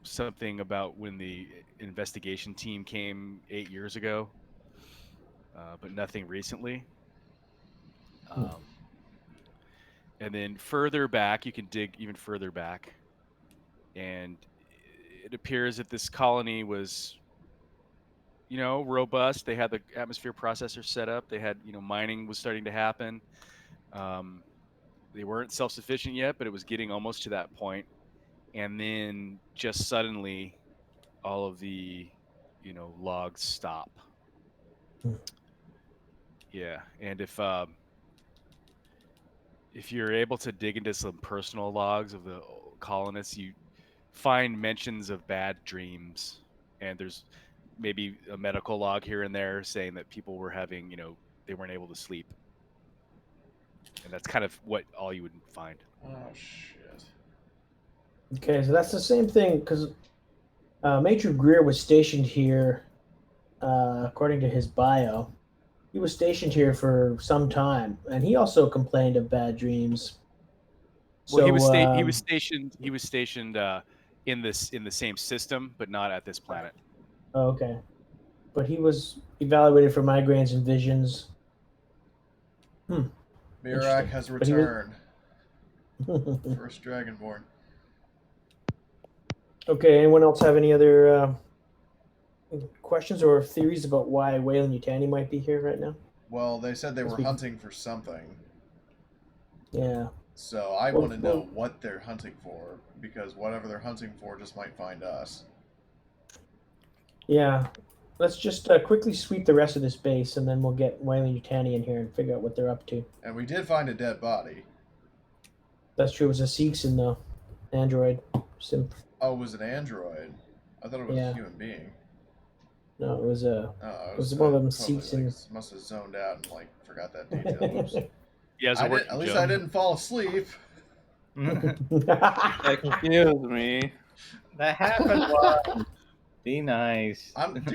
Speaker 1: something about when the investigation team came 8 years ago, but nothing recently. And then further back, you can dig even further back, and it appears that this colony was, robust. They had the atmosphere processor set up. They had, mining was starting to happen. They weren't self-sufficient yet, but it was getting almost to that point. And then just suddenly, all of the, logs stop. Yeah, and if you're able to dig into some personal logs of the colonists, you find mentions of bad dreams, and there's maybe a medical log here and there saying that people were having, they weren't able to sleep, and that's kind of all you would find.
Speaker 5: Oh shit.
Speaker 9: Okay, so that's the same thing because Major Greer was stationed here, according to his bio. He was stationed here for some time, and he also complained of bad dreams.
Speaker 1: Well,
Speaker 9: So,
Speaker 1: he was stationed in the same system, but not at this planet.
Speaker 9: Oh, okay, but he was evaluated for migraines and visions.
Speaker 5: Mirak has
Speaker 9: But he was-
Speaker 5: returned. First Dragonborn.
Speaker 9: Okay, anyone else have any other questions or theories about why Weyland-Yutani might be here right now?
Speaker 5: Well, they said they were hunting for something.
Speaker 9: Yeah.
Speaker 5: So I want to know what they're hunting for, because whatever they're hunting for just might find us.
Speaker 9: Yeah. Let's just quickly sweep the rest of this base, and then we'll get Weyland-Yutani in here and figure out what they're up to.
Speaker 5: And we did find a dead body.
Speaker 9: That's true. It was a Seegson, though. Android.
Speaker 5: Oh, it was an android? I thought it was a human being.
Speaker 9: No, it was a.
Speaker 5: Oh,
Speaker 9: it was one of them
Speaker 5: totally,
Speaker 9: Seegson.
Speaker 5: must have zoned out and forgot that detail. Oops.
Speaker 1: Yeah,
Speaker 5: at least I didn't fall asleep.
Speaker 2: That confused me.
Speaker 6: That happened once. Be nice.
Speaker 5: I'm just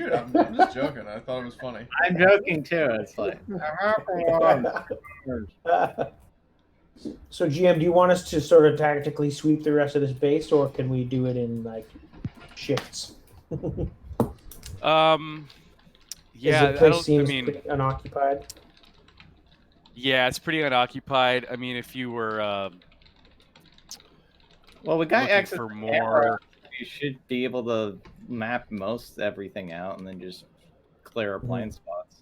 Speaker 5: joking. I thought it was funny.
Speaker 6: I'm joking too. It's like that happened once.
Speaker 9: So, GM, do you want us to sort of tactically sweep the rest of this base, or can we do it in shifts?
Speaker 1: Yeah,
Speaker 9: the place seems pretty unoccupied.
Speaker 1: Yeah, it's pretty unoccupied. I mean, if you were
Speaker 6: well, we got access
Speaker 1: for
Speaker 6: to
Speaker 1: more.
Speaker 6: Camera. You should be able to map most everything out and then just clear our blind spots.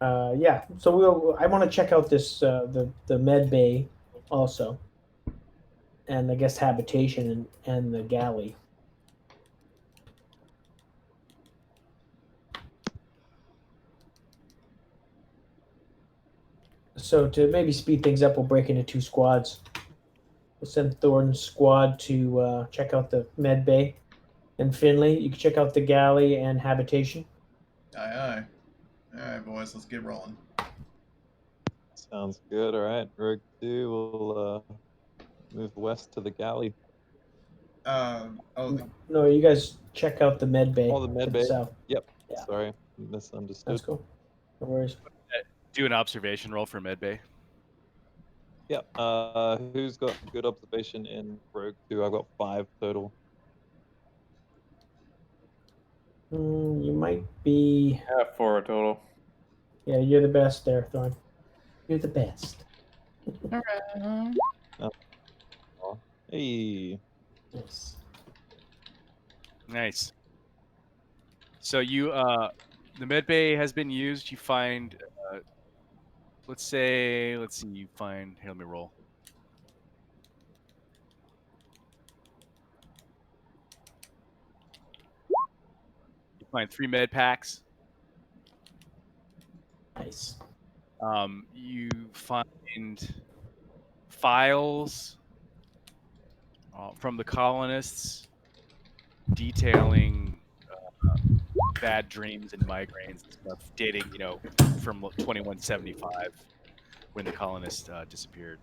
Speaker 9: Yeah. So I want to check out this the med bay also, and I guess habitation and the galley. So to maybe speed things up, we'll break into 2 squads. We'll send Thornton's squad to check out the med bay, and Finley, you can check out the galley and habitation.
Speaker 5: Aye, aye. All right, boys, let's get rolling.
Speaker 4: Sounds good. All right, Rogue 2 will move west to the galley.
Speaker 9: No, you guys check out the med bay.
Speaker 4: Oh, the med bay.
Speaker 9: South.
Speaker 4: Yep.
Speaker 9: Yeah.
Speaker 4: Sorry, misunderstood.
Speaker 9: That's cool. No worries.
Speaker 1: Do an observation roll for medbay.
Speaker 4: Yep. Who's got good observation in Rogue 2? I've got 5 total.
Speaker 9: You might be.
Speaker 2: I have 4 total.
Speaker 9: Yeah, you're the best there, Thorn. You're the best.
Speaker 4: Oh. Hey.
Speaker 9: Yes.
Speaker 1: Nice. So you, the medbay has been used. You find, let's see, you find. Here, let me roll. find 3 med packs.
Speaker 3: Nice.
Speaker 1: You find files from the colonists detailing bad dreams and migraines and stuff, dating, from 2175 when the colonists disappeared.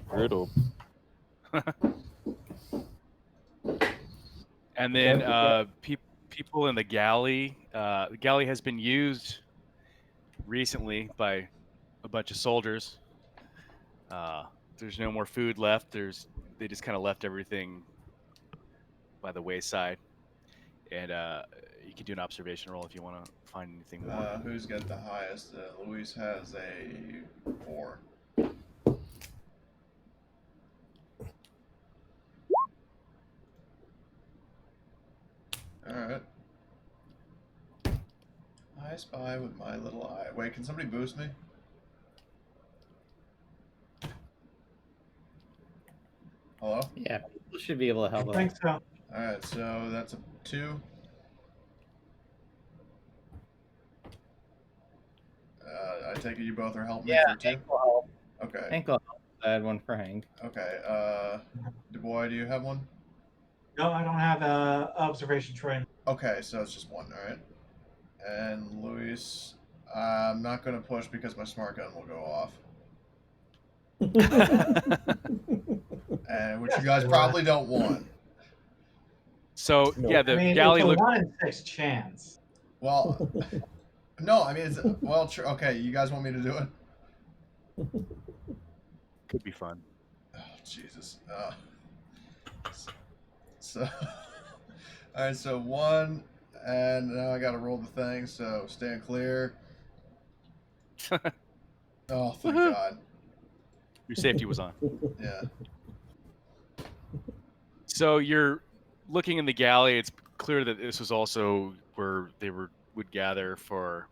Speaker 4: Brutal.
Speaker 1: And then
Speaker 3: Okay.
Speaker 1: people in the galley. The galley has been used recently by a bunch of soldiers. There's no more food left. They just kind of left everything by the wayside. And you can do an observation roll if you want to find anything more.
Speaker 5: Who's got the highest? Luis has a 4. Alright. I spy with my little eye. Wait, can somebody boost me? Hello?
Speaker 6: Yeah, people should be able to
Speaker 7: I
Speaker 6: help
Speaker 7: think
Speaker 6: us.
Speaker 7: so.
Speaker 5: Alright, so that's a 2. I take it you both are helping me
Speaker 6: Yeah,
Speaker 5: for 2?
Speaker 6: Hank will help.
Speaker 5: Okay.
Speaker 6: Hank will help. I had one for Hank.
Speaker 5: Okay. Dubois, do you have one?
Speaker 7: No, I don't have a observation train.
Speaker 5: Okay, so it's just 1, alright. And Luis, I'm not going to push because my smart gun will go off. And which you guys probably don't want.
Speaker 1: So
Speaker 3: No.
Speaker 1: yeah, the
Speaker 7: I mean,
Speaker 1: galley
Speaker 7: it's a
Speaker 1: looked.
Speaker 7: 1 in 6 chance.
Speaker 5: Well, no, I mean, it's, well, okay, you guys want me to do it?
Speaker 1: Could be fun.
Speaker 5: Oh, Jesus. So, alright, so 1, and now I gotta roll the thing, so stand clear. Oh, thank God.
Speaker 1: Your safety was on.
Speaker 5: Yeah.
Speaker 1: So you're looking in the galley. It's clear that this was also where they would gather for,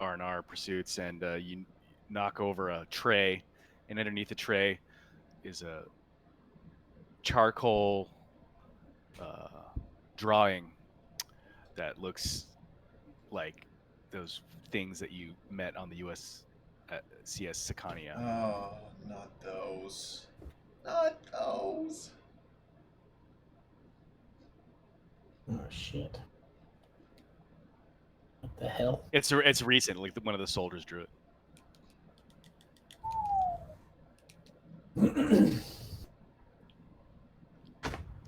Speaker 1: R&R pursuits. And you knock over a tray, and underneath the tray is a charcoal drawing that looks like those things that you met on the CS Sicania.
Speaker 5: Oh, not those. Not those.
Speaker 3: Oh shit! What the hell?
Speaker 1: It's recent. Like one of the soldiers drew it.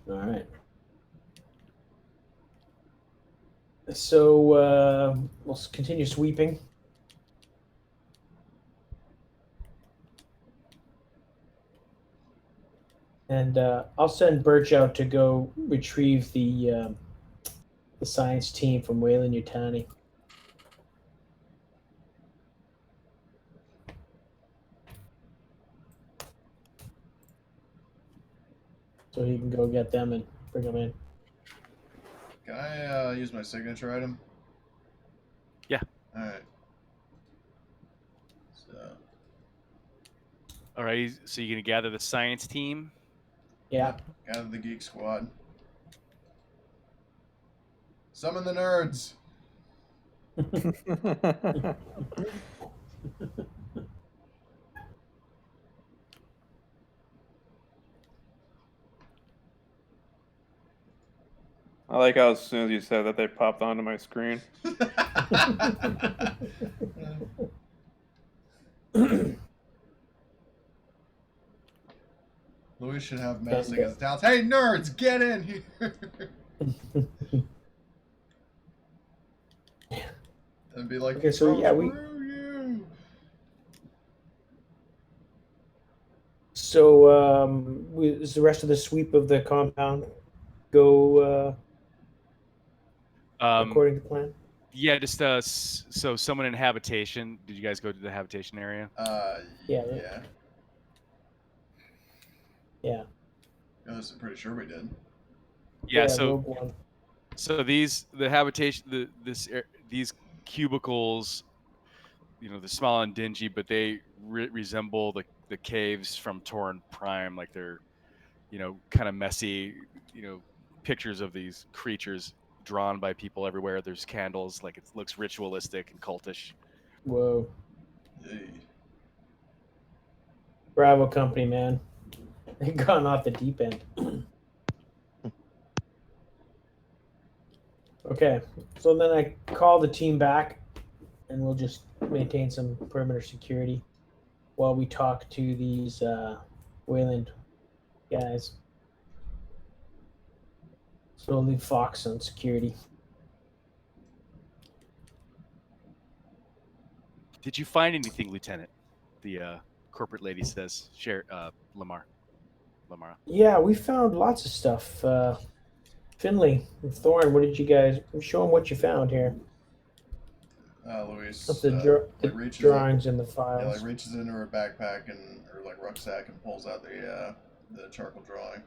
Speaker 3: All right. So we'll continue sweeping. And I'll send Birch out to go retrieve the science team from Weyland-Yutani. So he can go get them and bring them in.
Speaker 5: Can I use my signature item?
Speaker 1: Yeah.
Speaker 5: Alright. So.
Speaker 1: All right. So you're gonna gather the science team.
Speaker 3: Yeah.
Speaker 5: Gather the geek squad. Summon the nerds.
Speaker 2: I like how as soon as you said that, they popped onto my screen.
Speaker 5: Louis should have massing as talents. Hey, nerds, get in here! And be like,
Speaker 3: okay, so yeah,
Speaker 5: you.
Speaker 3: So is the rest of the sweep of the compound go according to plan?
Speaker 1: Yeah, just so someone in habitation. Did you guys go to the habitation area?
Speaker 3: Yeah.
Speaker 5: I'm pretty sure we did.
Speaker 1: Yeah.
Speaker 3: Rogue One.
Speaker 1: So the habitation, these cubicles, they're small and dingy, but they resemble the caves from Torn Prime. Like they're, kind of messy, pictures of these creatures drawn by people everywhere. There's candles, like it looks ritualistic and cultish.
Speaker 9: Whoa.
Speaker 5: Yay.
Speaker 9: Bravo company, man. They've gone off the deep end. Okay, so then I call the team back, and we'll just maintain some perimeter security while we talk to these Wayland guys. So we'll leave Fox on security.
Speaker 1: Did you find anything, Lieutenant? The corporate lady says. Lamara.
Speaker 9: Yeah, we found lots of stuff. Finley and Thorn, what did you guys show them what you found here?
Speaker 5: Luis
Speaker 9: The
Speaker 5: reaches
Speaker 9: drawings
Speaker 5: up,
Speaker 9: in the files.
Speaker 5: reaches into her backpack or like rucksack and pulls out the charcoal drawing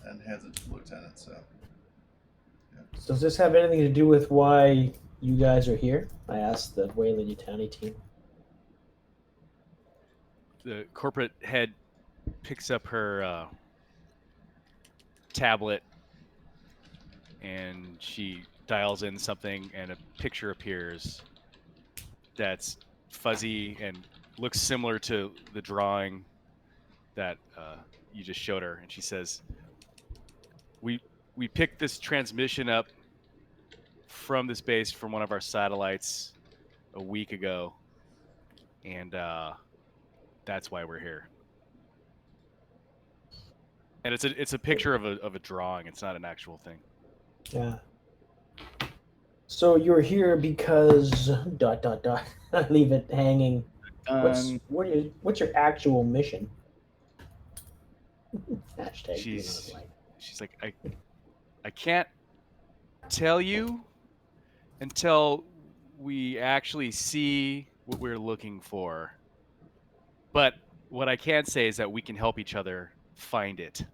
Speaker 5: and hands it to the lieutenant. So, yeah.
Speaker 9: So does this have anything to do with why you guys are here? I asked the Wayland Yutani team.
Speaker 1: The corporate head picks up her tablet and she dials in something, and a picture appears that's fuzzy and looks similar to the drawing that you just showed her. And she says, we picked this transmission up from this base from one of our satellites a week ago, and that's why we're here. And it's a picture of a drawing. It's not an actual thing.
Speaker 9: Yeah. So you're here because ... I leave it hanging. What's your actual mission? Hashtag.
Speaker 1: She's like, I can't tell you until we actually see what we're looking for. But what I can say is that we can help each other find it.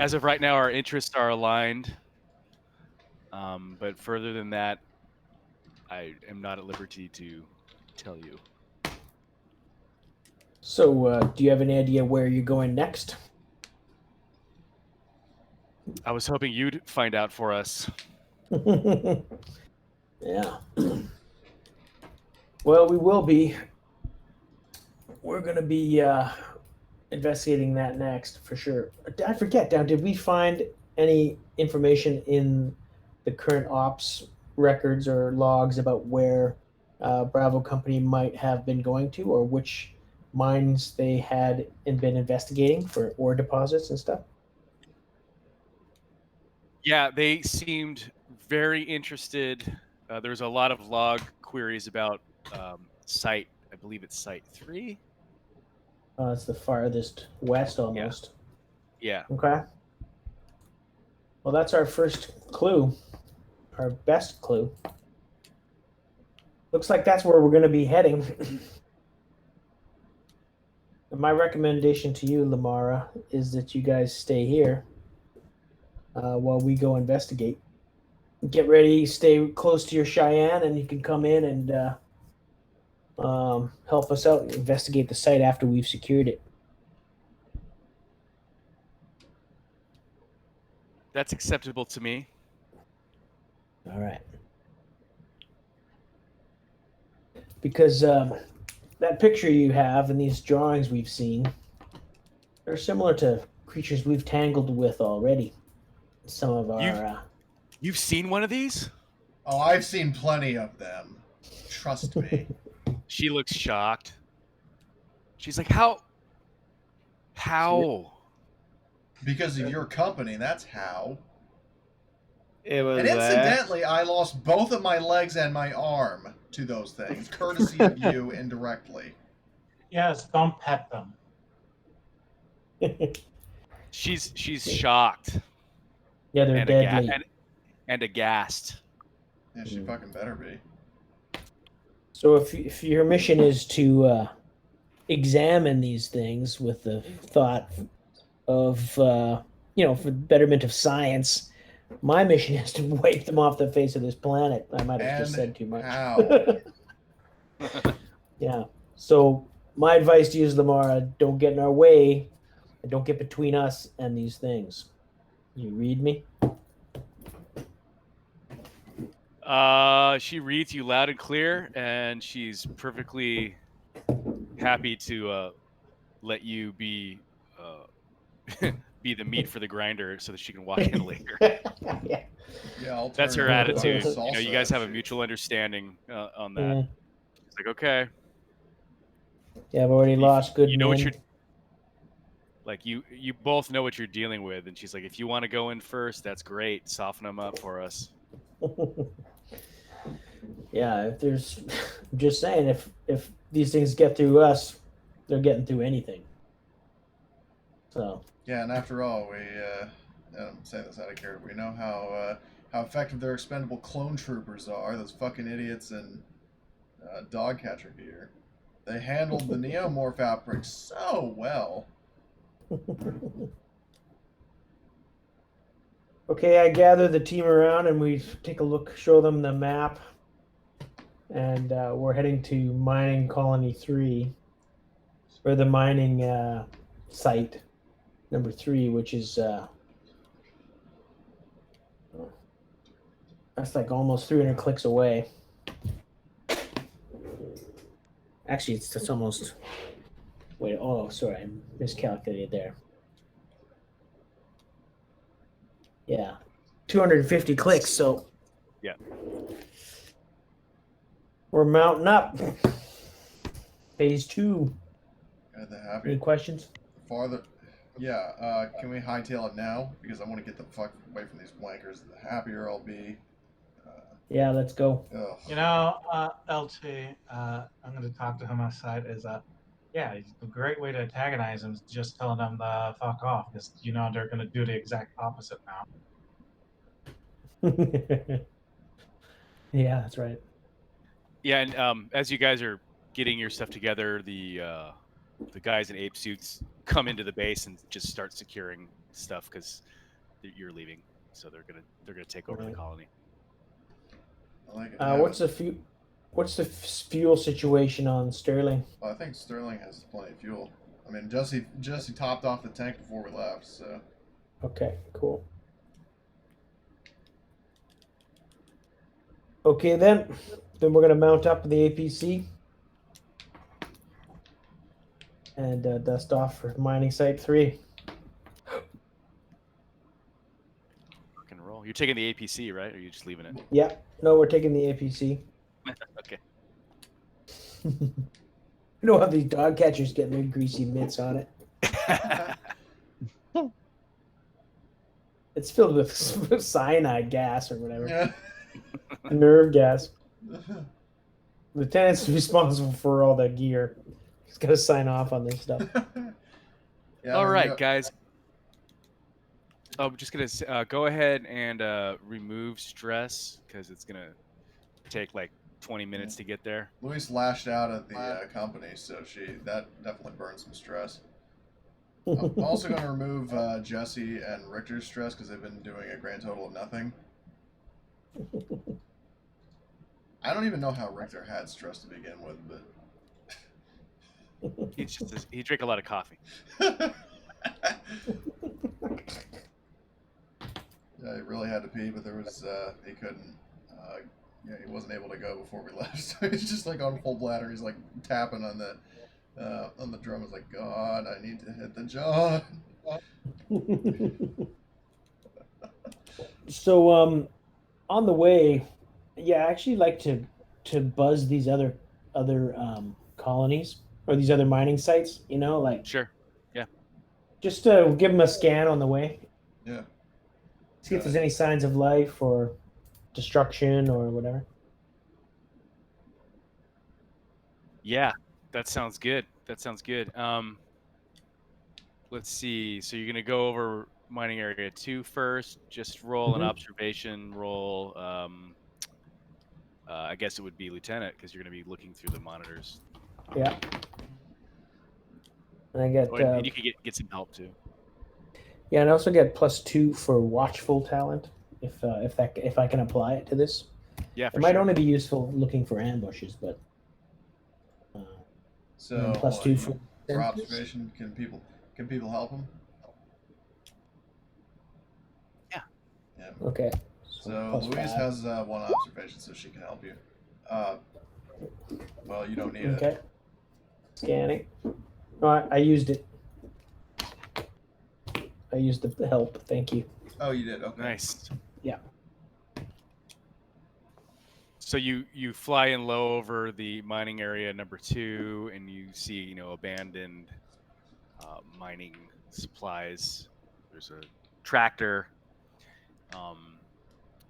Speaker 1: As of right now, our interests are aligned. But further than that, I am not at liberty to tell you.
Speaker 9: So, do you have any idea where you're going next?
Speaker 1: I was hoping you'd find out for us.
Speaker 9: Yeah. Well, we will be. We're going to be investigating that next for sure. I forget, did we find any information in the current ops records or logs about where Bravo Company might have been going to, or which mines they had been investigating for ore deposits and stuff?
Speaker 1: Yeah, they seemed very interested. There's a lot of log queries about site. I believe it's site 3.
Speaker 9: It's the farthest west almost.
Speaker 1: Yeah.
Speaker 9: Okay. Well, that's our first clue. Our best clue. Looks like that's where we're going to be heading. My recommendation to you, Lamara, is that you guys stay here while we go investigate. Get ready, stay close to your Cheyenne, and you can come in and help us out and investigate the site after we've secured it.
Speaker 1: That's acceptable to me.
Speaker 9: All right. Because that picture you have and these drawings we've seen, they're similar to creatures we've tangled with already. Some of our...
Speaker 1: You've seen one of these?
Speaker 5: Oh, I've seen plenty of them. Trust me.
Speaker 1: She looks shocked. She's like, how?
Speaker 5: Because of your company, that's how.
Speaker 6: It was
Speaker 5: and incidentally, I lost both of my legs and my arm to those things, courtesy of you indirectly.
Speaker 7: Yes, don't pet them.
Speaker 1: She's shocked.
Speaker 9: Yeah, they're deadly.
Speaker 1: And aghast.
Speaker 5: Yeah, she fucking better be.
Speaker 9: So if your mission is to examine these things with the thought of, for the betterment of science, My mission is to wipe them off the face of this planet. I might have just
Speaker 5: And
Speaker 9: said too much.
Speaker 5: how?
Speaker 9: Yeah. So my advice to you is, Lamara, don't get in our way and don't get between us and these things. You read me?
Speaker 1: She reads you loud and clear, and she's perfectly happy to let you be be the meat for the grinder, so that she can walk in later.
Speaker 9: Yeah.
Speaker 5: Yeah, I'll
Speaker 1: That's
Speaker 5: turn
Speaker 1: her
Speaker 5: her into
Speaker 1: attitude.
Speaker 5: salsa
Speaker 1: You know, you guys have a
Speaker 5: if she-
Speaker 1: mutual understanding on that.
Speaker 9: Yeah.
Speaker 1: It's like, okay,
Speaker 9: Yeah, I've already lost good
Speaker 1: you know what
Speaker 9: men.
Speaker 1: you're like. You both know what you're dealing with, and she's like, if you want to go in first, that's great. Soften them up for us.
Speaker 9: Yeah, if there's, I'm just saying, if these things get through us, they're getting through anything. So
Speaker 5: Yeah, and after all, I'm saying this out of character, we know how effective their expendable clone troopers are, those fucking idiots in dog catcher gear. They handled the neomorph outbreak so well.
Speaker 9: okay, I gather the team around and we take a look, show them the map, and we're heading to mining colony 3, or the mining site number 3, which is that's like almost 300 clicks away. Actually, it's almost. Wait, oh, sorry, I miscalculated there. Yeah, 250 clicks. So
Speaker 1: Yeah.
Speaker 9: we're mounting up. Phase 2.
Speaker 5: God, they're happy.
Speaker 9: Any questions?
Speaker 5: Farther. Yeah, can we hightail it now? Because I want to get the fuck away from these blankers. The happier I'll be.
Speaker 9: Yeah, let's go.
Speaker 5: Ugh.
Speaker 7: You know, LT, I'm going to talk to him aside. Yeah, a great way to antagonize him is just telling them to fuck off, because you know they're going to do the exact opposite now.
Speaker 9: Yeah, that's right.
Speaker 1: Yeah, and as you guys are getting your stuff together, the guys in ape suits come into the base and just start securing stuff because you're leaving, so they're gonna take over the
Speaker 9: Right.
Speaker 1: colony.
Speaker 5: I like it.
Speaker 9: What's the fuel situation on Sterling?
Speaker 5: Well, I think Sterling has plenty of fuel. I mean, Jesse topped off the tank before we left, so.
Speaker 9: Okay, cool. Okay, then we're gonna mount up the APC and dust off for mining site 3.
Speaker 1: Rock and roll. You're taking the APC, right? Or are you just leaving it?
Speaker 9: Yeah, no, we're taking the APC.
Speaker 1: Okay.
Speaker 9: You know how these dog catchers get their greasy mitts on it? It's filled with cyanide gas or whatever.
Speaker 5: Yeah.
Speaker 9: Nerve gas. Lieutenant's responsible for all that gear. He's got to sign off on this stuff.
Speaker 5: Yeah,
Speaker 1: All
Speaker 5: I mean,
Speaker 1: right, guys. I'm just gonna go ahead and remove stress because it's gonna take like 20 minutes to get there.
Speaker 5: Luis lashed out at the company, so that definitely burns some stress. I'm also going to remove Jesse and Richter's stress because they've been doing a grand total of nothing. I don't even know how Richter had stress to begin with, but
Speaker 1: He drank a lot of coffee.
Speaker 5: Yeah, he really had to pee, but there was he couldn't. Yeah, he wasn't able to go before we left, so he's just like on full bladder. He's like tapping on the drum. He's like, God, I need to hit the jaw.
Speaker 9: So, on the way, yeah, I actually like to buzz these other colonies or these other mining sites. You know, like
Speaker 1: Sure. Yeah.
Speaker 9: just to give them a scan on the way.
Speaker 5: Yeah.
Speaker 9: See if there's any signs of life or destruction or whatever.
Speaker 1: Yeah, that sounds good. Let's see. So you're gonna go over mining area 2 first. Just roll an observation roll. I guess it would be lieutenant because you're gonna be looking through the monitors.
Speaker 9: Yeah. And I get
Speaker 1: And you could get some help too.
Speaker 9: yeah, and I also get +2 for watchful talent.
Speaker 3: if I can apply it to this.
Speaker 1: Yeah, for
Speaker 3: It might
Speaker 1: sure.
Speaker 3: only be useful looking for ambushes, but
Speaker 5: So
Speaker 3: plus
Speaker 5: hold
Speaker 3: 2
Speaker 5: on,
Speaker 3: for
Speaker 5: for
Speaker 3: sensors?
Speaker 5: observation, can people help him?
Speaker 1: Yeah.
Speaker 5: Yeah.
Speaker 3: Okay.
Speaker 5: So
Speaker 3: plus
Speaker 5: Louise
Speaker 3: 5.
Speaker 5: has 1 observation, so she can help you. Well, you don't need it.
Speaker 3: Okay. Scanning. No, I used it. I used the help. Thank you.
Speaker 5: Oh, you did. Okay.
Speaker 1: Nice.
Speaker 3: Yeah.
Speaker 1: So you fly in low over the mining area number 2, and you see abandoned mining supplies. There's a tractor.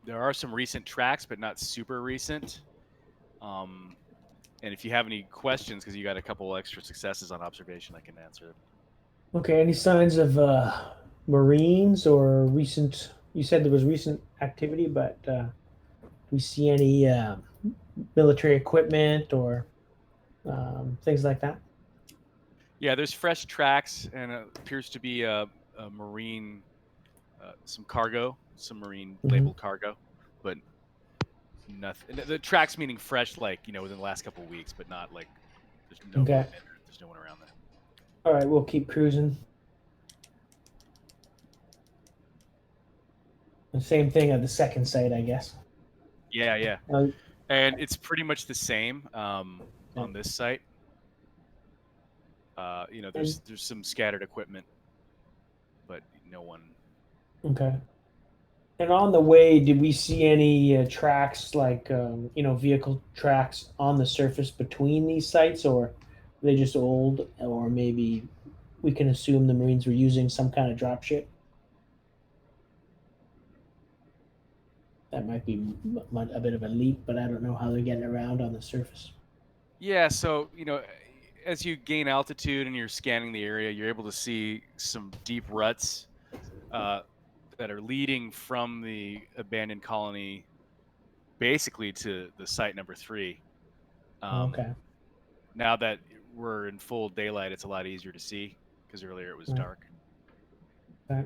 Speaker 1: There are some recent tracks, but not super recent. And if you have any questions, because you got a couple extra successes on observation, I can answer it.
Speaker 9: Okay. Any signs of Marines or recent? You said there was recent activity, but do we see any military equipment or things like that?
Speaker 1: Yeah, there's fresh tracks, and it appears to be a marine, some cargo, some marine labeled cargo, but nothing. The tracks meaning fresh, like within the last couple of weeks, but not like there's no
Speaker 9: Okay.
Speaker 1: equipment. There's no one around there.
Speaker 9: All right, we'll keep cruising. The same thing at the second site, I guess.
Speaker 1: Yeah, yeah,
Speaker 9: Uh,
Speaker 1: and it's pretty much the same on this site. There's some scattered equipment, but no one.
Speaker 9: Okay. And on the way, did we see any tracks, like vehicle tracks on the surface between these sites, or are they just old, or maybe we can assume the Marines were using some kind of dropship? That might be a bit of a leap, but I don't know how they're getting around on the surface.
Speaker 1: Yeah, so as you gain altitude and you're scanning the area, you're able to see some deep ruts that are leading from the abandoned colony, basically to the site number 3.
Speaker 9: Okay.
Speaker 1: Now that we're in full daylight, it's a lot easier to see because earlier it was dark.
Speaker 9: Okay.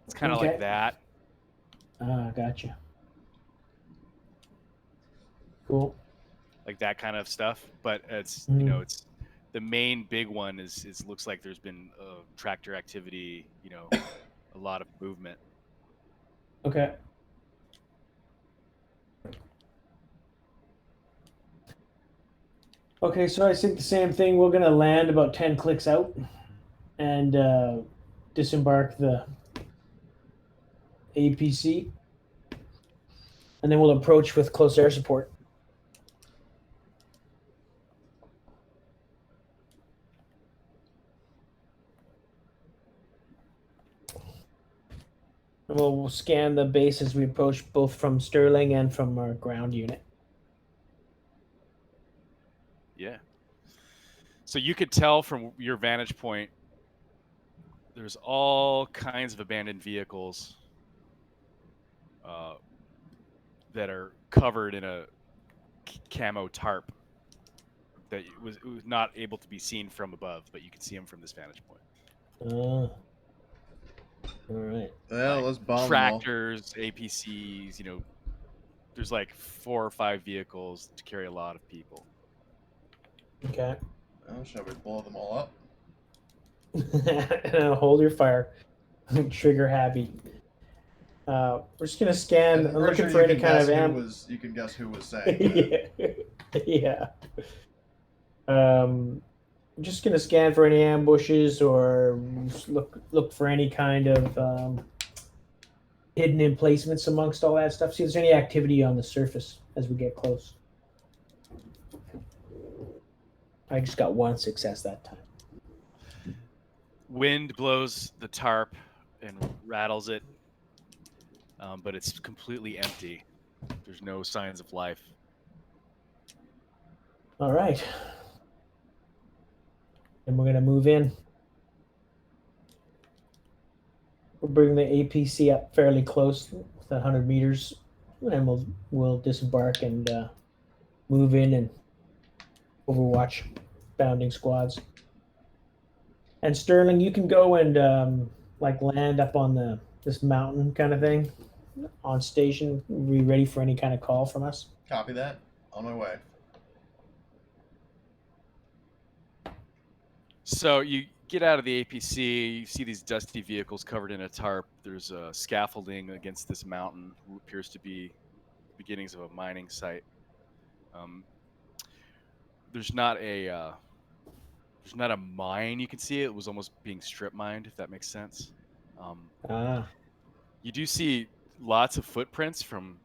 Speaker 1: It's kind of like that.
Speaker 9: Gotcha. Cool.
Speaker 1: Like that kind of stuff, but it's it's the main big one is looks like there's been tractor activity, a lot of movement.
Speaker 9: Okay. Okay, so I think the same thing. We're gonna land about 10 clicks out and disembark the APC, and then we'll approach with close air support. And we'll scan the base as we approach, both from Sterling and from our ground unit.
Speaker 1: Yeah. So you could tell from your vantage point, there's all kinds of abandoned vehicles that are covered in a camo tarp that was not able to be seen from above, but you can see them from this vantage point.
Speaker 9: All right.
Speaker 5: Well,
Speaker 1: Like
Speaker 5: let's bomb
Speaker 1: tractors, APCs, there's like 4 or 5 vehicles to carry a lot of people.
Speaker 9: Okay.
Speaker 5: Well, shall we blow them all up?
Speaker 9: Hold your fire. Trigger happy. We're just gonna scan. I'm looking for any kind of
Speaker 5: You can guess who was saying that.
Speaker 9: Yeah. I'm just gonna scan for any ambushes or look for any kind of hidden emplacements amongst all that stuff. See if there's any activity on the surface as we get close. I just got 1 success that time.
Speaker 1: Wind blows the tarp and rattles it, but it's completely empty. There's no signs of life.
Speaker 9: All right. And we're going to move in. We'll bring the APC up fairly close, with 100 meters, and we'll disembark and move in and overwatch bounding squads. And Sterling, you can go and like land up on this mountain kind of thing on station. Be ready for any kind of call from us.
Speaker 5: Copy that. On my way.
Speaker 1: So you get out of the APC, you see these dusty vehicles covered in a tarp. There's a scaffolding against this mountain, what appears to be the beginnings of a mining site. There's not a mine you can see. It was almost being strip mined, if that makes sense. You do see lots of footprints from,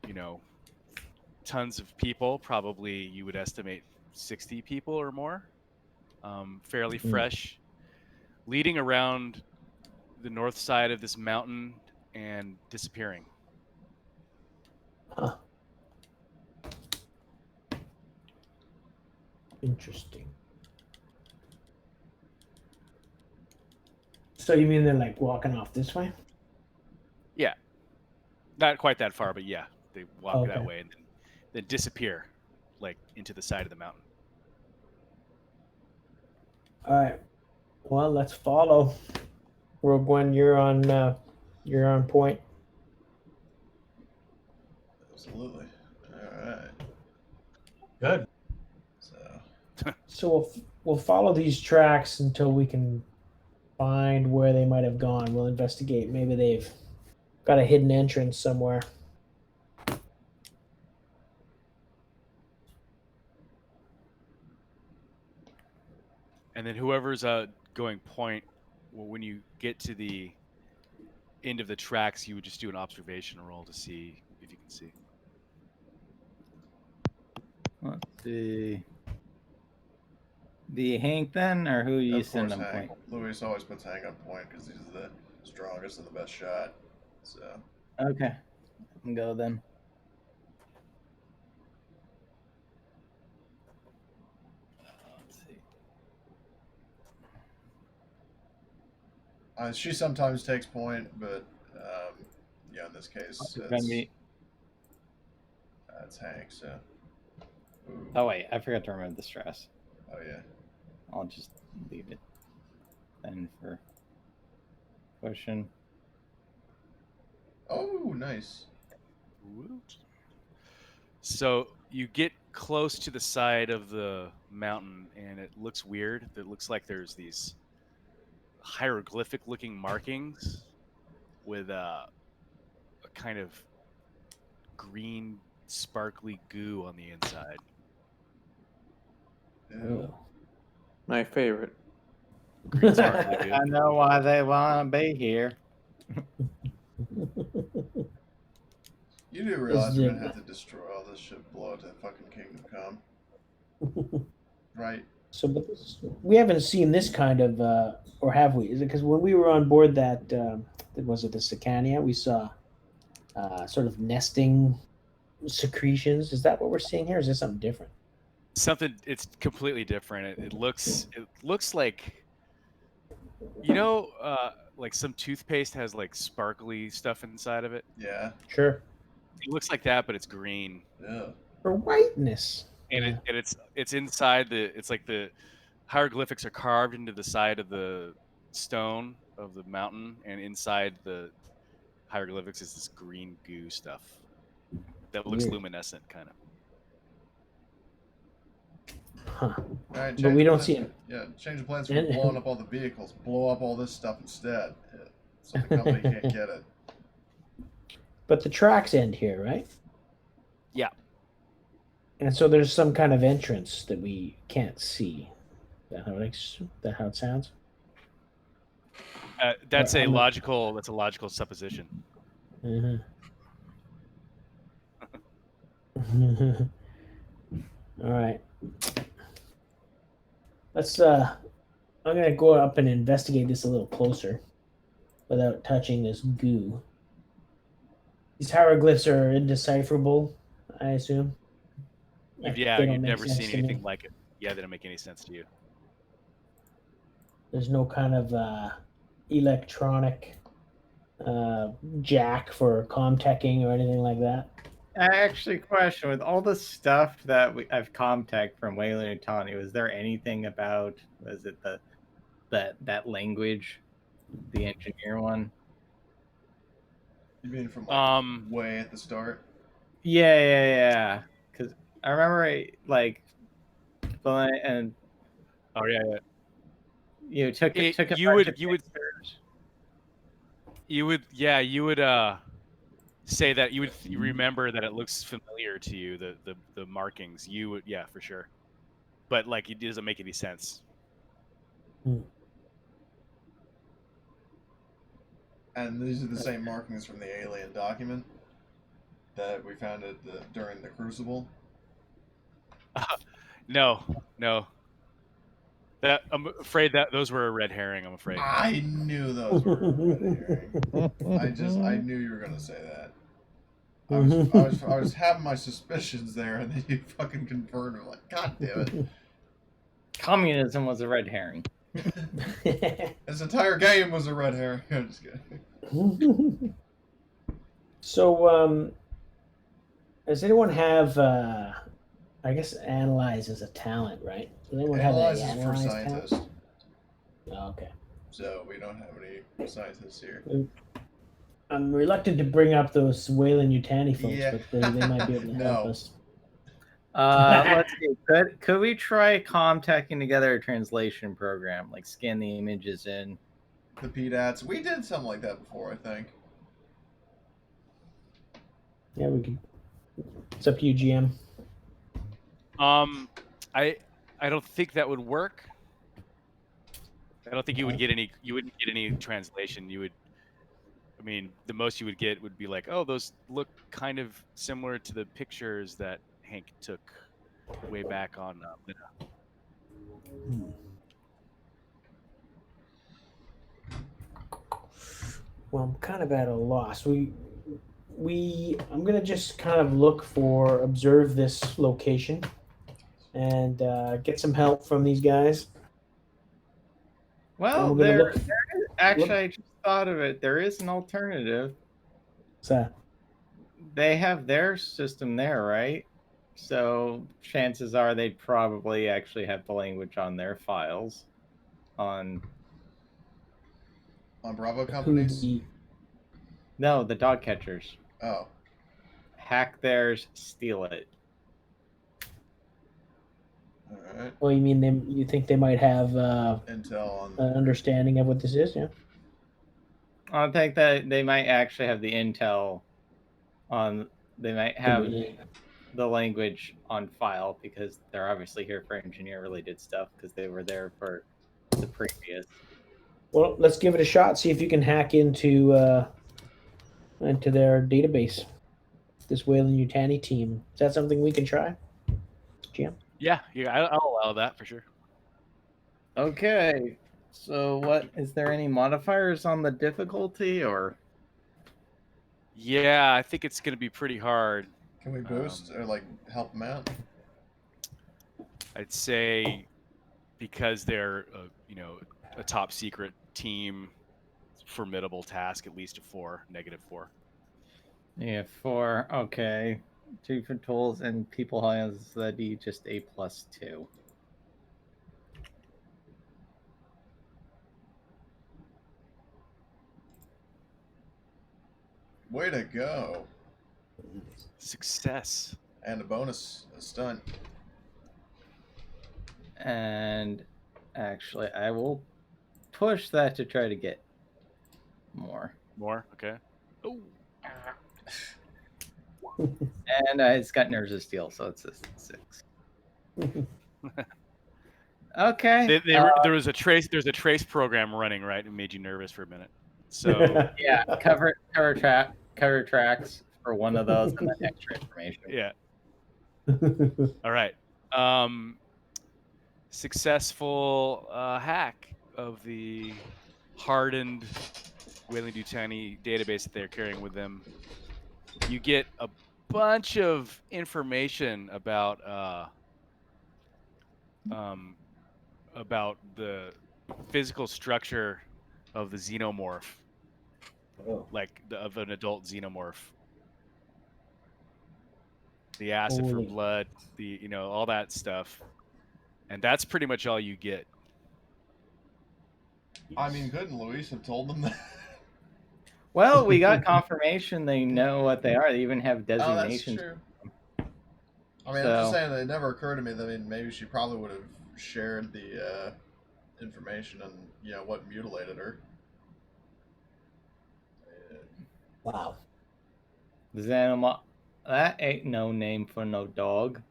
Speaker 1: tons of people. Probably you would estimate 60 people or more. Fairly fresh, leading around the north side of this mountain and disappearing.
Speaker 9: Huh. Interesting. So you mean they're like walking off this way?
Speaker 1: Yeah. Not quite that far, but yeah. They walk that
Speaker 9: Okay.
Speaker 1: way and then disappear, like into the side of the mountain.
Speaker 9: All right. Well, let's follow. Rogue One, you're on point.
Speaker 5: Absolutely. All right.
Speaker 7: Good.
Speaker 9: So we'll follow these tracks until we can find where they might have gone. We'll investigate. Maybe they've got a hidden entrance somewhere.
Speaker 1: And then whoever's going point, when you get to the end of the tracks, you would just do an observation roll to see if you can see.
Speaker 6: Let's see. The Hank then, or who you
Speaker 5: Of
Speaker 6: send
Speaker 5: course,
Speaker 6: them
Speaker 5: Hank.
Speaker 6: point?
Speaker 5: Luis always puts Hank on point because he's the strongest and the best shot. So.
Speaker 6: Okay, I'll go then. Let's see.
Speaker 5: She sometimes takes point, but in this case, it's Hank. So. Ooh.
Speaker 6: Oh wait, I forgot to remove the stress.
Speaker 5: Oh yeah.
Speaker 6: I'll just leave it then for pushing.
Speaker 5: Oh, nice.
Speaker 1: So you get close to the side of the mountain, and it looks weird. It looks like there's these hieroglyphic-looking markings with a kind of green, sparkly goo on the inside.
Speaker 5: Ew.
Speaker 2: My favorite.
Speaker 1: Green, sparkly goo.
Speaker 6: I know why they want to be here.
Speaker 5: You do realize we're gonna have to destroy all this shit, blow it to fucking Kingdom Come, right?
Speaker 9: So, but we haven't seen this kind of, or have we? Is it because when we were on board that was it the Sicania? We saw sort of nesting secretions. Is that what we're seeing here? Or is this something different?
Speaker 1: It's completely different. It looks like, like some toothpaste has like sparkly stuff inside of it.
Speaker 5: Yeah.
Speaker 9: Sure.
Speaker 1: It looks like that, but it's green.
Speaker 5: Yeah.
Speaker 9: For whiteness.
Speaker 1: And it's inside it's like the hieroglyphics are carved into the side of the stone of the mountain, and inside the hieroglyphics is this green goo stuff that looks luminescent, kind of.
Speaker 9: Huh.
Speaker 5: Right,
Speaker 9: But we don't see it.
Speaker 5: Yeah, change the plans from blowing up all the vehicles. Blow up all this stuff instead, so the company can't get it.
Speaker 9: But the tracks end here, right?
Speaker 1: Yeah.
Speaker 9: And so there's some kind of entrance that we can't see. Is that how it sounds?
Speaker 1: That's a logical supposition.
Speaker 9: Mm-hmm. All right. Let's I'm gonna go up and investigate this a little closer without touching this goo. These hieroglyphs are indecipherable, I assume.
Speaker 1: Yeah, you've never seen anything like it. Yeah, they don't make any sense to you.
Speaker 9: There's no kind of electronic jack for comteching or anything like that.
Speaker 6: I actually question, with all the stuff that I've comtech from Wayland and Tawny, was there anything about, was it the that language, the engineer one.
Speaker 5: You mean from way at the start?
Speaker 6: Yeah. Because I remember and
Speaker 1: Oh yeah.
Speaker 6: you took a bunch of
Speaker 1: you would
Speaker 6: pictures.
Speaker 1: you would say that you remember that it looks familiar to you, the markings. You would, yeah, for sure. But like it doesn't make any sense.
Speaker 5: And these are the same markings from the alien document that we found during the Crucible.
Speaker 1: No. That I'm afraid that those were a red herring. I'm afraid.
Speaker 5: I knew those were a red herring. I knew you were gonna say that. I was having my suspicions there, and then you fucking confirmed. I'm like, God damn it!
Speaker 6: Communism was a red herring.
Speaker 5: This entire game was a red herring. I'm just kidding.
Speaker 9: So, does anyone have? I guess analyze is a talent, right? Does anyone
Speaker 5: Analyze
Speaker 9: have
Speaker 5: is
Speaker 9: any
Speaker 5: for
Speaker 9: analyze
Speaker 5: scientists.
Speaker 9: talent? Oh, okay.
Speaker 5: So we don't have any scientists here.
Speaker 9: I'm reluctant to bring up those Wayland Yutani folks,
Speaker 5: Yeah.
Speaker 9: but they might be able to help
Speaker 5: No.
Speaker 9: us.
Speaker 6: Let's see. Could we try contacting together a translation program, like scan the images in?
Speaker 5: The PDATs. We did something like that before, I think.
Speaker 9: Yeah, we can. It's up to you, GM.
Speaker 1: I don't think that would work. I don't think you would get any. You wouldn't get any translation. You would. I mean, the most you would get would be like, oh, those look kind of similar to the pictures that Hank took way back on.
Speaker 9: Well, I'm kind of at a loss. I'm gonna just kind of observe this location, and get some help from these guys.
Speaker 6: Well,
Speaker 9: And we're gonna
Speaker 6: I just thought of it. There is an alternative.
Speaker 9: What's that?
Speaker 6: They have their system there, right? So chances are they'd probably actually have the language on their files. On
Speaker 5: Bravo companies?
Speaker 6: No, the dog catchers.
Speaker 5: Oh.
Speaker 6: Hack theirs, steal it.
Speaker 5: All right.
Speaker 9: Well, you mean you think they might have
Speaker 5: intel on
Speaker 9: an understanding of what this is? Yeah.
Speaker 6: I think that they might actually have the intel on. They might have the language on file because they're obviously here for engineer-related stuff because they were there for the previous.
Speaker 9: Well, let's give it a shot. See if you can hack into their database. This Wayland Yutani team. Is that something we can try, GM?
Speaker 1: Yeah, I'll allow that for sure.
Speaker 6: Okay, so what is there any modifiers on the difficulty or?
Speaker 1: Yeah, I think it's going to be pretty hard.
Speaker 5: Can we boost or like help them out?
Speaker 1: I'd say because they're a top secret team, formidable task, at least a 4, -4.
Speaker 6: Yeah, 4. Okay, 2 for tools and people has that'd be just a +2.
Speaker 5: Way to go.
Speaker 1: Success.
Speaker 5: And a bonus, a stunt.
Speaker 6: And actually, I will push that to try to get more.
Speaker 1: More? Okay. Oh.
Speaker 6: And it's got nerves of steel, so it's a 6. Okay.
Speaker 1: There was a trace. There's a trace program running, right? It made you nervous for a minute. So
Speaker 6: yeah, cover tracks for one of those, and then extra information.
Speaker 1: Yeah. All right. Successful hack of the hardened Wayland Yutani database that they're carrying with them. You get a bunch of information about the physical structure of the xenomorph, like of an adult xenomorph. The acid for blood, all that stuff, and that's pretty much all you get.
Speaker 5: I mean, couldn't Luis have told them that?
Speaker 6: Well, we got confirmation they know what they are. They even have
Speaker 5: Oh, that's
Speaker 6: designations.
Speaker 5: true. I mean, I'm just saying that it never occurred to me that maybe she probably would have shared the information and what mutilated her.
Speaker 3: Wow.
Speaker 6: This animal, that ain't no name for no dog.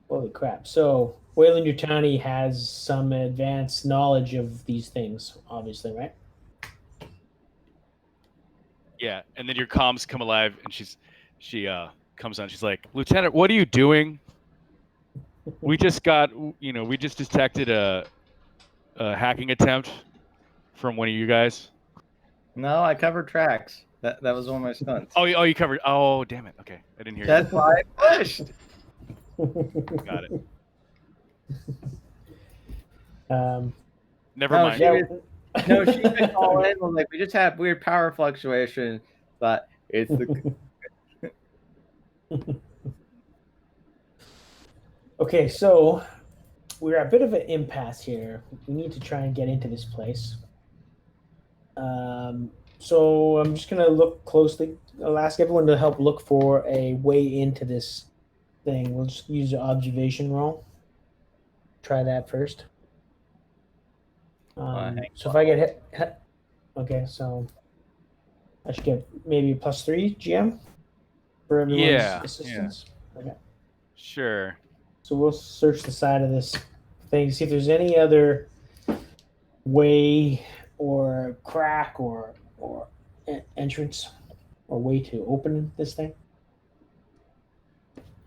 Speaker 3: Holy crap. So, Wayland Yutani has some advanced knowledge of these things, obviously, right?
Speaker 1: Yeah, and then your comms come alive, and she comes on. She's like, Lieutenant, what are you doing? We just detected a hacking attempt from one of you guys.
Speaker 6: No, I covered tracks. That was one of my stunts.
Speaker 1: Oh, you covered. Oh, damn it. Okay, I didn't hear
Speaker 6: That's
Speaker 1: you.
Speaker 6: why I pushed.
Speaker 1: Got it. Never
Speaker 6: No,
Speaker 1: mind.
Speaker 6: she would call in like, we just have weird power fluctuation, but it's the
Speaker 3: Okay, so we're at a bit of an impasse here. We need to try and get into this place. So I'm just gonna look closely. I'll ask everyone to help look for a way into this thing. We'll just use an observation roll. Try that first. So if I get hit, okay, so I should get maybe +3 GM for everyone's assistance.
Speaker 1: Yeah.
Speaker 3: Okay.
Speaker 1: Sure.
Speaker 3: So we'll search the side of this thing to see if there's any other way or crack or entrance or way to open this thing.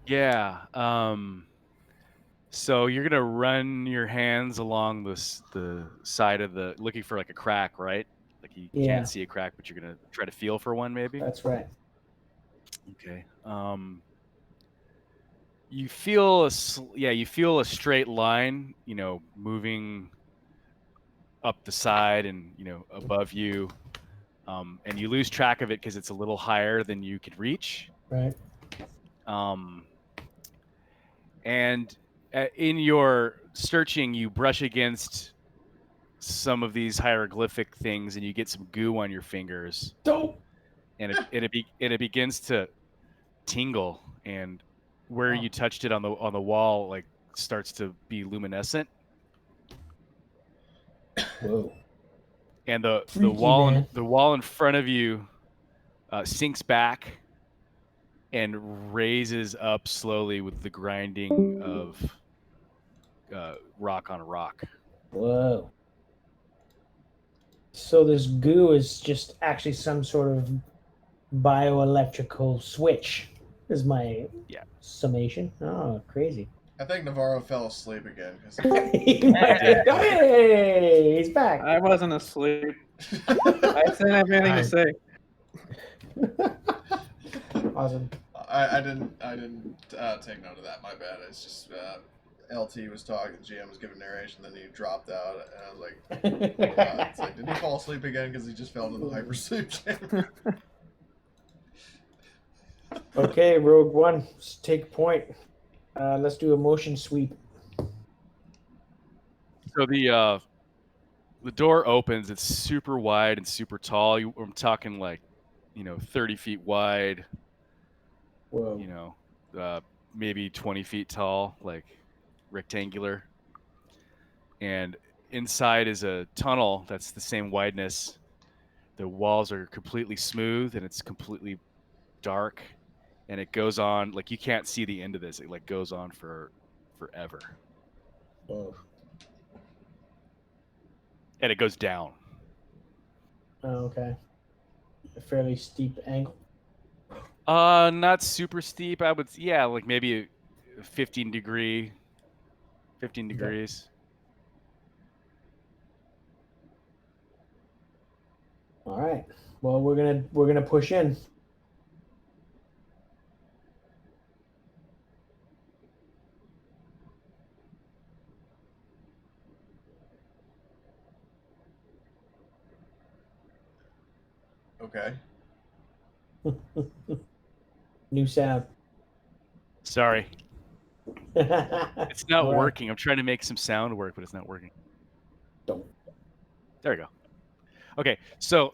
Speaker 1: Yeah. So you're gonna run your hands along the side of the, looking for like a crack, right? Like you can't see a crack, but you're gonna try to feel for one, maybe.
Speaker 3: That's right.
Speaker 1: Okay. You feel you feel a straight line, moving up the side and above you, and you lose track of it because it's a little higher than you could reach.
Speaker 3: Right.
Speaker 1: And in your searching, you brush against some of these hieroglyphic things, and you get some goo on your fingers.
Speaker 3: Dope.
Speaker 1: And it begins to tingle, and where you touched it on the wall, like, starts to be luminescent.
Speaker 3: Whoa.
Speaker 1: And the
Speaker 3: Freaky,
Speaker 1: wall
Speaker 3: man.
Speaker 1: the wall in front of you sinks back and raises up slowly with the grinding of rock on rock.
Speaker 3: Whoa. So this goo is just actually some sort of bioelectrical switch, is my summation. Oh, crazy.
Speaker 5: I think Navarro fell asleep again.
Speaker 3: Hey, he's back.
Speaker 2: I wasn't asleep. I didn't have anything to say.
Speaker 3: Awesome.
Speaker 5: I didn't take note of that. My bad. It's just LT was talking, GM was giving narration, then he dropped out, and I was like, it's like, did he fall asleep again because he just fell into the hypersleep chamber?
Speaker 3: Okay, Rogue One, take point. Let's do a motion sweep.
Speaker 1: So the door opens. It's super wide and super tall. I'm talking like, 30 feet wide.
Speaker 3: Whoa.
Speaker 1: Maybe 20 feet tall, like rectangular. And inside is a tunnel that's the same wideness. The walls are completely smooth and it's completely dark. And it goes on, like, you can't see the end of this. It like goes on for forever.
Speaker 3: Oh.
Speaker 1: And it goes down.
Speaker 3: Oh, okay. A fairly steep angle.
Speaker 1: Not super steep. I would, like maybe 15 degrees.
Speaker 3: All right. Well, we're gonna push in.
Speaker 5: Okay.
Speaker 3: New sound.
Speaker 1: Sorry. It's not
Speaker 3: All right.
Speaker 1: working. I'm trying to make some sound work, but it's not working.
Speaker 3: Don't.
Speaker 1: There we go. Okay, so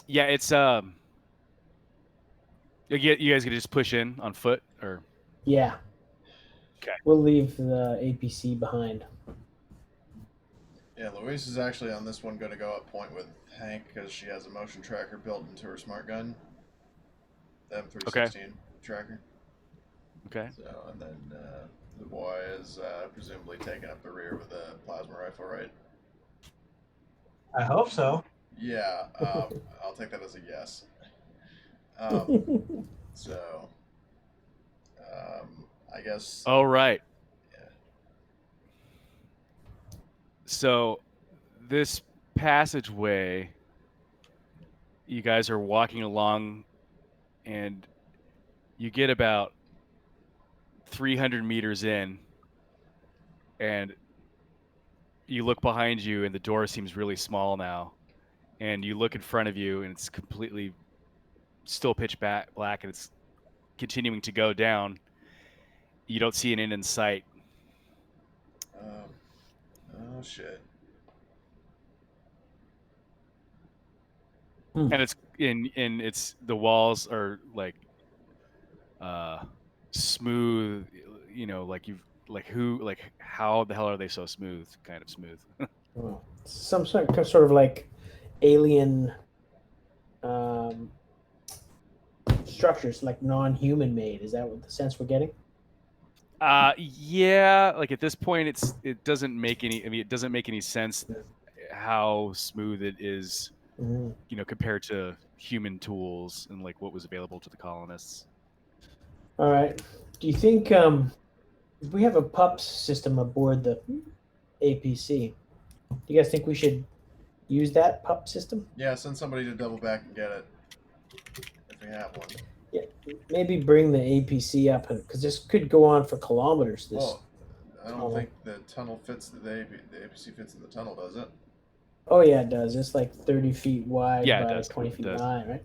Speaker 1: yeah, it's you guys could just push in on foot, or
Speaker 3: Yeah.
Speaker 1: Okay.
Speaker 3: We'll leave the APC behind.
Speaker 5: Yeah, Louise is actually on this one going to go up point with Hank because she has a motion tracker built into her smart gun. The M316 tracker.
Speaker 1: Okay.
Speaker 5: So, and then the boy is presumably taking up the rear with a plasma rifle, right?
Speaker 7: I hope so.
Speaker 5: Yeah, I'll take that as a yes. So, I guess.
Speaker 1: All right.
Speaker 5: Yeah.
Speaker 1: So this passageway, you guys are walking along, and you get about 300 meters in, and you look behind you, and the door seems really small now. And you look in front of you, and it's completely still pitch black, and it's continuing to go down. You don't see an end in sight.
Speaker 5: Oh shit.
Speaker 1: And it's it's the walls are like smooth, you know, like how the hell are they so smooth? Kind of smooth.
Speaker 3: Oh, some sort of like alien structures, like non-human made. Is that what the sense we're getting?
Speaker 1: Yeah, like at this point it doesn't make any, I mean, it doesn't make any sense how smooth it is,
Speaker 3: Mhm.
Speaker 1: you know, compared to human tools and like what was available to the colonists.
Speaker 3: All right. Do you think if we have a PUPS system aboard the APC, do you guys think we should use that PUP system?
Speaker 5: Yeah, send somebody to double back and get it if we have one.
Speaker 3: Yeah, maybe bring the APC up, because this could go on for kilometers. This.
Speaker 5: Well, I don't
Speaker 3: tunnel.
Speaker 5: think the tunnel fits the APC fits in the tunnel, does it?
Speaker 3: Oh yeah, it does. It's like 30 feet wide
Speaker 1: Yeah, it
Speaker 3: by
Speaker 1: does.
Speaker 3: 20
Speaker 1: It
Speaker 3: feet
Speaker 1: does.
Speaker 3: high, right?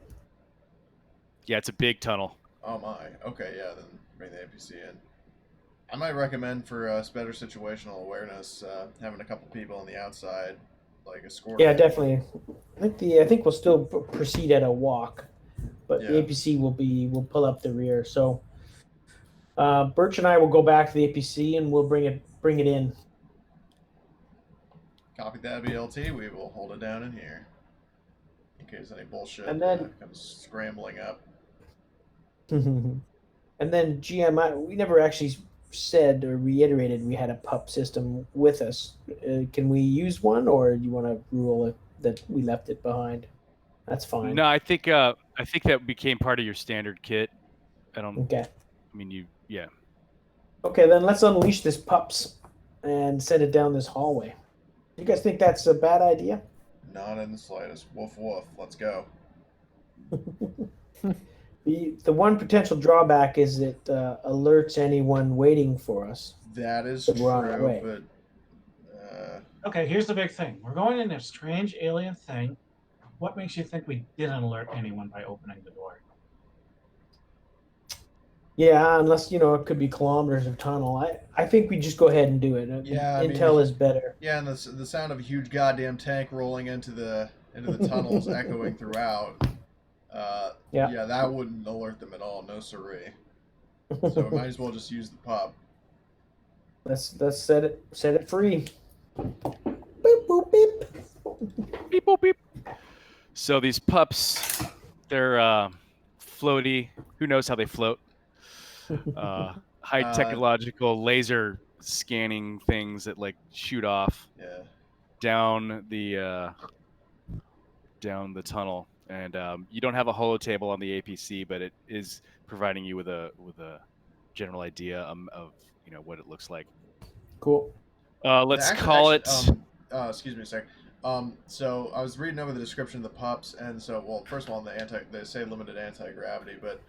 Speaker 1: Yeah, it's a big tunnel.
Speaker 5: Oh my. Okay, yeah, then bring the APC in. I might recommend for better situational awareness, having a couple people on the outside, like escort.
Speaker 3: Yeah, definitely. I think we'll still proceed at a walk, but the
Speaker 5: Yeah.
Speaker 3: APC will pull up the rear. So Birch and I will go back to the APC and we'll bring it in.
Speaker 5: Copy that, BLT. We will hold it down in here in case any bullshit
Speaker 3: And then-
Speaker 5: comes scrambling up.
Speaker 3: And then GM, we never actually said or reiterated we had a PUP system with us. Can we use one, or do you want to rule it that we left it behind? That's fine.
Speaker 1: No, I think that became part of your standard kit.
Speaker 3: Okay.
Speaker 1: I mean, yeah.
Speaker 3: Okay, then let's unleash this PUPS and send it down this hallway. You guys think that's a bad idea?
Speaker 5: Not in the slightest. Woof woof. Let's go.
Speaker 3: The one potential drawback is it alerts anyone waiting for us.
Speaker 5: That is
Speaker 3: But we're on our
Speaker 5: true,
Speaker 3: way.
Speaker 5: but
Speaker 7: Okay, here's the big thing. We're going in a strange alien thing. What makes you think we didn't alert anyone by opening the door?
Speaker 3: Yeah, unless it could be kilometers of tunnel. I think we just go ahead and do it.
Speaker 5: Yeah, I mean,
Speaker 3: Intel is better.
Speaker 5: yeah, and the sound of a huge goddamn tank rolling into the tunnels echoing throughout. Yeah, that wouldn't alert them at all. No siree. So we might as well just use the pub.
Speaker 3: Let's set it free. Beep boop beep.
Speaker 1: Beep boop beep. So these pups, they're floaty. Who knows how they float? High technological laser scanning things that like shoot off down the tunnel, and you don't have a holo table on the APC, but it is providing you with a general idea of what it looks like.
Speaker 3: Cool.
Speaker 1: Let's call it.
Speaker 5: Excuse me a sec. So I was reading over the description of the pups, and so, well, first of all, they say limited anti-gravity, but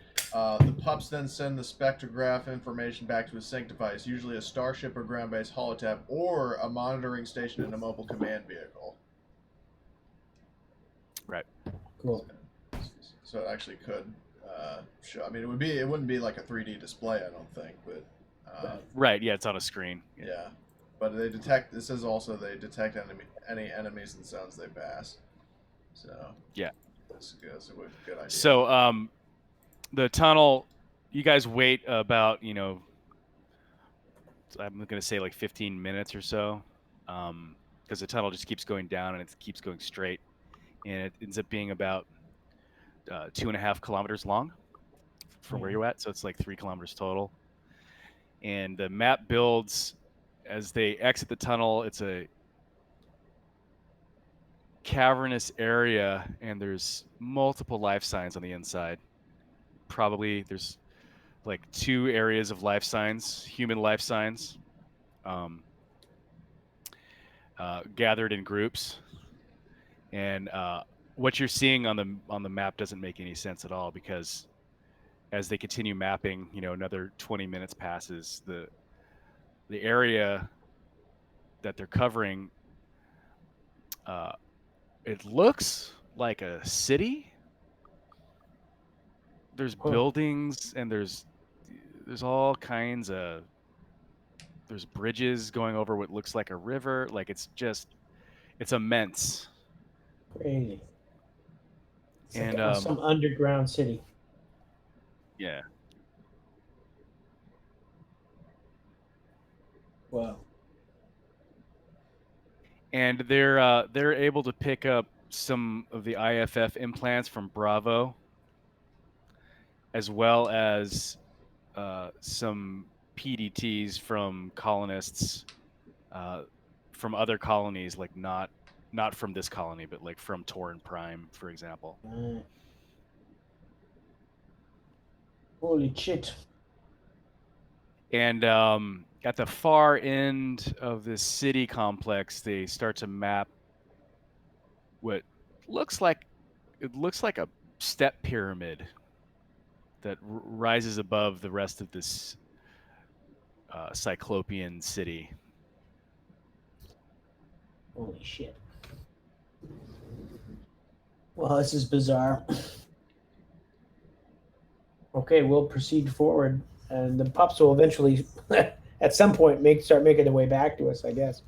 Speaker 5: the pups then send the spectrograph information back to a sync device, usually a starship or ground-based holotab, or a monitoring station in a mobile command vehicle.
Speaker 1: Right.
Speaker 3: Cool.
Speaker 5: So it actually could show. I mean, it wouldn't be like a 3D display, I don't think, but
Speaker 1: Right. Yeah, it's on a screen.
Speaker 5: yeah. But they detect. This is also they detect any enemies and zones they pass. So
Speaker 1: Yeah.
Speaker 5: that's a good idea.
Speaker 1: So the tunnel, you guys wait about, I'm going to say like 15 minutes or so, because the tunnel just keeps going down and it keeps going straight, and it ends up being about 2.5 kilometers long from where you're at. So it's like 3 kilometers total. And the map builds as they exit the tunnel. It's a cavernous area, and there's multiple life signs on the inside. Probably there's like 2 areas of life signs, human life signs, gathered in groups. And what you're seeing on the map doesn't make any sense at all, because as they continue mapping, another 20 minutes passes. The area that they're covering, it looks like a city. There's buildings, and there's all kinds of, there's bridges going over what looks like a river. Like it's immense.
Speaker 9: Crazy. It's
Speaker 1: And
Speaker 9: like some underground city.
Speaker 1: yeah.
Speaker 9: Wow.
Speaker 1: And they're able to pick up some of the IFF implants from Bravo, as well as some PDTs from colonists from other colonies, like not from this colony, but like from Torrin Prime, for example.
Speaker 9: Holy shit.
Speaker 1: And at the far end of this city complex, they start to map what looks like a step pyramid that rises above the rest of this Cyclopean city.
Speaker 9: Holy shit. Well, this is bizarre. Okay, we'll proceed forward, and the pups will eventually, at some point, start making their way back to us, I guess.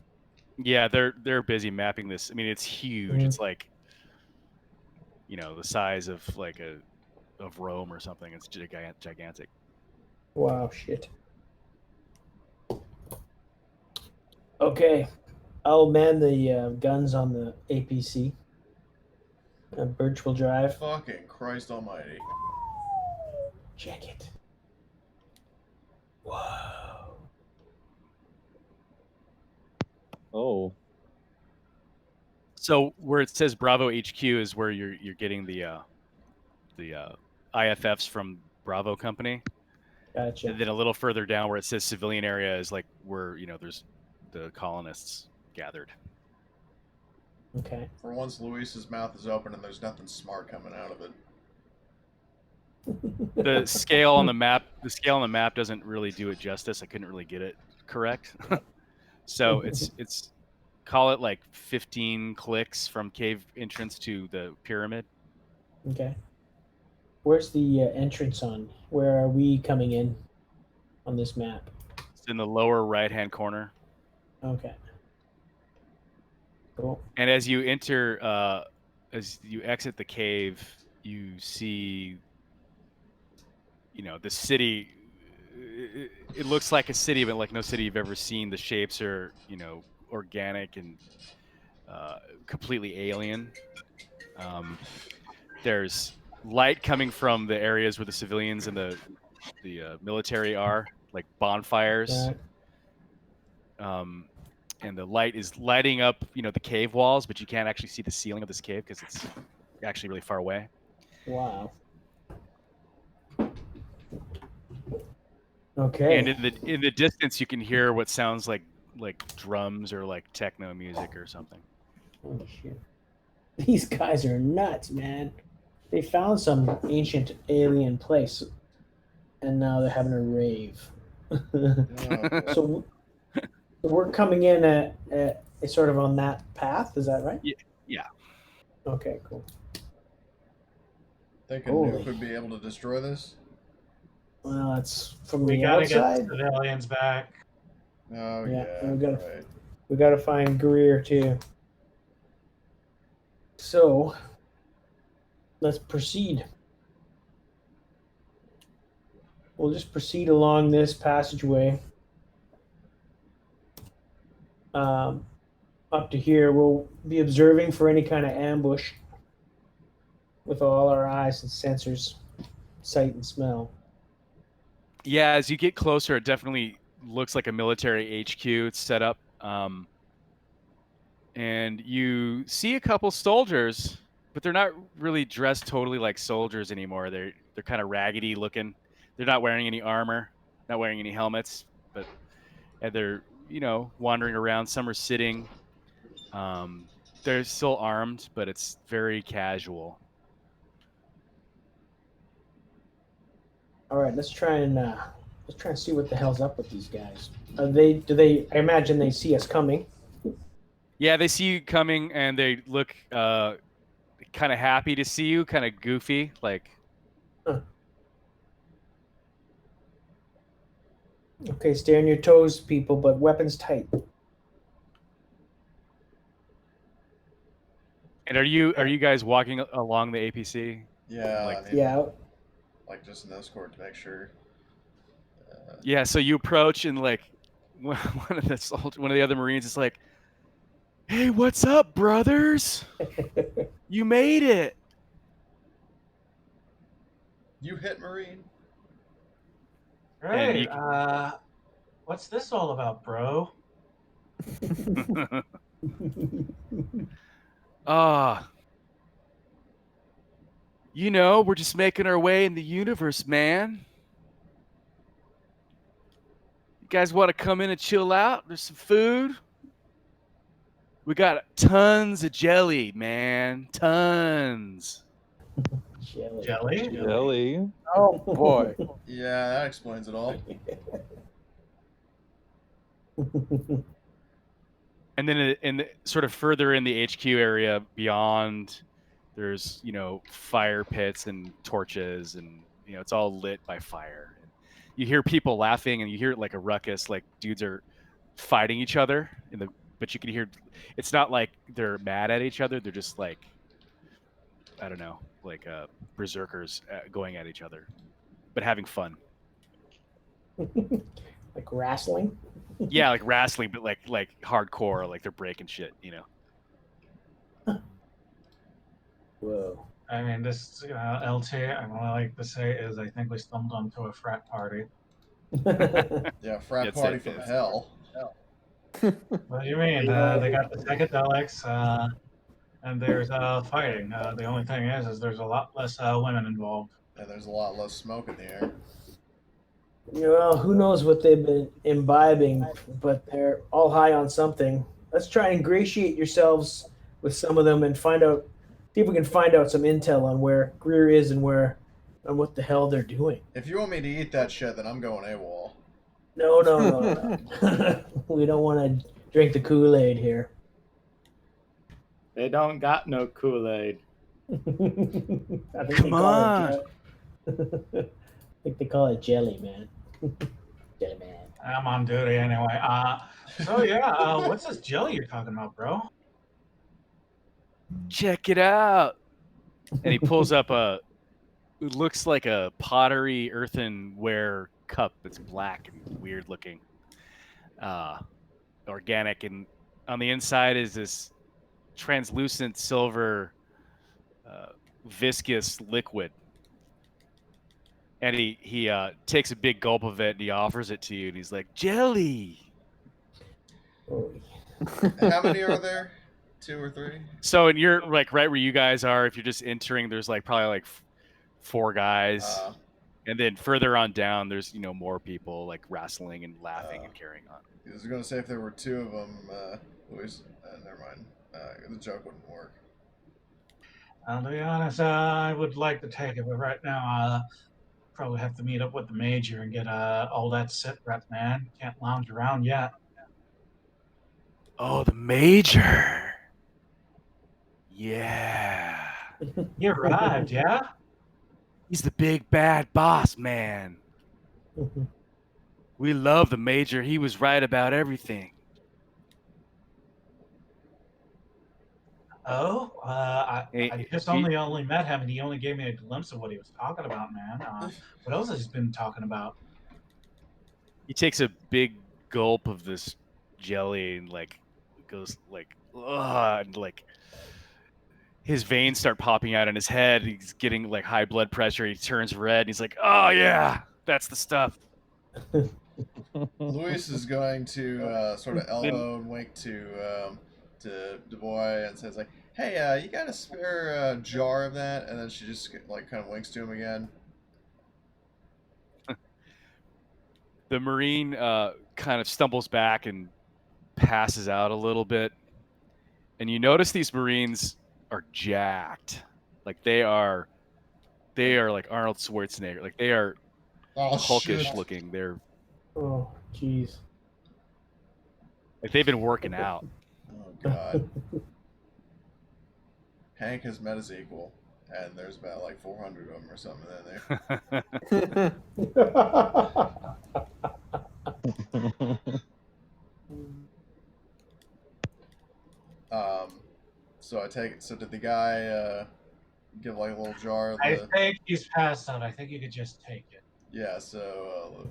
Speaker 1: Yeah, they're busy mapping this. I mean, it's huge. It's like, the size of like of Rome or something. It's gigantic.
Speaker 9: Wow, shit. Okay, I'll man the guns on the APC. Birch will drive.
Speaker 5: Fucking Christ Almighty!
Speaker 9: Check it. Whoa.
Speaker 4: Oh.
Speaker 1: So where it says Bravo HQ is where you're getting the IFFs from Bravo Company.
Speaker 9: Gotcha.
Speaker 1: And then a little further down where it says civilian area is like where, there's the colonists gathered.
Speaker 9: Okay.
Speaker 5: For once, Luis's mouth is open and there's nothing smart coming out of it.
Speaker 1: The scale on the map doesn't really do it justice. I couldn't really get it correct. So it's call it like 15 clicks from cave entrance to the pyramid.
Speaker 9: Okay. Where's the entrance on? Where are we coming in on this map?
Speaker 1: It's in the lower right-hand corner.
Speaker 9: Okay. Cool.
Speaker 1: And as you enter, as you exit the cave, you see, the city. It looks like a city, but like no city you've ever seen. The shapes are, organic and completely alien. There's light coming from the areas where the civilians and the military are, like bonfires. And the light is lighting up, the cave walls, but you can't actually see the ceiling of this cave because it's actually really far away.
Speaker 9: Wow. Okay.
Speaker 1: And in the distance, you can hear what sounds like drums or like techno music or something.
Speaker 9: Holy shit. These guys are nuts, man. They found some ancient alien place, and now they're having a rave. So we're coming in at sort of on that path. Is that right?
Speaker 1: Yeah.
Speaker 9: Okay, cool.
Speaker 5: Think a
Speaker 3: Holy.
Speaker 5: nuke would be able to destroy this?
Speaker 3: Well, it's from
Speaker 7: We
Speaker 3: the
Speaker 7: gotta
Speaker 3: outside.
Speaker 7: get the civilians back.
Speaker 5: Oh
Speaker 3: Yeah,
Speaker 5: yeah,
Speaker 3: we gotta-
Speaker 5: right.
Speaker 9: We got to find Greer too. So let's proceed. We'll just proceed along this passageway. Up to here, we'll be observing for any kind of ambush with all our eyes and sensors, sight and smell.
Speaker 1: Yeah, as you get closer, it definitely looks like a military HQ. It's set up, and you see a couple soldiers, but they're not really dressed totally like soldiers anymore. They're kind of raggedy looking. They're not wearing any armor, not wearing any helmets, but and they're wandering around. Some are sitting. They're still armed, but it's very casual.
Speaker 9: All right, let's try and see what the hell's up with these guys. Do they? I imagine they see us coming.
Speaker 1: Yeah, they see you coming, and they look kind of happy to see you, kind of goofy, like.
Speaker 9: Okay, stay on your toes, people, but weapons tight.
Speaker 1: And are you guys walking along the APC?
Speaker 5: Yeah,
Speaker 1: Like-
Speaker 5: I need,
Speaker 9: Yeah.
Speaker 5: like just an escort to make sure.
Speaker 1: Yeah, so you approach, and like one of the other Marines is like, "Hey, what's up, brothers? You made it."
Speaker 5: You hit Marine.
Speaker 1: And
Speaker 7: Right.
Speaker 1: you-
Speaker 7: What's this all about, bro?
Speaker 1: We're just making our way in the universe, man. You guys want to come in and chill out? There's some food. We got tons of jelly, man. Tons.
Speaker 7: Jelly?
Speaker 4: Jelly.
Speaker 9: Oh boy.
Speaker 5: Yeah, that explains it all.
Speaker 1: And then sort of further in the HQ area beyond, there's fire pits and torches, and it's all lit by fire. And you hear people laughing, and you hear like a ruckus, like dudes are fighting each other but you can hear, it's not like they're mad at each other. They're just like, I don't know, like berserkers going at each other, but having fun.
Speaker 9: Like wrestling.
Speaker 1: Yeah, like wrestling, but like hardcore, like they're breaking shit.
Speaker 9: Whoa.
Speaker 7: I mean, this LT, I'm gonna like to say is I think we stumbled onto a frat party.
Speaker 5: Yeah, frat
Speaker 1: That's
Speaker 5: party
Speaker 1: it,
Speaker 5: from
Speaker 1: yes.
Speaker 5: hell.
Speaker 7: What do you mean? They got the psychedelics, and there's fighting. The only thing is there's a lot less women involved.
Speaker 5: And there's a lot less smoke in the air.
Speaker 9: Well, who knows what they've been imbibing, but they're all high on something. Let's try and ingratiate yourselves with some of them and see if we can find out some intel on where Greer is and what the hell they're doing.
Speaker 5: If you want me to eat that shit, then I'm going AWOL.
Speaker 9: No. We don't want to drink the Kool-Aid here.
Speaker 6: They don't got no Kool-Aid.
Speaker 1: Come on.
Speaker 9: I think they call it jelly, man. Jelly, man.
Speaker 7: I'm on duty anyway. So yeah, what's this jelly you're talking about, bro?
Speaker 1: Check it out. And he pulls up it looks like a pottery earthenware cup that's black and weird looking, organic, and on the inside is this translucent silver viscous liquid. And he takes a big gulp of it, and he offers it to you, and he's like, "Jelly."
Speaker 5: How many are there? 2 or 3?
Speaker 1: So, and you're like right where you guys are. If you're just entering, there's like probably like 4 guys, and then further on down, there's more people like wrestling and laughing and carrying on.
Speaker 5: I was going to say if there were 2 of them, Luis, never mind. The joke wouldn't work.
Speaker 7: To be honest, I would like to take it, but right now, probably have to meet up with the major and get all that sit rep, man. Can't lounge around yet.
Speaker 1: Oh, the major. Yeah.
Speaker 7: You arrived, yeah?
Speaker 1: He's the big bad boss man. We love the Major. He was right about everything.
Speaker 7: Oh,
Speaker 1: He-
Speaker 7: I just
Speaker 1: he-
Speaker 7: only met him, and he only gave me a glimpse of what he was talking about, man. What else has he been talking about?
Speaker 1: He takes a big gulp of this jelly and like goes like, ugh, and like his veins start popping out in his head. He's getting like high blood pressure. He turns red. And he's like, "Oh yeah, that's the stuff."
Speaker 5: Luis is going to sort of elbow and wink to Du Bois and says like, "Hey, you got a spare jar of that?" And then she just like kind of winks to him again.
Speaker 1: The Marine kind of stumbles back and passes out a little bit, and you notice these Marines are jacked. Like they are like Arnold Schwarzenegger. Like they are
Speaker 5: Oh
Speaker 1: hulkish
Speaker 5: shit!
Speaker 1: looking. They're
Speaker 9: Oh, jeez.
Speaker 1: like they've been working out.
Speaker 5: Oh god. Hank has met his equal, and there's about like 400 of them or something in there. So I take it. So did the guy give like a little jar of
Speaker 7: I
Speaker 5: the?
Speaker 7: think he's passed out. I think you could just take it.
Speaker 5: Yeah. So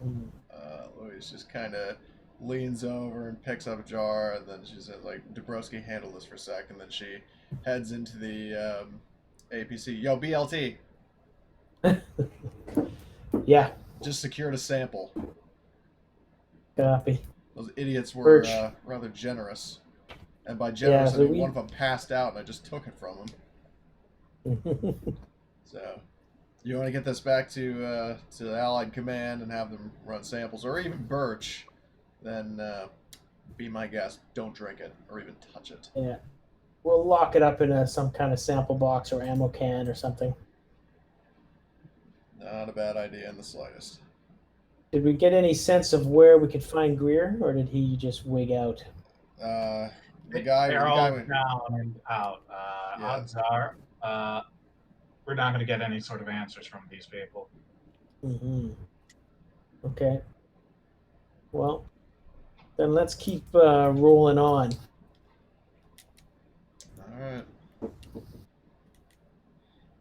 Speaker 5: Louis just kind of leans over and picks up a jar, and then she says like, "Dabrowski, handle this for a sec," and then she heads into the APC. Yo, BLT.
Speaker 9: Yeah,
Speaker 5: Just secured a sample.
Speaker 9: copy.
Speaker 5: Those idiots were
Speaker 9: Birch.
Speaker 5: rather generous. And by generous,
Speaker 9: Yeah,
Speaker 5: I
Speaker 9: so
Speaker 5: mean
Speaker 9: we-
Speaker 5: one of them passed out and I just took it from him. So, you want to get this back to the Allied Command and have them run samples, or even Birch, then be my guest. Don't drink it or even touch it.
Speaker 9: Yeah. We'll lock it up in some kind of sample box or ammo can or something.
Speaker 5: Not a bad idea in the slightest.
Speaker 9: Did we get any sense of where we could find Greer, or did he just wig out?
Speaker 5: The guy.
Speaker 7: They're
Speaker 5: The
Speaker 7: all
Speaker 5: guy
Speaker 7: down and out.
Speaker 5: Yeah.
Speaker 7: Odds are, we're not going to get any sort of answers from these people.
Speaker 9: Mm-hmm. Okay. Well, then let's keep rolling on.
Speaker 5: All right.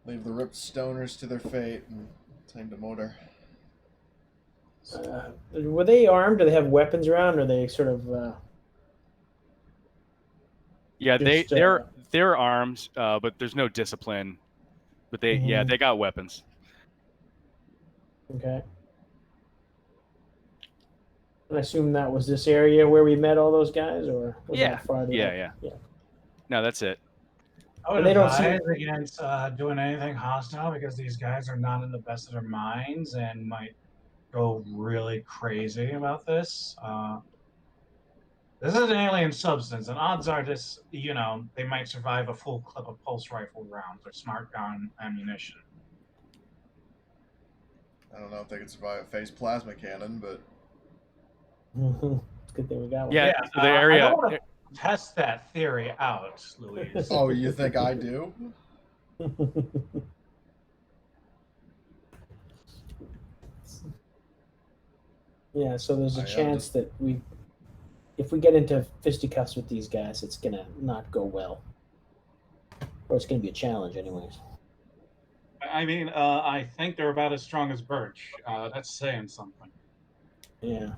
Speaker 5: Leave the ripped stoners to their fate and time to motor.
Speaker 9: Were they armed? Do they have weapons around? Or are they sort of?
Speaker 1: Yeah,
Speaker 9: Just,
Speaker 1: they're armed, but there's no discipline. But they got weapons.
Speaker 9: Okay. I assume that was this area where we met all those guys, or was
Speaker 1: Yeah.
Speaker 9: that farther?
Speaker 1: Yeah. No, that's it.
Speaker 7: I would
Speaker 9: They don't
Speaker 7: advise against doing anything hostile because these guys are not in the best of their minds and might go really crazy about this. This is an alien substance, and odds are this, they might survive a full clip of pulse rifle rounds or smart gun ammunition.
Speaker 5: I don't know if they could survive a phase plasma cannon, but
Speaker 9: It's a good thing we got one.
Speaker 1: Yeah. So the
Speaker 7: I
Speaker 1: area.
Speaker 7: don't want to test that theory out, Louise.
Speaker 5: oh, you think I do?
Speaker 9: Yeah, so there's a
Speaker 5: I
Speaker 9: chance that if we get into fisticuffs with these guys, it's gonna not go well, or it's gonna be a challenge, anyways.
Speaker 7: I mean, I think they're about as strong as Birch. That's saying something.
Speaker 9: Yeah.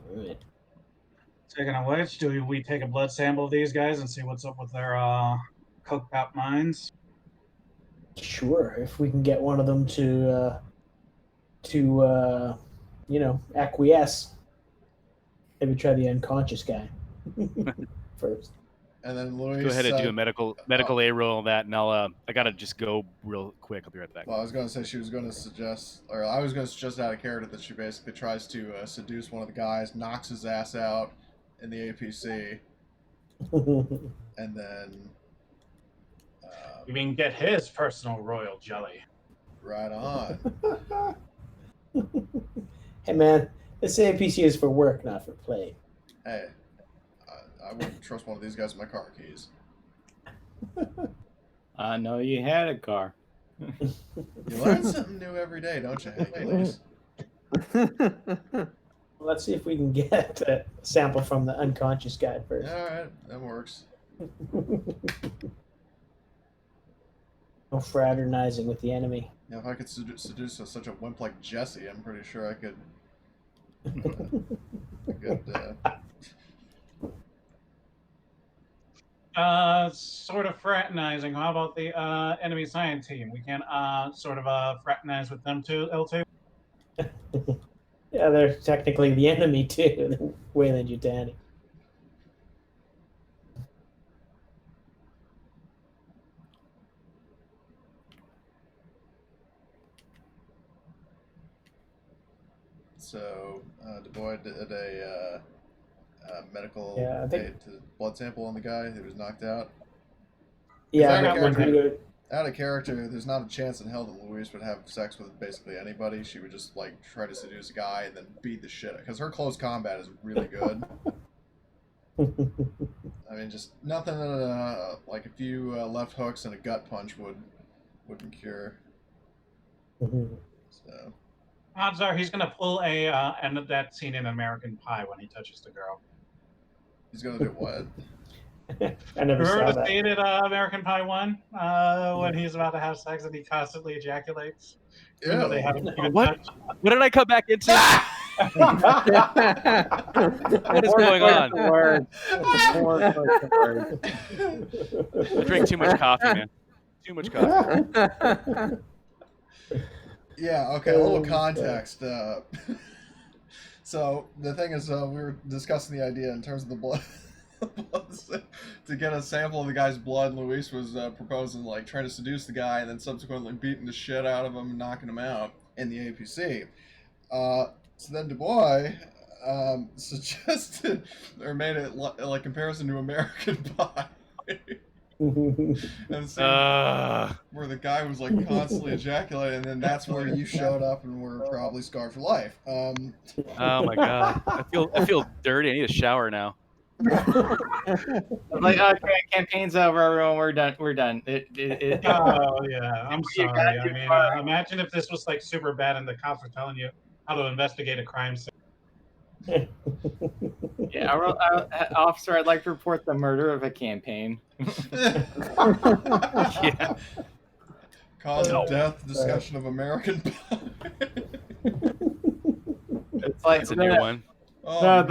Speaker 9: All right.
Speaker 7: Taking a which, do we take a blood sample of these guys and see what's up with their coked out minds?
Speaker 9: Sure, if we can get one of them to acquiesce. Maybe try the unconscious guy first.
Speaker 5: And then Louis.
Speaker 1: Go ahead and do a medical A roll on that, and I gotta just go real quick. I'll be right back.
Speaker 5: Well, I was going to say she was going to suggest, or I was going to suggest out of character that she basically tries to seduce one of the guys, knocks his ass out in the APC, and then.
Speaker 7: You mean get his personal royal jelly?
Speaker 5: Right on.
Speaker 9: Hey man, this APC is for work, not for play.
Speaker 5: Hey, I wouldn't trust one of these guys with my car keys.
Speaker 6: I know you had a car.
Speaker 5: You learn something new every day, don't you, Hercules?
Speaker 3: Let's see if we can get a sample from the unconscious guy first.
Speaker 5: All right, that works.
Speaker 3: No fraternizing with the enemy.
Speaker 5: Yeah, if I could seduce such a wimp like Jesse, I'm pretty sure I could.
Speaker 7: Sort of fraternizing. How about the enemy science team? We can sort of fraternize with them too, L2.
Speaker 3: Yeah, they're technically the enemy too, Wayland Yutani.
Speaker 5: So, Du Bois did a medical
Speaker 3: Yeah, I think-
Speaker 5: blood sample on the guy who was knocked out.
Speaker 3: Yeah,
Speaker 5: I
Speaker 3: that
Speaker 5: got
Speaker 3: would
Speaker 5: one.
Speaker 3: be good.
Speaker 5: Out of character, there's not a chance in hell that Louise would have sex with basically anybody. She would just like try to seduce a guy and then beat the shit, because her close combat is really good. I mean, just nothing like a few left hooks and a gut punch wouldn't cure. So
Speaker 7: Odds are he's gonna pull a end of that scene in American Pie when he touches the girl.
Speaker 5: he's gonna do what?
Speaker 3: I never saw
Speaker 7: Remember the
Speaker 3: that.
Speaker 7: scene in American Pie 1 when he's about to have sex and he constantly ejaculates? Even though they haven't even
Speaker 1: What?
Speaker 7: touched.
Speaker 1: What did I come back into? What is going on? I drink too much coffee, man. Too much coffee.
Speaker 5: Yeah, okay, a little context. So, the thing is, we were discussing the idea in terms of the blood. To get a sample of the guy's blood, Luis was proposing, like, trying to seduce the guy and then subsequently beating the shit out of him and knocking him out in the APC. So then Du Bois suggested, or made it like comparison to American Pie. And so where the guy was like constantly ejaculating, and then that's where you showed up and were probably scarred for life.
Speaker 1: Oh my god, I feel dirty. I need a shower now.
Speaker 6: Like, okay, campaign's over, everyone. We're done. We're done.
Speaker 7: Oh yeah, I'm sorry. I mean, imagine if this was like super bad and the cops were telling you how to investigate a crime scene.
Speaker 6: Yeah, officer, I'd like to report the murder of a campaign.
Speaker 1: Yeah.
Speaker 5: Cause of death, discussion of American Pie.
Speaker 6: It's like
Speaker 1: That's a new one.
Speaker 6: No,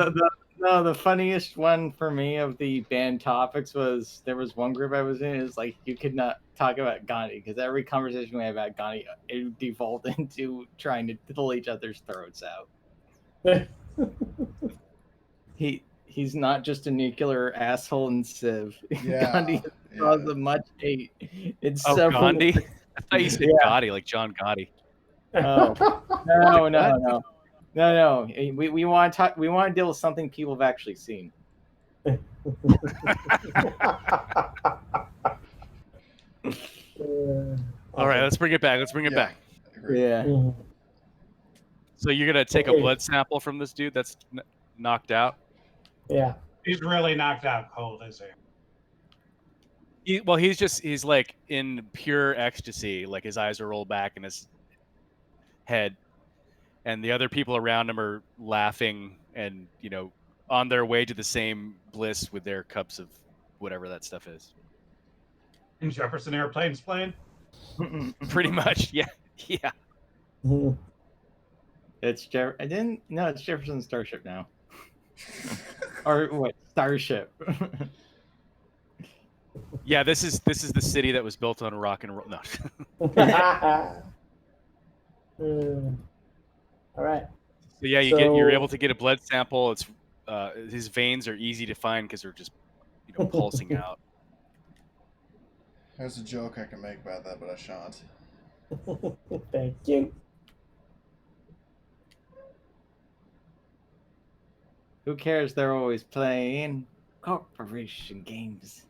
Speaker 6: the funniest one for me of the banned topics was there was one group I was in. It's like you could not talk about Gandhi because every conversation we had about Gandhi it devolved into trying to pull each other's throats out. He's not just a nuclear asshole and Civ.
Speaker 5: Yeah,
Speaker 6: Gandhi caused a much hate. It's
Speaker 1: Oh, Gandhi? I thought you said Gotti, like John Gotti.
Speaker 6: Oh no. We want to talk. We want to deal with something people have actually seen.
Speaker 1: All right, let's bring it back. Let's bring it back.
Speaker 6: Yeah.
Speaker 1: So you're gonna take a blood sample from this dude that's knocked out?
Speaker 3: Yeah.
Speaker 7: He's really knocked out cold, is he?
Speaker 1: He's like in pure ecstasy, like his eyes are rolled back in his head, and the other people around him are laughing and on their way to the same bliss with their cups of whatever that stuff is.
Speaker 7: In Jefferson Airplanes plane?
Speaker 1: Pretty much, yeah.
Speaker 6: It's it's Jefferson Starship now. Or what? Starship.
Speaker 1: Yeah, this is the city that was built on rock and roll. No.
Speaker 3: All right.
Speaker 1: So yeah, you're able to get a blood sample. It's his veins are easy to find because they're just pulsing out.
Speaker 5: There's a joke I can make about that, but I shan't.
Speaker 3: Thank you.
Speaker 6: Who cares? They're always playing corporation games.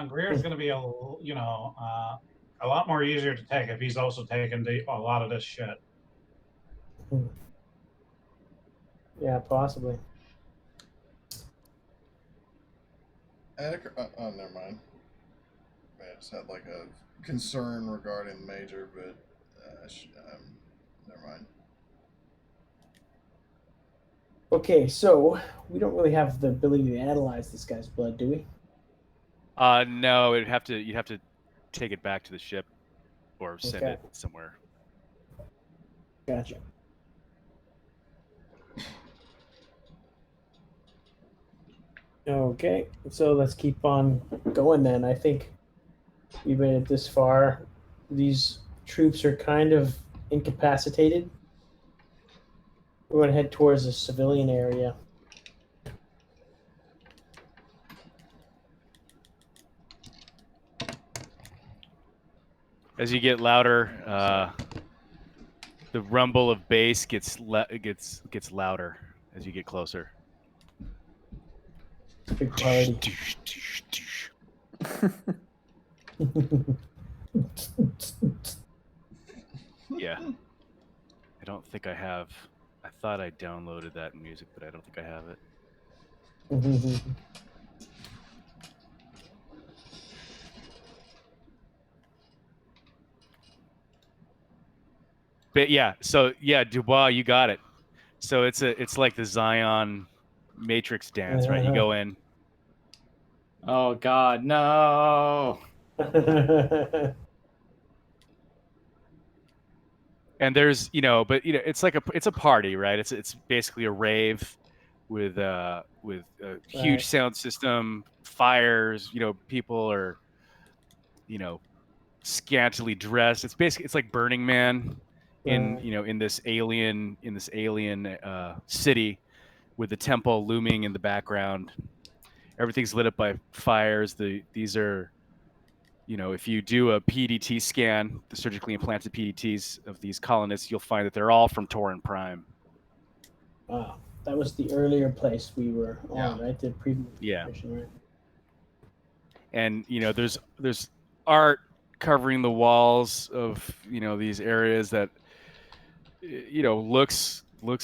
Speaker 7: Greer's going to be a lot more easier to take if he's also taken a lot of this shit.
Speaker 9: Yeah, possibly.
Speaker 5: Oh, never mind. I just had like a concern regarding the major, but never mind.
Speaker 9: Okay, so we don't really have the ability to analyze this guy's blood, do we?
Speaker 1: No, you'd have to take it back to the ship or send
Speaker 9: Okay.
Speaker 1: it somewhere.
Speaker 9: Gotcha. Okay, so let's keep on going then. I think we've made it this far. These troops are kind of incapacitated. We're going to head towards the civilian area.
Speaker 1: As you get louder, the rumble of bass gets louder as you get closer.
Speaker 9: Big party.
Speaker 1: Yeah. I don't think I have. I thought I downloaded that music, but I don't think I have it. But yeah, so yeah, Dubois, you got it. So it's like the Zion Matrix dance, right? You go in.
Speaker 6: Oh God, no!
Speaker 1: And there's, it's like it's a party, right? It's basically a rave with a huge
Speaker 9: Right.
Speaker 1: sound system, fires, people are, scantily dressed. It's like Burning Man in,
Speaker 9: Right.
Speaker 1: in this alien city with the temple looming in the background. Everything's lit up by fires. These are, if you do a PDT scan, the surgically implanted PDTs of these colonists, you'll find that they're all from Tauran Prime.
Speaker 9: Wow, that was the earlier place we were on,
Speaker 5: Yeah.
Speaker 9: right? The previous
Speaker 1: Yeah.
Speaker 9: mission, right?
Speaker 1: And there's art covering the walls of these areas that looks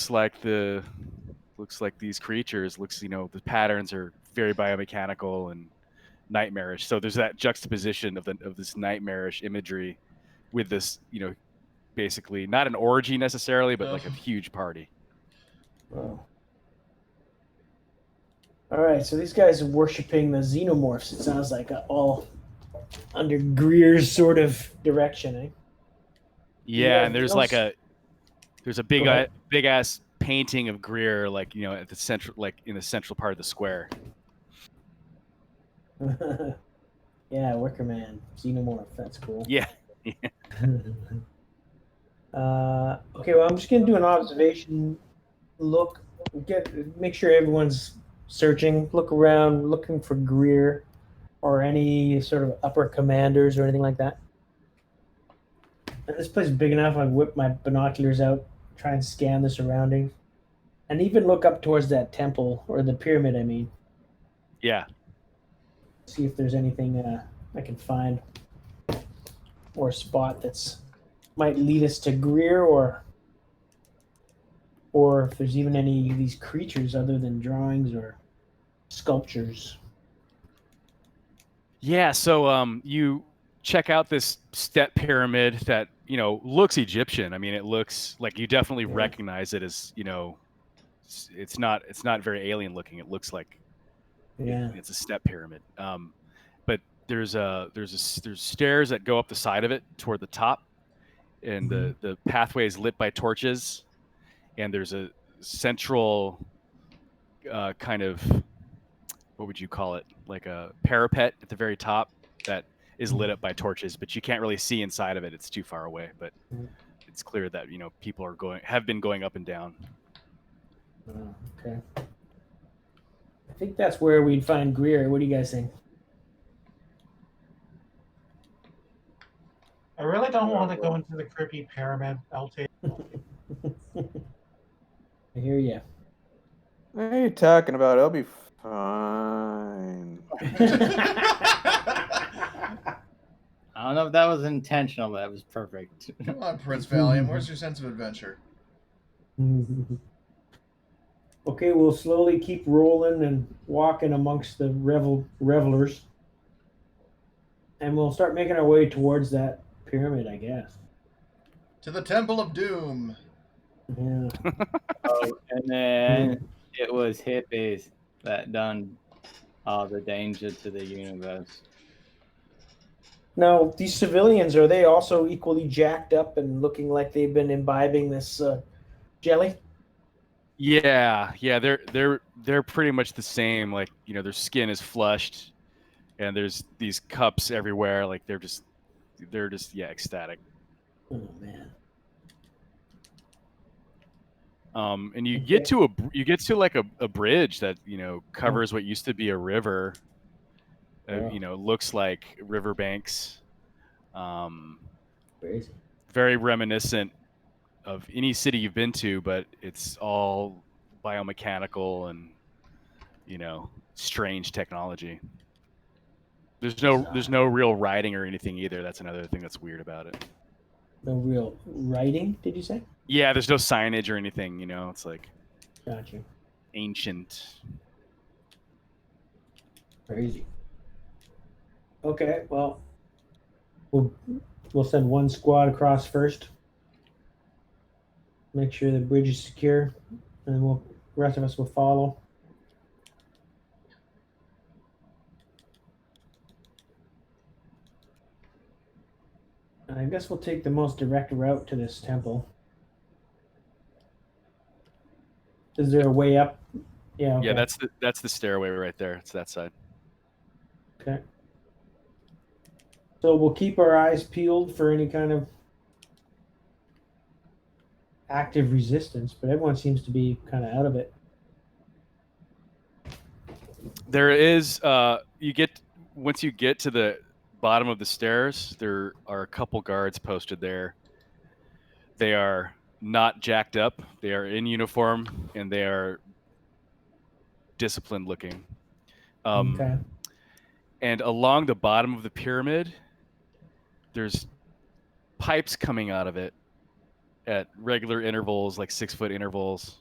Speaker 1: like these creatures. The patterns are very biomechanical and nightmarish. So there's that juxtaposition of this nightmarish imagery with this, basically not an orgy necessarily, but like a huge party.
Speaker 9: Wow. All right, so these guys are worshiping the xenomorphs. It sounds like all under Greer's sort of direction, eh?
Speaker 1: Yeah, and there's a big
Speaker 9: ahead.
Speaker 1: big ass painting of Greer, like at the central, like in the central part of the square.
Speaker 9: Yeah, Wicker Man, xenomorph. That's cool.
Speaker 1: Yeah.
Speaker 9: Okay, well, I'm just gonna do an observation look. Make sure everyone's searching. Look around, looking for Greer or any sort of upper commanders or anything like that. And this place is big enough. I whip my binoculars out, try and scan the surroundings, and even look up towards that temple or the pyramid. I mean,
Speaker 1: Yeah.
Speaker 9: see if there's anything I can find or spot that's might lead us to Greer, or if there's even any of these creatures other than drawings or sculptures.
Speaker 1: Yeah. So you check out this step pyramid that looks Egyptian. I mean, it looks like you definitely recognize it as it's not very alien looking. It looks like it's a step pyramid. But there's stairs that go up the side of it toward the top, and the pathway is lit by torches, and there's a central kind of, what would you call it, like a parapet at the very top that is lit up by torches, but you can't really see inside of it. It's too far away, but it's clear that people have been going up and down.
Speaker 9: Okay. I think that's where we'd find Greer. What do you guys think?
Speaker 7: I really don't want to go into the creepy pyramid, LT.
Speaker 9: I hear you.
Speaker 2: What are you talking about? I'll be fine.
Speaker 6: I don't know if that was intentional, but that was perfect.
Speaker 5: Come on, Prince Valiant. Where's your sense of adventure?
Speaker 9: Okay, we'll slowly keep rolling and walking amongst the revelers. And we'll start making our way towards that pyramid, I guess.
Speaker 5: To the Temple of Doom.
Speaker 9: Yeah.
Speaker 6: Oh, and then it was hippies that done all the danger to the universe.
Speaker 9: Now, these civilians, are they also equally jacked up and looking like they've been imbibing this jelly?
Speaker 1: Yeah, they're pretty much the same. Like, their skin is flushed, and there's these cups everywhere. Like they're just ecstatic.
Speaker 9: Oh man.
Speaker 1: And you get to like a bridge that covers what used to be a river. Looks like riverbanks.
Speaker 9: Crazy.
Speaker 1: Very reminiscent of any city you've been to, but it's all biomechanical and strange technology. There's no real writing or anything either. That's another thing that's weird about it.
Speaker 9: No real writing, did you say?
Speaker 1: Yeah, there's no signage or anything. It's like
Speaker 9: Gotcha.
Speaker 1: ancient.
Speaker 9: Crazy. Okay, well, we'll send one squad across first. Make sure the bridge is secure, and the rest of us will follow. And I guess we'll take the most direct route to this temple. Is there a way up? Yeah. Okay.
Speaker 1: Yeah, that's the stairway right there. It's that side.
Speaker 9: Okay. So we'll keep our eyes peeled for any kind of active resistance, but everyone seems to be kind of out of it.
Speaker 1: There is once you get to the bottom of the stairs, there are a couple guards posted there. They are not jacked up. They are in uniform and they are disciplined looking.
Speaker 9: Okay.
Speaker 1: And along the bottom of the pyramid, there's pipes coming out of it at regular intervals, like 6-foot intervals,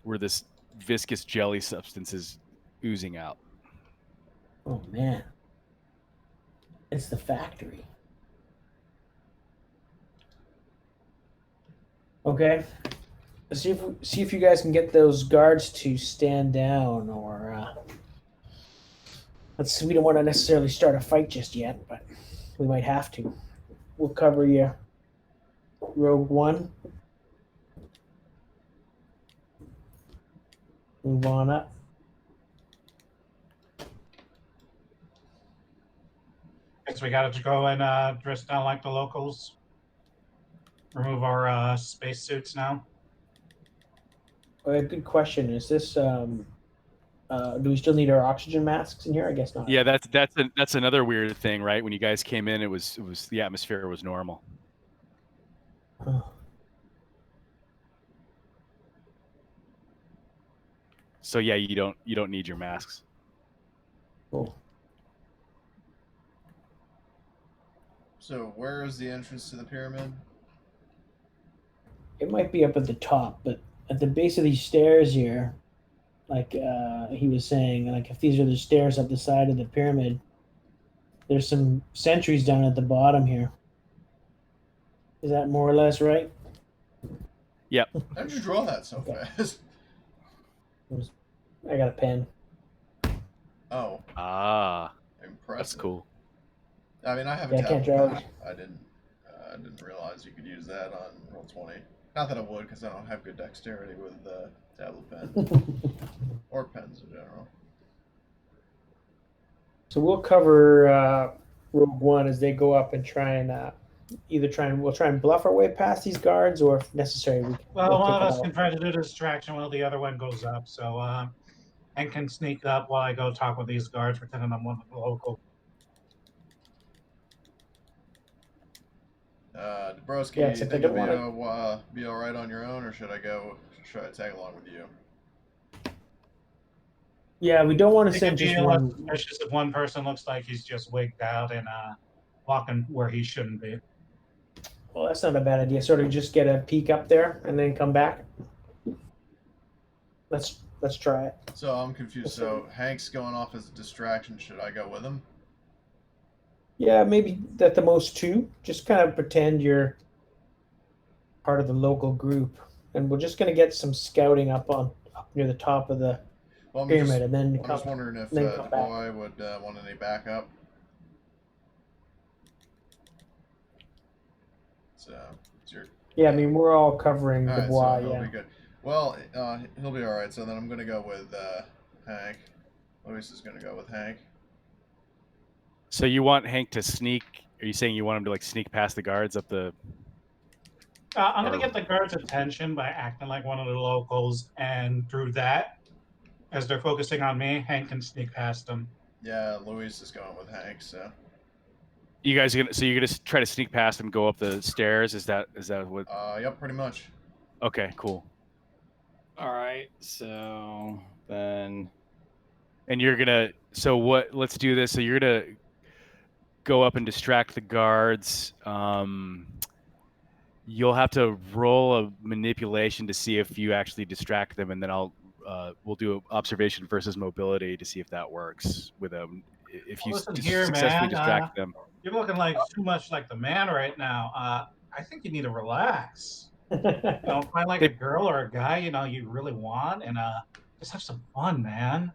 Speaker 1: where this viscous jelly substance is oozing out.
Speaker 9: Oh man, it's the factory. Okay, see if you guys can get those guards to stand down, or let's see. We don't want to necessarily start a fight just yet, but we might have to. We'll cover you, Rogue One. Move on up.
Speaker 7: Guess we got to go and dress down like the locals. Remove our spacesuits now.
Speaker 9: Good question. Is this? Do we still need our oxygen masks in here? I guess not.
Speaker 1: Yeah, that's another weird thing, right? When you guys came in, it was the atmosphere was normal. So yeah, you don't need your masks.
Speaker 9: Cool.
Speaker 5: So where is the entrance to the pyramid?
Speaker 9: It might be up at the top, but at the base of these stairs here, like he was saying, like if these are the stairs up the side of the pyramid, there's some sentries down at the bottom here. Is that more or less right?
Speaker 1: Yep.
Speaker 5: How did you draw that so fast?
Speaker 9: I got a pen.
Speaker 5: Oh.
Speaker 1: Ah.
Speaker 5: Impressive.
Speaker 1: That's cool.
Speaker 5: I mean, I have a
Speaker 9: Yeah, I can't draw it.
Speaker 5: I didn't realize you could use that on Roll20. Not that I would, because I don't have good dexterity with tablet pen or pens in general.
Speaker 9: So we'll cover Rogue One as they go up and try and we'll try and bluff our way past these guards, or if necessary,
Speaker 7: Well, one of us can try to do the distraction while the other one goes up. So, and can sneak up while I go talk with these guards, pretending I'm one of the local.
Speaker 5: Dabrowski,
Speaker 9: Yeah,
Speaker 5: you
Speaker 9: except
Speaker 5: think
Speaker 9: I
Speaker 5: you'll
Speaker 9: don't
Speaker 5: be all right on your own, or should I tag along with you?
Speaker 9: Yeah, we don't want to
Speaker 7: It
Speaker 9: send
Speaker 7: could be
Speaker 9: just
Speaker 7: a lot
Speaker 9: one.
Speaker 7: suspicious if one person looks like he's just wigged out and walking where he shouldn't be.
Speaker 9: Well, that's not a bad idea. Sort of just get a peek up there and then come back. Let's try it.
Speaker 5: So I'm confused. So Hank's going off as a distraction. Should I go with him?
Speaker 9: Yeah, maybe at the most 2. Just kind of pretend you're part of the local group, and we're just gonna get some scouting up near the top of the
Speaker 5: Well,
Speaker 9: pyramid, and then
Speaker 5: I'm just wondering if
Speaker 9: then come back.
Speaker 5: Boy would want any backup. So it's your.
Speaker 9: Yeah, I mean we're all covering
Speaker 5: All
Speaker 9: the
Speaker 5: right,
Speaker 9: bois.
Speaker 5: so he'll
Speaker 9: Yeah.
Speaker 5: be good. Well, he'll be all right. So then I'm gonna go with Hank. Luis is gonna go with Hank.
Speaker 1: So you want Hank to sneak? Are you saying you want him to like sneak past the guards up the?
Speaker 7: I'm going to get the guards' attention by acting like one of the locals, and through that, as they're focusing on me, Hank can sneak past them.
Speaker 5: Yeah, Luis is going with Hank. So.
Speaker 1: You guys are gonna? So you're gonna try to sneak past and go up the stairs? Is that what?
Speaker 5: Yep, pretty much.
Speaker 1: Okay, cool.
Speaker 6: All right, so then.
Speaker 1: And you're gonna. So what? Let's do this. So you're gonna go up and distract the guards. You'll have to roll a manipulation to see if you actually distract them, and then we'll do observation versus mobility to see if that works with them. If you
Speaker 7: Listen here,
Speaker 1: successfully
Speaker 7: man.
Speaker 1: distract them.
Speaker 7: You're looking like too much like the man right now. I think you need to relax. Find like a girl or a guy you really want, and just have some fun, man.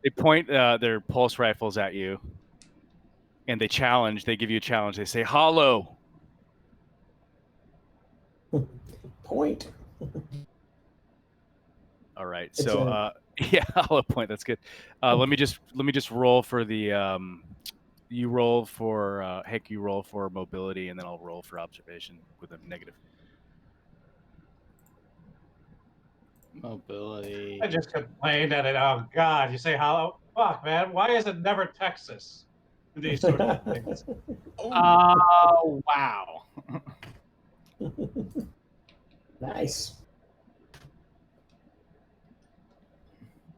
Speaker 1: They point their pulse rifles at you, and they challenge. They give you a challenge. They say, "Hollow."
Speaker 9: Point.
Speaker 1: All right. So yeah, hollow point. That's good. Let me just roll for the you roll for Hank. You roll for mobility, and then I'll roll for observation with a negative.
Speaker 6: Mobility.
Speaker 7: I just complained at it. Oh God, you say hollow? Fuck, man. Why is it never Texas? These sort of things.
Speaker 6: Oh wow.
Speaker 9: Nice.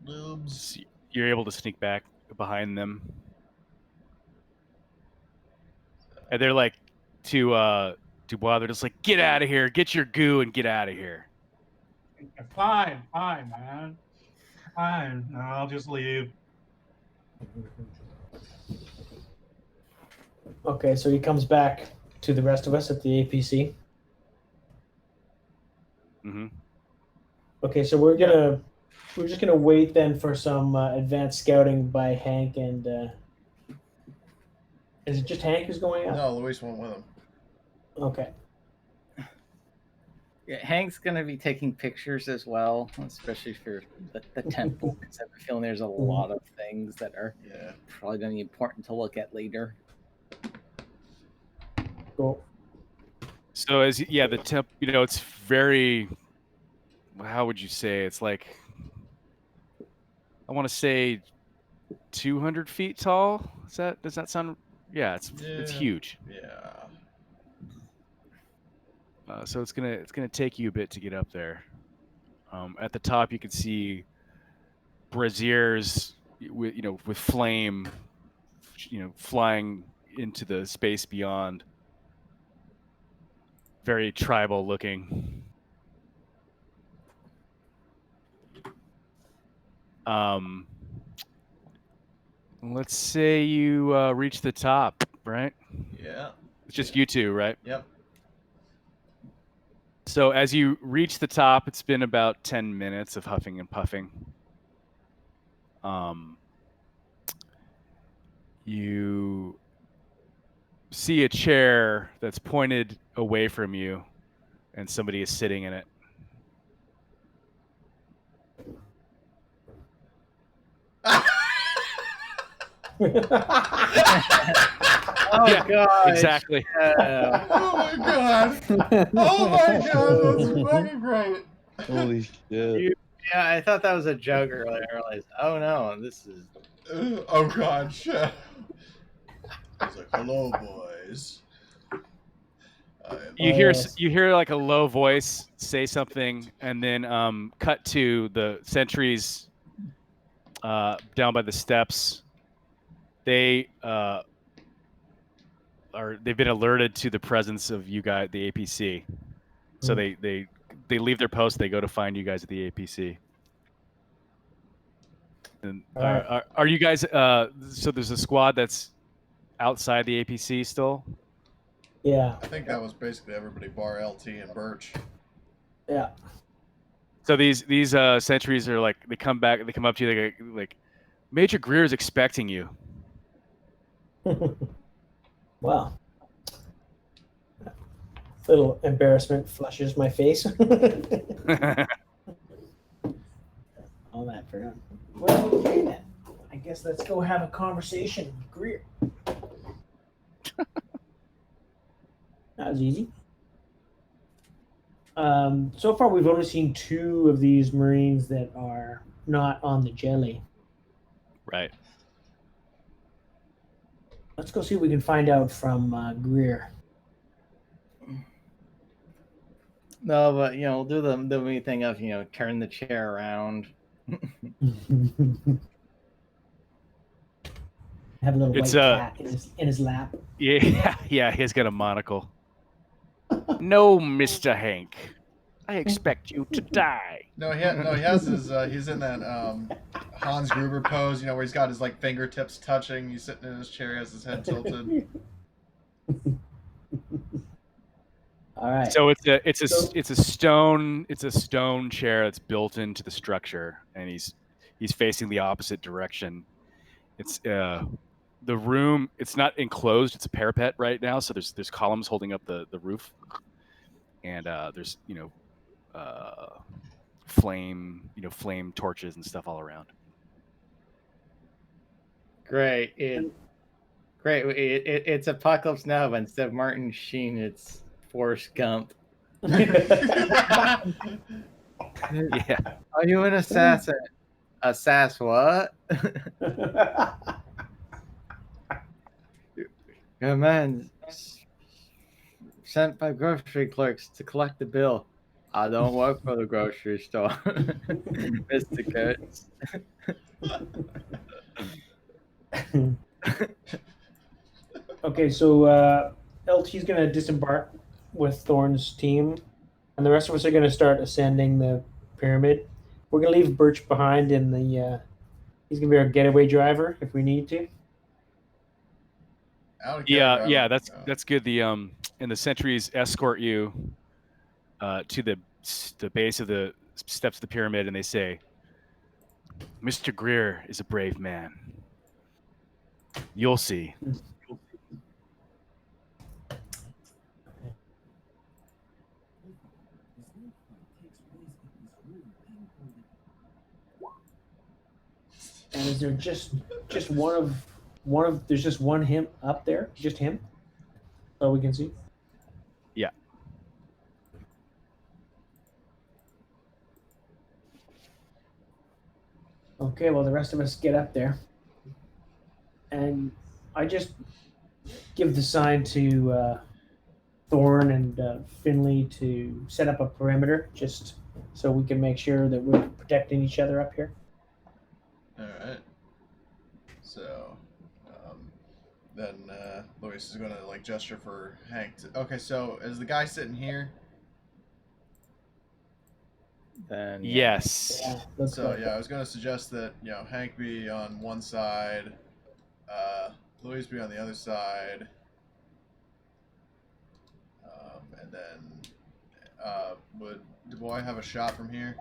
Speaker 5: Lubes.
Speaker 1: You're able to sneak back behind them, and they're like to Dubois. They're just like, "Get out of here! Get your goo and get out of here."
Speaker 7: Fine, man. Fine. No, I'll just leave.
Speaker 9: Okay, so he comes back to the rest of us at the APC.
Speaker 1: Mm-hmm.
Speaker 9: Okay, so we're just gonna wait then for some advanced scouting by Hank and. Is it just Hank who's going out?
Speaker 5: No, Luis went with him.
Speaker 9: Okay.
Speaker 6: Yeah, Hank's gonna be taking pictures as well, especially for the temple. Because I have a feeling there's a lot of things that are probably gonna be important to look at later.
Speaker 9: Cool.
Speaker 1: So the temp, it's very. How would you say? It's like, I want to say 200 feet tall. Does that sound? Yeah, it's huge.
Speaker 5: Yeah.
Speaker 1: So it's gonna take you a bit to get up there. At the top, you can see braziers with flame, flying into the space beyond. Very tribal looking. Let's say you reach the top, right?
Speaker 5: Yeah.
Speaker 1: It's just you two, right?
Speaker 5: Yep.
Speaker 1: So as you reach the top, it's been about 10 minutes of huffing and puffing. You see a chair that's pointed away from you, and somebody is sitting in it.
Speaker 6: Oh
Speaker 1: yeah,
Speaker 6: god!
Speaker 1: Exactly.
Speaker 6: Yeah.
Speaker 5: Oh my god! Oh my god! That's fucking great.
Speaker 4: Holy shit!
Speaker 6: Yeah, I thought that was a joke earlier. I realized, oh no, this is.
Speaker 5: Oh god! Shit. I was like, "Hello, boys."
Speaker 1: You hear like a low voice say something, and then cut to the sentries down by the steps. They've been alerted to the presence of you guys, the APC. So they they leave their post. They go to find you guys at the APC. And
Speaker 9: All right.
Speaker 1: are you guys? So there's a squad that's outside the APC still.
Speaker 9: Yeah.
Speaker 5: I think that was basically everybody bar LT and Birch.
Speaker 9: Yeah.
Speaker 1: So these sentries are like they come back. They come up to you. They go, like Major Greer is expecting you.
Speaker 9: Wow. Little embarrassment flushes my face. All that for him. Well, okay then. I guess let's go have a conversation with Greer. That was easy. So far, we've only seen 2 of these Marines that are not on the jelly.
Speaker 1: Right.
Speaker 9: Let's go see what we can find out from Greer.
Speaker 6: No, but we'll do the me thing of turn the chair around.
Speaker 9: Have a little
Speaker 1: It's,
Speaker 9: white cat in his lap.
Speaker 1: Yeah. He's got a monocle. No, Mr. Hank. I expect you to die.
Speaker 5: No, he has his. He's in that Hans Gruber pose, where he's got his like fingertips touching. He's sitting in his chair, has his head tilted.
Speaker 9: All right.
Speaker 1: So it's a stone chair that's built into the structure, and he's facing the opposite direction. It's the room. It's not enclosed. It's a parapet right now. So there's columns holding up the roof, and there's flame torches and stuff all around.
Speaker 6: Great. It's Apocalypse Now, but instead of Martin Sheen, it's Forrest Gump.
Speaker 1: Yeah.
Speaker 6: Are you an assassin? Assass what? Your man sent by grocery clerks to collect the bill. I don't work for the grocery store, Mr. Kurtz.
Speaker 9: Okay, so LT's going to disembark with Thorne's team, and the rest of us are going to start ascending the pyramid. We're going to leave Birch behind in the... he's going to be our getaway driver if we need to.
Speaker 1: Yeah, that's good. And the sentries escort you to the base of the steps of the pyramid, and they say, "Mr. Greer is a brave man. You'll see."
Speaker 9: And is there just one of there's just one him up there? Just him? So we can see?
Speaker 1: Yeah.
Speaker 9: Okay, well, the rest of us get up there. And I just give the sign to Thorne and Finley to set up a perimeter just so we can make sure that we're protecting each other up here.
Speaker 5: All right. So, then Luis is going to like gesture for Hank. Okay, so is the guy sitting here?
Speaker 6: Then
Speaker 1: Yes.
Speaker 9: Yeah,
Speaker 5: I was going to suggest that Hank be on one side, Luis be on the other side, and then would Dubois have a shot from here?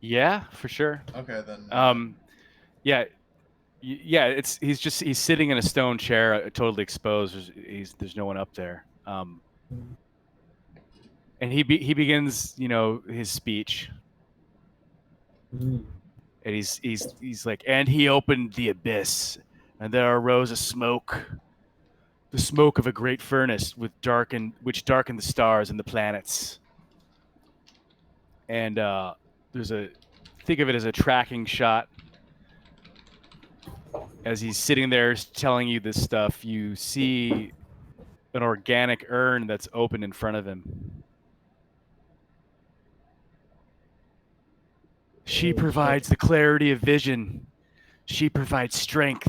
Speaker 1: Yeah, for sure.
Speaker 5: Okay, then.
Speaker 1: Yeah. He's sitting in a stone chair, totally exposed. There's no one up there. And he begins, his speech.
Speaker 9: Mm.
Speaker 1: And he's like, and he opened the abyss, and there arose a smoke, the smoke of a great furnace which darkened the stars and the planets. And think of it as a tracking shot. As he's sitting there telling you this stuff, you see an organic urn that's open in front of him. She provides the clarity of vision. She provides strength.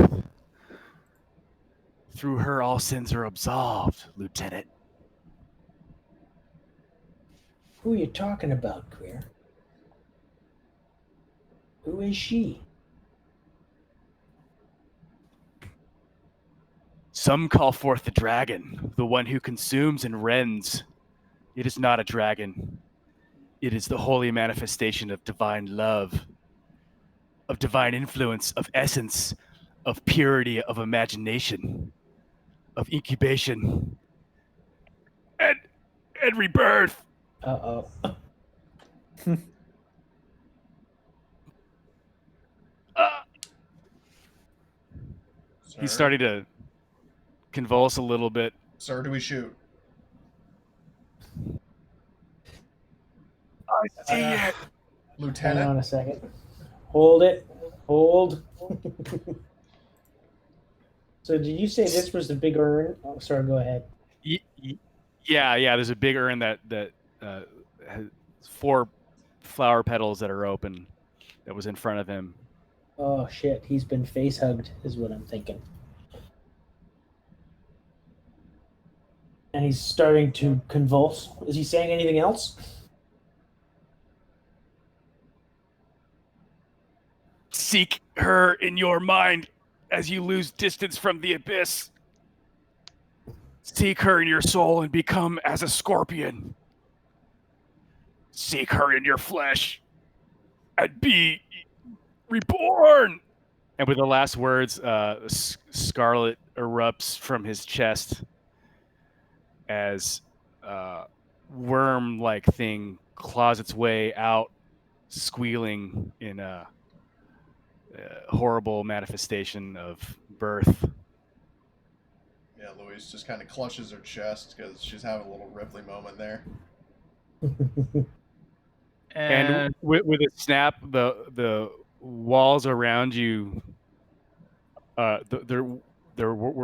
Speaker 1: Through her, all sins are absolved, Lieutenant.
Speaker 3: Who are you talking about, Greer? Who is she?
Speaker 1: Some call forth the dragon, the one who consumes and rends. It is not a dragon. It is the holy manifestation of divine love, of divine influence, of essence, of purity, of imagination, of incubation, and rebirth.
Speaker 3: Uh-oh.
Speaker 5: Sir,
Speaker 1: He's starting to convulse a little bit.
Speaker 5: Sir, do we shoot?
Speaker 1: I see it.
Speaker 3: Hang
Speaker 5: Lieutenant?
Speaker 3: on a second. Hold it. Hold. So did you say this was the big urn? Oh, sorry, go ahead.
Speaker 1: Yeah. There's a big urn that has 4 flower petals that are open. That was in front of him.
Speaker 3: Oh shit, he's been face hugged, is what I'm thinking. And he's starting to convulse. Is he saying anything else?
Speaker 1: Seek her in your mind as you lose distance from the abyss. Seek her in your soul and become as a scorpion. Seek her in your flesh and be reborn. And with the last words, scarlet erupts from his chest as worm-like thing claws its way out, squealing in a horrible manifestation of birth.
Speaker 5: Yeah, Louise just kind of clutches her chest because she's having a little Ripley moment there.
Speaker 1: And with a snap, the walls around you, where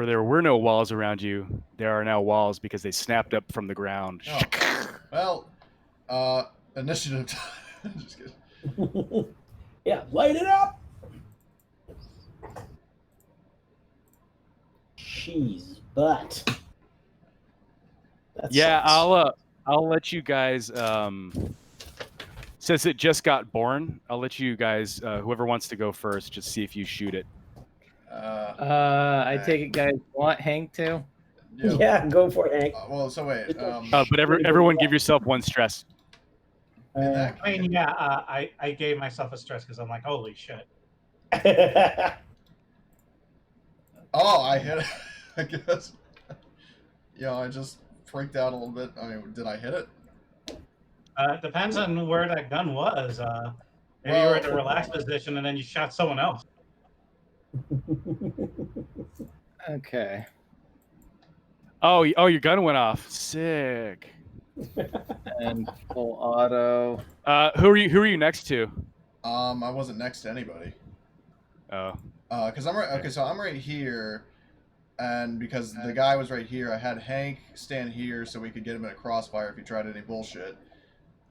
Speaker 1: there were no walls around you, there are now walls because they snapped up from the ground.
Speaker 5: Oh. Well, initiative time. Just kidding.
Speaker 3: Yeah, light it up. Jeez, butt. That
Speaker 1: Yeah,
Speaker 3: sucks.
Speaker 1: I'll let you guys. Since it just got born, I'll let you guys. Whoever wants to go first, just see if you shoot it.
Speaker 6: I take it, guys want Hank to?
Speaker 3: Yeah, go for it, Hank.
Speaker 5: Well, so wait.
Speaker 1: But everyone, give yourself 1 stress.
Speaker 7: I mean, yeah, I gave myself a stress because I'm like, holy shit.
Speaker 5: Oh, I hit it. I guess. Yeah, I just freaked out a little bit. I mean, did I hit it?
Speaker 7: Depends on where that gun was. Maybe you were in a relaxed position and then you shot someone else.
Speaker 6: Okay.
Speaker 1: Oh, your gun went off. Sick.
Speaker 6: And full auto.
Speaker 1: Who are you next to?
Speaker 5: I wasn't next to anybody.
Speaker 1: Oh.
Speaker 5: Because I'm right. Okay, so I'm right here, and because the guy was right here, I had Hank stand here so we could get him in a crossfire if he tried any bullshit.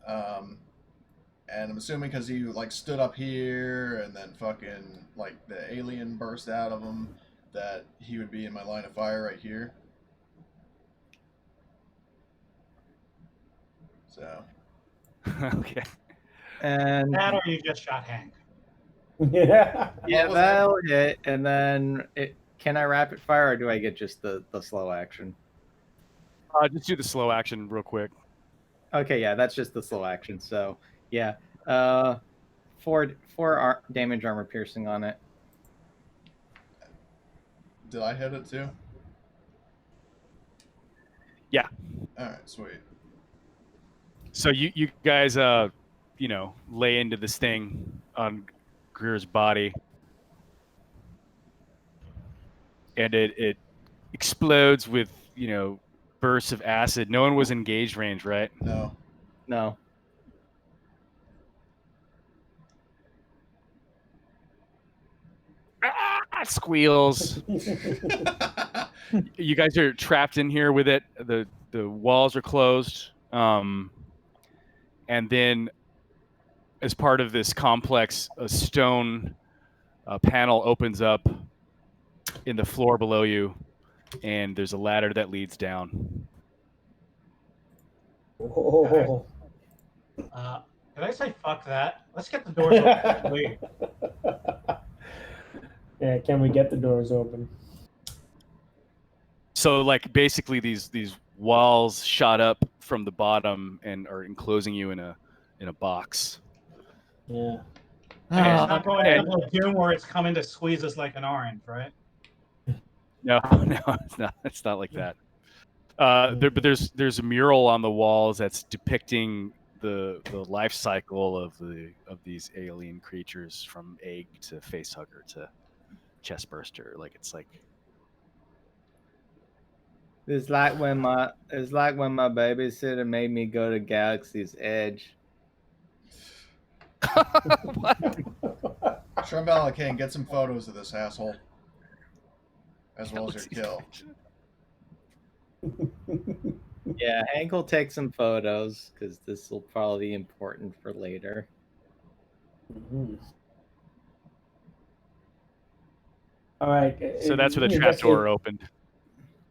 Speaker 5: And I'm assuming because he like stood up here and then fucking like the alien burst out of him, that he would be in my line of fire right here. So.
Speaker 1: Okay.
Speaker 6: And
Speaker 7: That or you just shot Hank.
Speaker 3: Yeah.
Speaker 6: yeah, that'll hit. And then can I rapid fire or do I get just the slow action?
Speaker 1: Just do the slow action real quick.
Speaker 6: Okay, yeah, that's just the slow action. So yeah, 4 damage armor piercing on it.
Speaker 5: Did I hit it too?
Speaker 1: Yeah.
Speaker 5: All right, sweet.
Speaker 1: So you guys lay into this thing on Greer's body, and it explodes with bursts of acid. No one was engaged range, right?
Speaker 5: No.
Speaker 6: No.
Speaker 1: Squeals. You guys are trapped in here with it. The walls are closed. And then as part of this complex, a stone panel opens up in the floor below you, and there's a ladder that leads down.
Speaker 3: Oh.
Speaker 7: Did I say fuck that? Let's get the doors open. Leave.
Speaker 9: Yeah, can we get the doors open?
Speaker 1: So like basically these walls shot up from the bottom and are enclosing you in a box.
Speaker 9: Yeah.
Speaker 7: And it's not going
Speaker 1: and-
Speaker 7: to Doom where it's coming to squeeze us like an orange, right?
Speaker 1: No, it's not. It's not like that. But there's a mural on the walls that's depicting the life cycle of these alien creatures from egg to facehugger to chest burster. Like it's like
Speaker 6: It's like when my babysitter made me go to Galaxy's Edge.
Speaker 5: Shrimp King, get some photos of this asshole. As well as your kill.
Speaker 6: Yeah, Hank will take some photos because this will probably be important for later.
Speaker 9: Mm-hmm. All right.
Speaker 1: So that's where the trapdoor opened.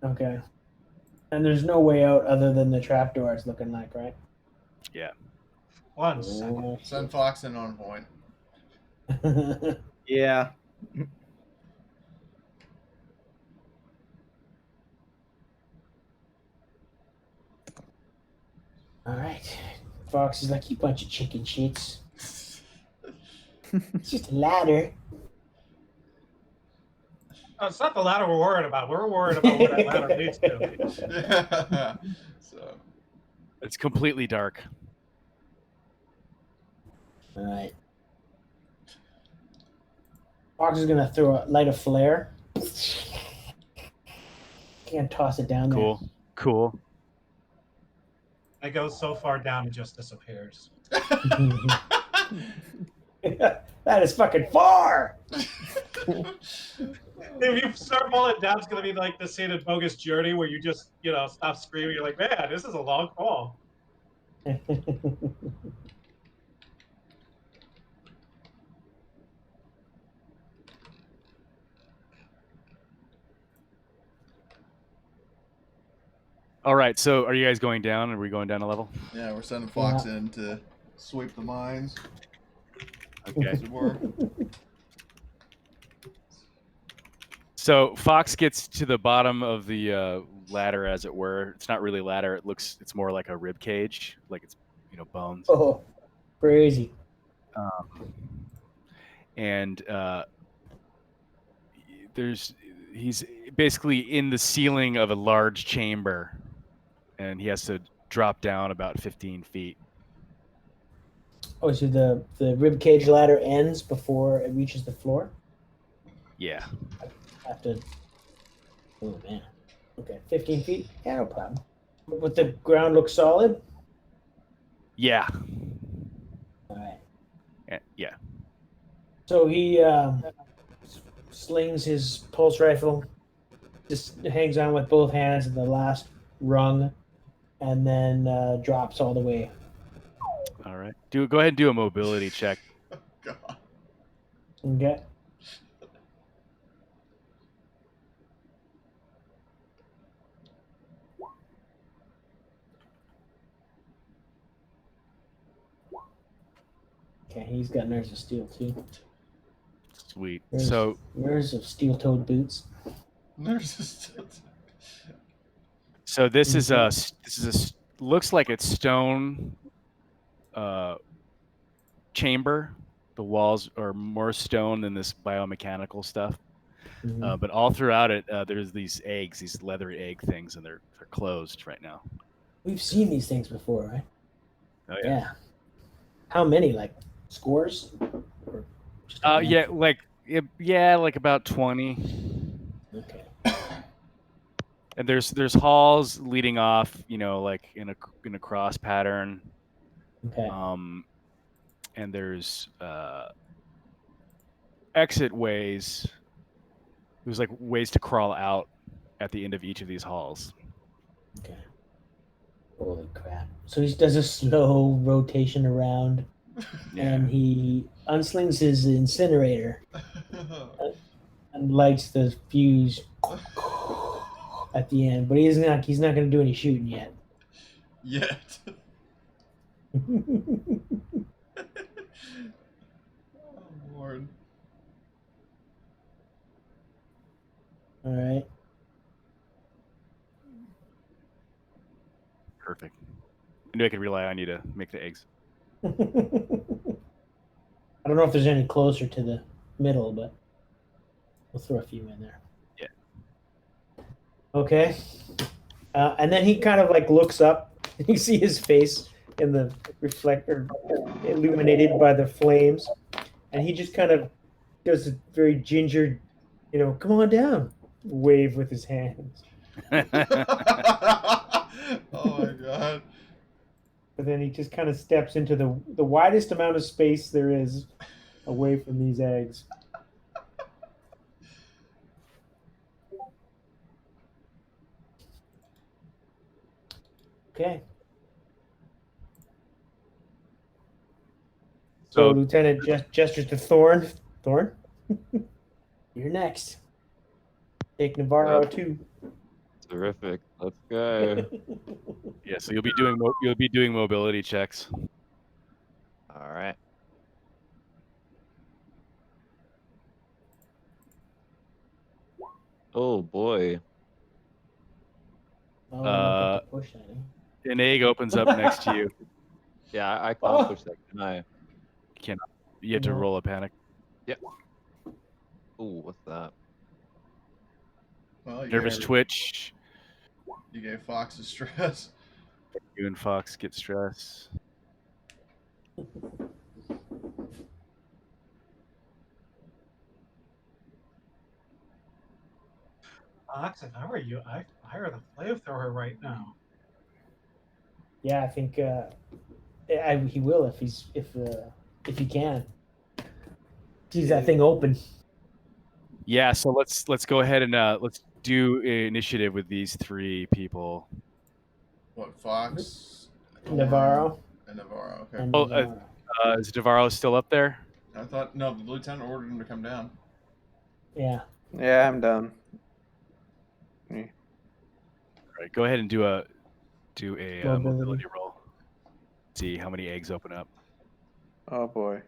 Speaker 9: Okay. And there's no way out other than the trapdoor, it's looking like, right?
Speaker 1: Yeah.
Speaker 7: 1 second.
Speaker 5: Send Fox in on point.
Speaker 6: Yeah.
Speaker 9: All right. Fox is like, you bunch of chicken shits. It's just a ladder.
Speaker 7: Oh, it's not the ladder we're worried about. We're worried about what that ladder leads to.
Speaker 5: So.
Speaker 1: It's completely dark.
Speaker 9: All right. Fox is gonna light a flare. Can't toss it down there.
Speaker 1: Cool.
Speaker 7: It goes so far down, it just disappears.
Speaker 9: That is fucking far.
Speaker 7: If you start pulling it down, it's gonna be like the scene in Bogus Journey where you just, stop screaming. You're like, man, this is a long fall.
Speaker 1: All right. So are you guys going down? Are we going down a level?
Speaker 5: Yeah, we're sending Fox in to sweep the mines.
Speaker 1: Okay.
Speaker 5: As it were.
Speaker 1: So Fox gets to the bottom of the ladder, as it were. It's not really a ladder. It's more like a rib cage, like it's bones.
Speaker 9: Oh, crazy.
Speaker 1: And he's basically in the ceiling of a large chamber, and he has to drop down about 15 feet.
Speaker 9: Oh, so the rib cage ladder ends before it reaches the floor?
Speaker 1: Yeah.
Speaker 9: After. Oh man. Okay, 15 feet. Yeah, no problem. But the ground looks solid.
Speaker 1: Yeah.
Speaker 9: All right.
Speaker 1: Yeah.
Speaker 9: So he slings his pulse rifle, just hangs on with both hands at the last rung, and then drops all the way.
Speaker 1: All right. Go ahead and do a mobility check.
Speaker 5: God.
Speaker 9: Okay. Okay, he's got nerves of steel too.
Speaker 1: Sweet.
Speaker 9: Nerves of steel-toed boots.
Speaker 5: Nerves of steel.
Speaker 1: So this is a looks like it's stone chamber. The walls are more stone than this biomechanical stuff.
Speaker 9: Mm-hmm.
Speaker 1: But all throughout it, there's these eggs, these leathery egg things, and they're closed right now.
Speaker 9: We've seen these things before, right?
Speaker 1: Oh yeah.
Speaker 9: How many? Like scores? Or just
Speaker 1: like about 20.
Speaker 9: Okay.
Speaker 1: And there's halls leading off, like in a cross pattern.
Speaker 9: Okay.
Speaker 1: And there's exit ways. There's like ways to crawl out at the end of each of these halls.
Speaker 9: Okay. Holy crap. So he does a slow rotation around and he unslings his incinerator and lights the fuse at the end. But he's not going to do any shooting yet.
Speaker 5: Yet. Oh, Lord.
Speaker 9: All right.
Speaker 1: Perfect. I knew I could rely on you to make the eggs.
Speaker 9: I don't know if there's any closer to the middle, but we'll throw a few in there.
Speaker 1: Yeah.
Speaker 9: Okay. And then he kind of like looks up. You see his face in the reflector, illuminated by the flames, and he just kind of does a very ginger, come on down, wave with his hands.
Speaker 5: Oh my god.
Speaker 9: But then he just kind of steps into the widest amount of space there is away from these eggs. Okay. So
Speaker 1: So
Speaker 9: Lieutenant gestures to Thorn. Thorn, you're next. Take Navarro too.
Speaker 4: Terrific. Let's go.
Speaker 1: yeah, so you'll be doing mobility checks.
Speaker 4: All right. Oh boy.
Speaker 9: Oh, you don't get to push that, eh?
Speaker 1: An egg opens up next to you.
Speaker 4: Yeah, I can't
Speaker 9: Oh.
Speaker 4: push that, can I?
Speaker 1: You cannot. You have to
Speaker 9: No.
Speaker 1: roll a panic.
Speaker 4: Oh, what's that?
Speaker 5: Well,
Speaker 1: Nervous twitch.
Speaker 5: You gave Fox a stress.
Speaker 1: You and Fox get stress.
Speaker 7: Fox, if I were you, I'd fire the flamethrower right now.
Speaker 9: Yeah, I think he will if he can. Sees that thing open.
Speaker 1: Yeah, so let's go ahead and let's do initiative with these three people.
Speaker 5: What, Fox? Thorn,
Speaker 9: Navarro.
Speaker 5: And Navarro, okay.
Speaker 9: And
Speaker 1: Oh,
Speaker 9: Navarro.
Speaker 1: is Navarro still up there?
Speaker 5: I thought, no, the lieutenant ordered him to come down.
Speaker 9: Yeah.
Speaker 2: Yeah, I'm done.
Speaker 1: All right, go ahead and do a mobility roll. See how many eggs open up.
Speaker 2: Oh boy.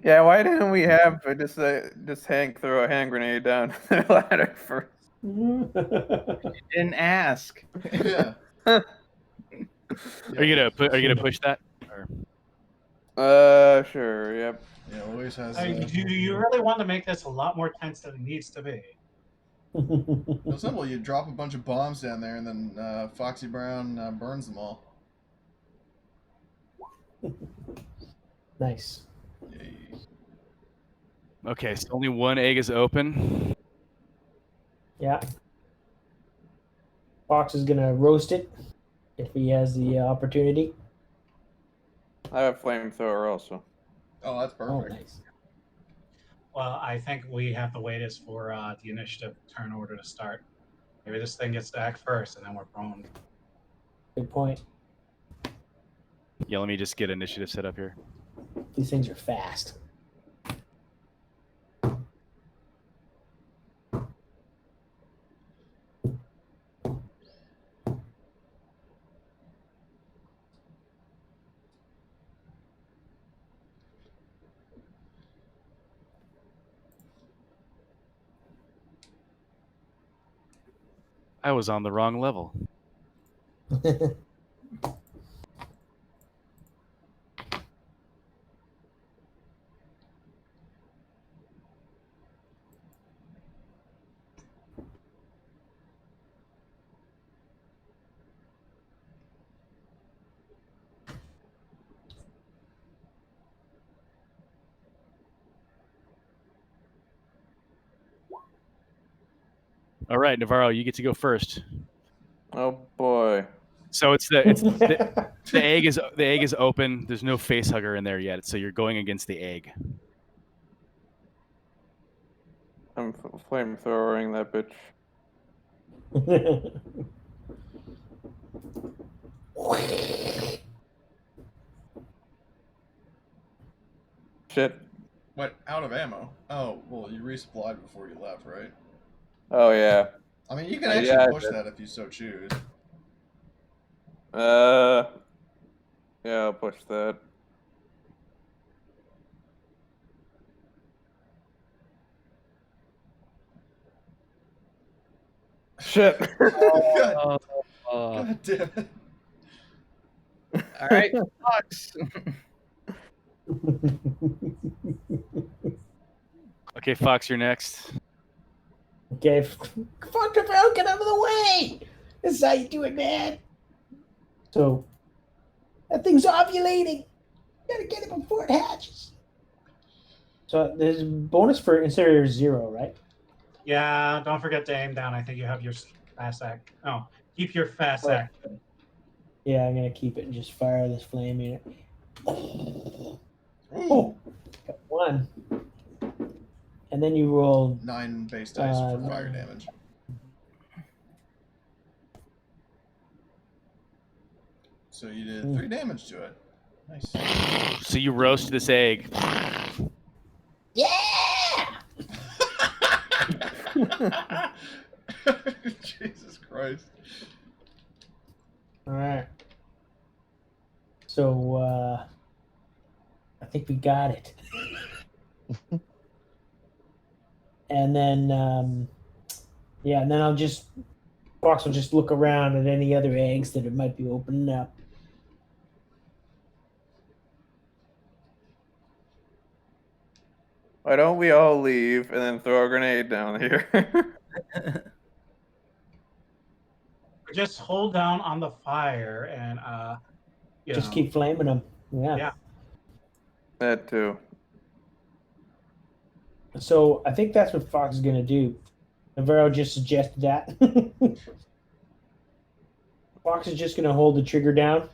Speaker 2: Yeah, why didn't we have just Hank throw a hand grenade down the ladder first?
Speaker 6: Didn't ask.
Speaker 5: Yeah.
Speaker 1: Are you gonna push that? Or...
Speaker 2: Sure, yep.
Speaker 5: Yeah, Luis has.
Speaker 7: Do you really want to make this a lot more tense than it needs to be?
Speaker 5: It's simple. You drop a bunch of bombs down there, and then Foxy Brown burns them all.
Speaker 9: Nice.
Speaker 5: Yay.
Speaker 1: Okay, so only one egg is open.
Speaker 9: Yeah. Fox is gonna roast it if he has the opportunity.
Speaker 2: I have flamethrower also.
Speaker 5: Oh, that's
Speaker 9: Oh,
Speaker 5: perfect.
Speaker 9: nice.
Speaker 7: Well, I think we have to wait is for the initiative turn order to start. Maybe this thing gets to act first, and then we're prone.
Speaker 9: Good point.
Speaker 1: Yeah, let me just get initiative set up here.
Speaker 9: These things are fast.
Speaker 1: I was on the wrong level. All right, Navarro, you get to go first.
Speaker 2: Oh boy.
Speaker 1: So the egg is open. There's no face hugger in there yet, so you're going against the egg.
Speaker 2: I'm flamethrowering that bitch. Shit.
Speaker 5: What? Out of ammo? Oh, well, you resupplied before you left, right?
Speaker 2: Oh yeah.
Speaker 5: I mean, you can
Speaker 2: Yeah,
Speaker 5: actually
Speaker 2: I
Speaker 5: push
Speaker 2: did.
Speaker 5: that if you so choose.
Speaker 2: Yeah, I'll push that. Shit.
Speaker 5: God,
Speaker 1: Oh,
Speaker 5: God damn it.
Speaker 6: All right, Fox.
Speaker 1: okay, Fox, you're next.
Speaker 9: Okay, fuck the bro, get out of the way! This is how you do it, man. So that thing's ovulating. You gotta get it before it hatches. So there's bonus for incinerator 0, right?
Speaker 7: Yeah, don't forget to aim down. I think you have your fast act. Oh, keep your fast
Speaker 9: Oh.
Speaker 7: act.
Speaker 9: Yeah, I'm gonna keep it and just fire this flame unit. Oh,
Speaker 5: Ooh,
Speaker 9: got 1. And then you roll
Speaker 5: 9 base dice for fire damage. So you did 3 damage to it. Nice.
Speaker 1: So you roast this egg.
Speaker 9: Yeah!
Speaker 5: Jesus Christ.
Speaker 9: Alright. So I think we got it. And then yeah, and then Fox will just look around at any other eggs that it might be opening up.
Speaker 2: Why don't we all leave and then throw a grenade down here?
Speaker 7: Just hold down on the fire and
Speaker 9: Just keep flaming them. Yeah.
Speaker 7: Yeah.
Speaker 2: That too.
Speaker 9: So I think that's what Fox is gonna do. Navarro just suggested that. Fox is just gonna hold the trigger down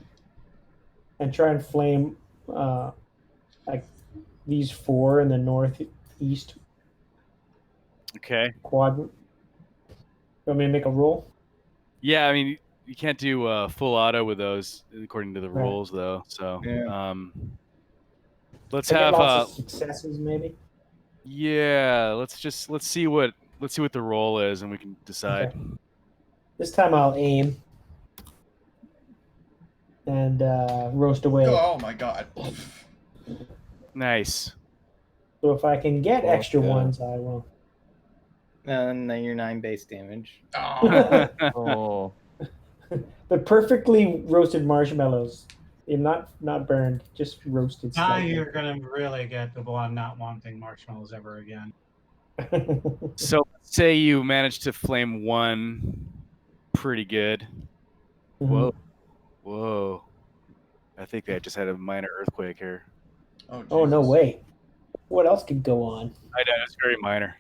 Speaker 9: and try and flame like these 4 in the northeast
Speaker 1: Okay.
Speaker 9: quadrant. You want me to make a roll?
Speaker 1: Yeah, I mean, you can't do full auto with those according to the
Speaker 9: Right.
Speaker 1: rules, though. So,
Speaker 6: Yeah.
Speaker 1: let's
Speaker 9: Get
Speaker 1: have
Speaker 9: lots of successes, maybe.
Speaker 1: yeah. Let's see what the roll is, and we can decide.
Speaker 9: Okay. This time I'll aim and roast away.
Speaker 5: Oh my god.
Speaker 1: Nice.
Speaker 9: So if I can get extra ones, I will.
Speaker 6: And then your 9 base damage.
Speaker 5: Oh.
Speaker 4: Oh,
Speaker 9: But perfectly roasted marshmallows. Not burned, just roasted.
Speaker 7: Now
Speaker 9: slightly.
Speaker 7: you're gonna really get the one not wanting marshmallows ever again.
Speaker 1: So let's say you managed to flame 1 pretty good.
Speaker 9: Mhm.
Speaker 1: Whoa. I think I just had a minor earthquake here.
Speaker 5: Oh,
Speaker 9: Oh no
Speaker 5: Jesus.
Speaker 9: way! What else could go on?
Speaker 1: I know, it's very minor.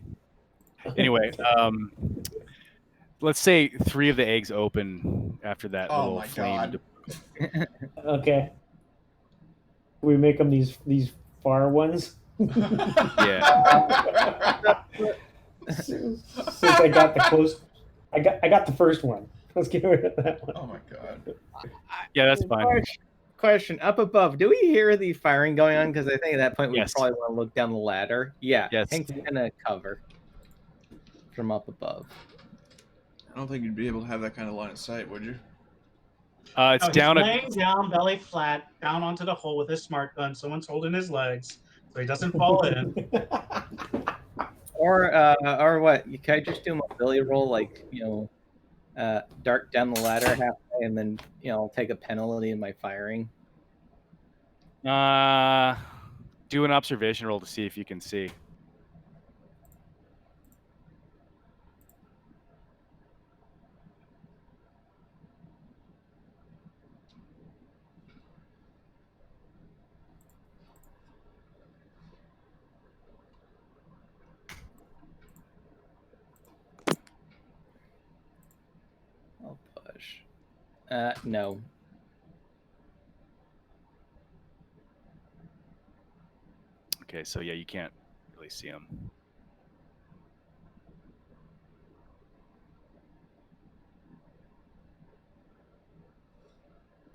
Speaker 1: Anyway, let's say 3 of the eggs open after that
Speaker 5: Oh
Speaker 1: little
Speaker 5: my
Speaker 1: flame.
Speaker 5: god.
Speaker 9: Okay. We make them these far ones.
Speaker 1: Yeah.
Speaker 9: Since I got the close, I got the first one. Let's get rid of that one.
Speaker 5: Oh my god.
Speaker 1: Yeah, that's fine.
Speaker 6: Question up above. Do we hear the firing going on? Because I think at that point we
Speaker 1: Yes.
Speaker 6: probably want to look down the ladder. Yeah.
Speaker 1: Yes.
Speaker 6: Hank's gonna cover from up above.
Speaker 5: I don't think you'd be able to have that kind of line of sight, would you?
Speaker 1: It's
Speaker 7: No,
Speaker 1: down
Speaker 7: he's
Speaker 1: a
Speaker 7: laying down, belly flat, down onto the hole with his smart gun. Someone's holding his legs so he doesn't fall in.
Speaker 6: Or what? You can just do a mobility roll, like dart down the ladder halfway, and then take a penalty in my firing.
Speaker 1: do an observation roll to see if you can see.
Speaker 6: I'll push. No.
Speaker 1: Okay, so yeah, you can't really see them.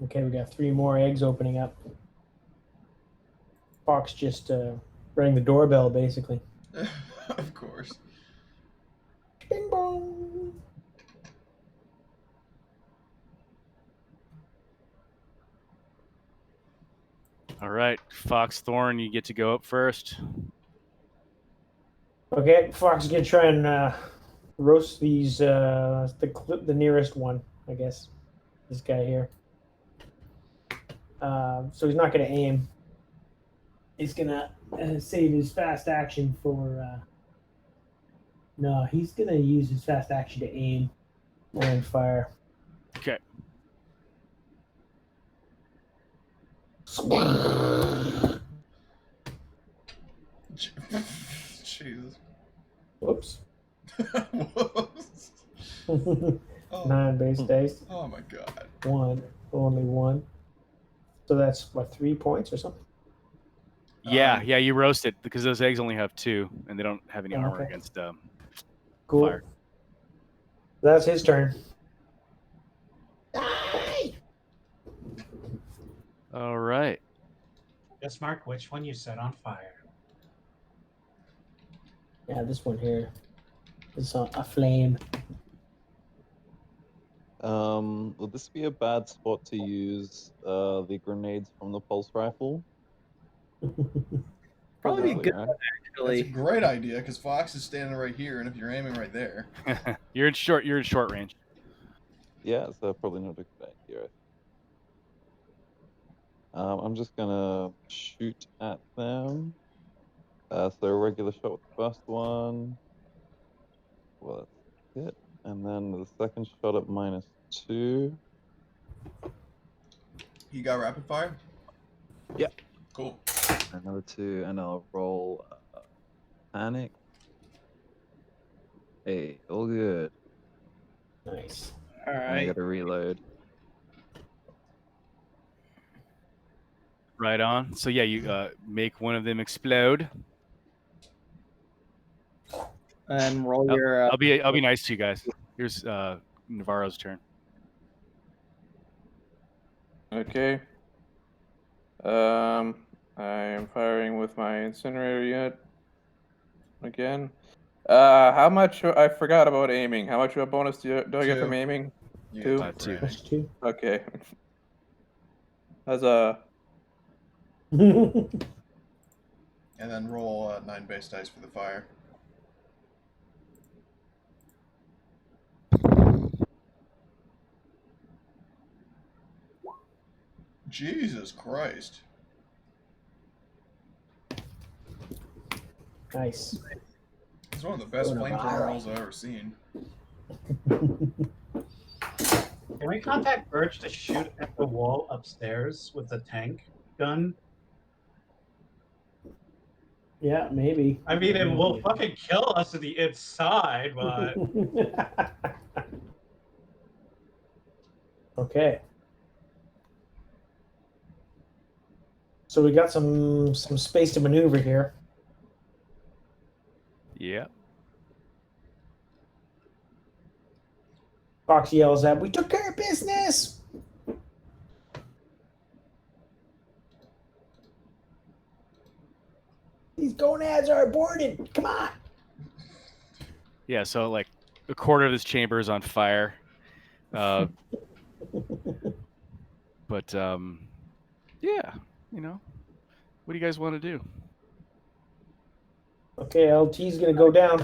Speaker 9: Okay, we got 3 more eggs opening up. Fox just rang the doorbell, basically.
Speaker 5: Of course.
Speaker 9: Bing bong.
Speaker 1: All right, Fox Thorn, you get to go up first.
Speaker 9: Okay, Fox is gonna try and roast these the nearest one, I guess. This guy here. So he's not gonna aim. He's gonna save his fast action for. No, he's gonna use his fast action to aim and fire.
Speaker 1: Okay.
Speaker 5: Jesus.
Speaker 9: Whoops.
Speaker 5: Whoops. Oh.
Speaker 9: 9 base dice.
Speaker 5: Oh my god.
Speaker 9: 1, only 1. So that's what, 3 points or something?
Speaker 1: Yeah, you roast it because those eggs only have 2, and they don't have any
Speaker 9: Oh,
Speaker 1: armor
Speaker 9: okay.
Speaker 1: against
Speaker 9: Cool.
Speaker 1: fire.
Speaker 9: That's his turn.
Speaker 1: All right.
Speaker 7: Just mark which one you set on fire.
Speaker 9: Yeah, this one here is a flame.
Speaker 4: Would this be a bad spot to use the grenades from the pulse rifle?
Speaker 6: Probably be good,
Speaker 4: Yeah.
Speaker 5: That's
Speaker 6: actually.
Speaker 5: a great idea because Fox is standing right here, and if you're aiming right there,
Speaker 1: You're in short range.
Speaker 4: Yeah, so probably not a good idea. I'm just gonna shoot at them. So a regular shot with the first one. Well, that's it. And then the second shot at -2.
Speaker 5: you got rapid fire.
Speaker 4: Yeah.
Speaker 5: Cool.
Speaker 4: Another 2, and I'll roll panic. Hey, all good.
Speaker 9: Nice.
Speaker 6: All
Speaker 4: And I
Speaker 6: right.
Speaker 4: gotta reload.
Speaker 1: Right on. So yeah, you make one of them explode.
Speaker 6: And roll your.
Speaker 1: I'll be nice to you guys. Here's Navarro's turn.
Speaker 2: Okay. I am firing with my incinerator unit again. How much? I forgot about aiming. How much of a bonus do I get from
Speaker 5: 2.
Speaker 2: aiming?
Speaker 5: You
Speaker 2: 2?
Speaker 5: get 2 for
Speaker 1: Two.
Speaker 5: aiming.
Speaker 9: Plus 2.
Speaker 2: Okay. That's a.
Speaker 5: And then roll 9 base dice for the fire. Jesus Christ.
Speaker 9: Nice.
Speaker 5: It's one of the best
Speaker 9: Going
Speaker 5: flamethrower
Speaker 9: viral.
Speaker 5: rolls I've ever seen.
Speaker 7: Can we contact Birch to shoot at the wall upstairs with the tank gun?
Speaker 9: Yeah, maybe.
Speaker 7: I mean, it will fucking kill us to the inside, but
Speaker 9: Okay. So we got some space to maneuver here.
Speaker 1: Yeah.
Speaker 9: Fox yells out, "We took care of business!" These gonads are aborted. Come on.
Speaker 1: Yeah. So like a quarter of this chamber is on fire. But yeah, you know, what do you guys want to do?
Speaker 9: Okay, LT's gonna go down.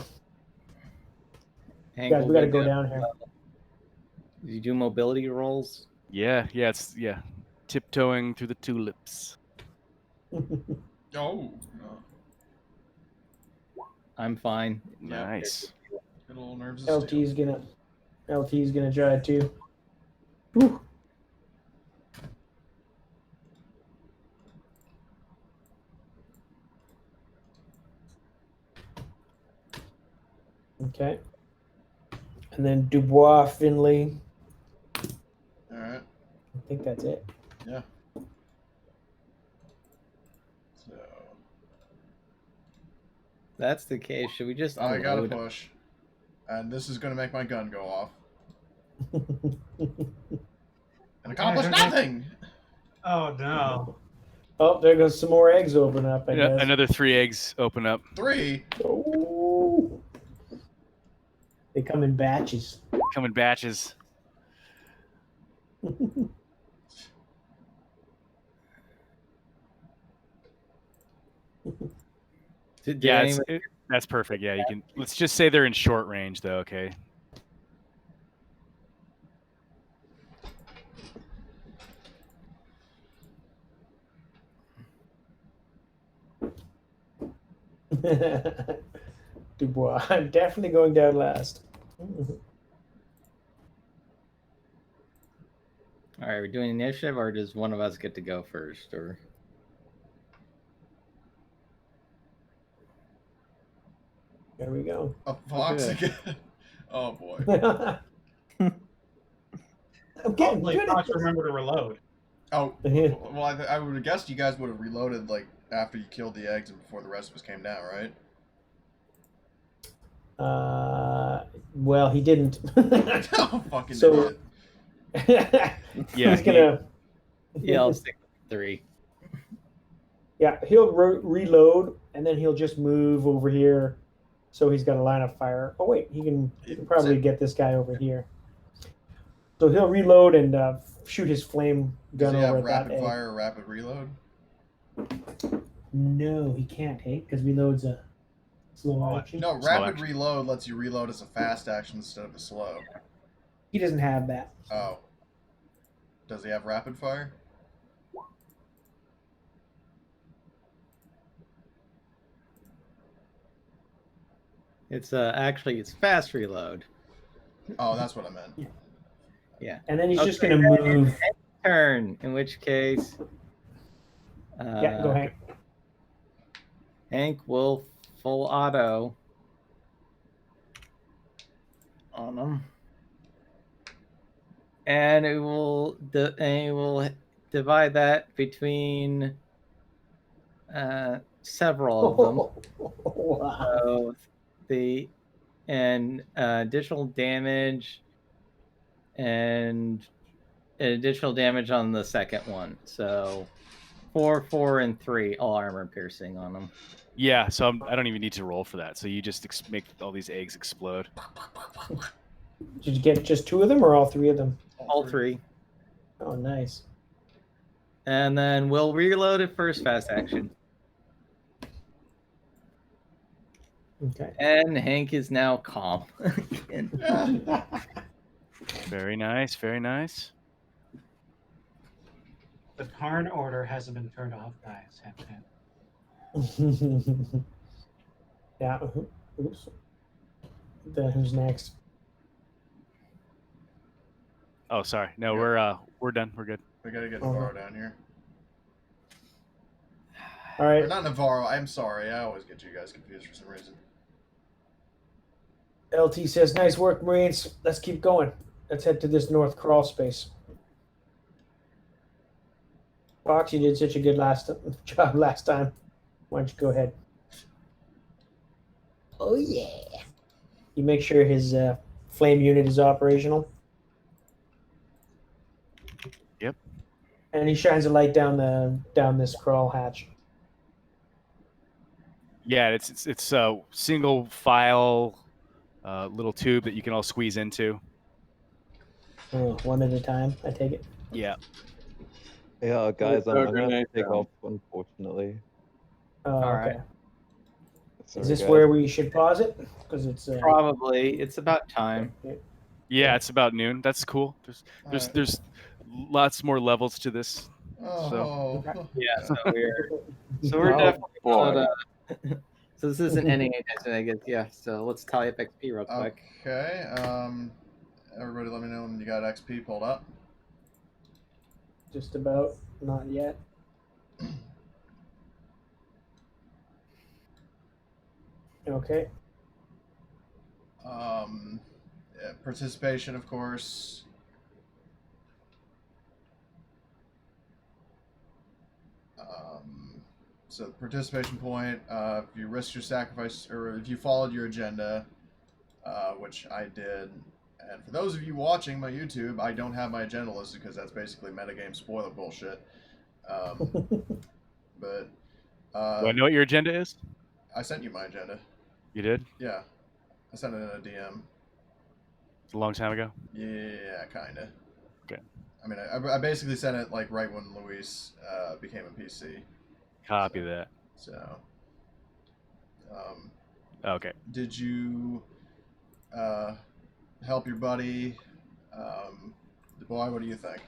Speaker 6: Hank
Speaker 9: Guys,
Speaker 6: will
Speaker 9: we gotta
Speaker 6: get
Speaker 9: go
Speaker 6: down.
Speaker 9: down here.
Speaker 6: Do you do mobility rolls?
Speaker 1: Yeah, it's tiptoeing through the tulips.
Speaker 5: Oh.
Speaker 6: I'm fine.
Speaker 5: Yeah.
Speaker 1: Nice.
Speaker 5: Good little nerves of steel.
Speaker 9: LT's gonna try too. Whew. Okay. And then Dubois, Finley.
Speaker 5: All right.
Speaker 9: I think that's it.
Speaker 5: Yeah. So
Speaker 6: That's the case. Should we just
Speaker 5: I gotta
Speaker 6: unload?
Speaker 5: push, and this is gonna make my gun go off and accomplish
Speaker 7: Okay, okay.
Speaker 5: nothing.
Speaker 7: Oh no.
Speaker 9: Oh, there goes some more eggs open up, I guess.
Speaker 1: Another 3 eggs open up.
Speaker 5: 3.
Speaker 9: Oh. They come in batches.
Speaker 1: Come in batches. Yeah, that's perfect. Yeah, you can. Let's just say they're in short range, though. Okay.
Speaker 9: Dubois, I'm definitely going down last.
Speaker 6: All right, we're doing initiative, or does one of us get to go first? Or
Speaker 9: There we go.
Speaker 5: A fox
Speaker 6: Okay.
Speaker 5: again. Oh boy.
Speaker 9: I'm getting
Speaker 7: Hopefully,
Speaker 9: good at
Speaker 7: Fox
Speaker 9: this.
Speaker 7: remember to reload.
Speaker 5: Oh, well, I would have guessed you guys would have reloaded like after you killed the eggs and before the rest of us came down, right?
Speaker 9: Well, he didn't.
Speaker 5: Oh, fucking
Speaker 9: So-
Speaker 5: idiot.
Speaker 1: Yeah,
Speaker 9: he's gonna.
Speaker 6: yeah, I'll stick with 3.
Speaker 9: Yeah, he'll reload, and then he'll just move over here, so he's got a line of fire. Oh wait, he can probably get this guy over here. So he'll reload and shoot his flame
Speaker 5: Does
Speaker 9: gun
Speaker 5: he
Speaker 9: over
Speaker 5: have
Speaker 9: at that
Speaker 5: rapid
Speaker 9: egg.
Speaker 5: fire or rapid reload?
Speaker 9: No, he can't, hey, because reload's a slow action.
Speaker 5: No,
Speaker 1: Slow
Speaker 5: rapid
Speaker 1: action.
Speaker 5: reload lets you reload as a fast action instead of a slow.
Speaker 9: He doesn't have that.
Speaker 5: Oh. Does he have rapid fire?
Speaker 6: It's actually it's fast reload.
Speaker 5: Oh, that's what I meant.
Speaker 6: Yeah.
Speaker 9: And then he's just
Speaker 6: Okay.
Speaker 9: gonna move.
Speaker 6: Turn. In which case,
Speaker 9: Yeah, go ahead.
Speaker 6: Hank will full auto on him, and it will divide that between several of them.
Speaker 9: Wow.
Speaker 6: So the additional damage and additional damage on the second one. So 4, 4, and 3 all armor piercing on them.
Speaker 1: Yeah, so I don't even need to roll for that. So you just make all these eggs explode.
Speaker 9: Did you get just 2 of them or all 3 of them?
Speaker 6: All 3.
Speaker 9: Oh, nice.
Speaker 6: And then we'll reload it first fast action.
Speaker 9: Okay.
Speaker 6: And Hank is now calm.
Speaker 1: Very nice, very nice.
Speaker 7: The Tarn order hasn't been turned off, guys.
Speaker 9: Yeah. Oops. Then who's next?
Speaker 1: Oh, sorry. No,
Speaker 5: Yeah.
Speaker 1: we're done. We're good.
Speaker 5: We gotta get Navarro down here.
Speaker 9: All
Speaker 5: Or
Speaker 9: right.
Speaker 5: not Navarro, I'm sorry. I always get you guys confused for some reason.
Speaker 9: LT says, "Nice work, Marines. Let's keep going. Let's head to this north crawl space." Fox, you did such a good job last time. Why don't you go ahead? Oh yeah. You make sure his flame unit is operational.
Speaker 1: Yep.
Speaker 9: And he shines a light down this crawl hatch.
Speaker 1: Yeah, it's a single file little tube that you can all squeeze into.
Speaker 9: Oh, one at a time, I take it.
Speaker 1: Yeah.
Speaker 4: Yeah, guys, I'm gonna have to
Speaker 2: grenade
Speaker 4: take
Speaker 2: down.
Speaker 4: off, unfortunately.
Speaker 9: Oh,
Speaker 6: All
Speaker 9: okay.
Speaker 6: right.
Speaker 4: Sorry,
Speaker 9: Is this
Speaker 4: guys.
Speaker 9: where we should pause it? Because it's
Speaker 6: Probably. It's about time.
Speaker 1: Yeah, it's about noon. That's cool.
Speaker 5: Alright.
Speaker 1: There's lots more levels to this.
Speaker 5: Oh.
Speaker 6: Yeah, so we're
Speaker 2: Oh,
Speaker 6: definitely
Speaker 2: boy.
Speaker 6: so this isn't ending anytime, I guess. Yeah, so let's tally up XP real quick.
Speaker 5: Okay. Everybody, let me know when you got XP pulled up.
Speaker 9: just about not yet. Okay.
Speaker 5: Yeah, participation, of course. So the participation point, if you risked your sacrifice, or if you followed your agenda, which I did. And for those of you watching my YouTube, I don't have my agenda listed because that's basically metagame spoiler bullshit. But
Speaker 1: Do I know what your agenda is?
Speaker 5: I sent you my agenda.
Speaker 1: You did?
Speaker 5: Yeah, I sent it in a DM.
Speaker 1: It's a long time ago.
Speaker 5: Yeah, kind of.
Speaker 1: Okay.
Speaker 5: I mean, I basically sent it like right when Luis became a PC.
Speaker 1: Copy that.
Speaker 5: So,
Speaker 1: Okay.
Speaker 5: did you help your buddy? The boy, what do you think?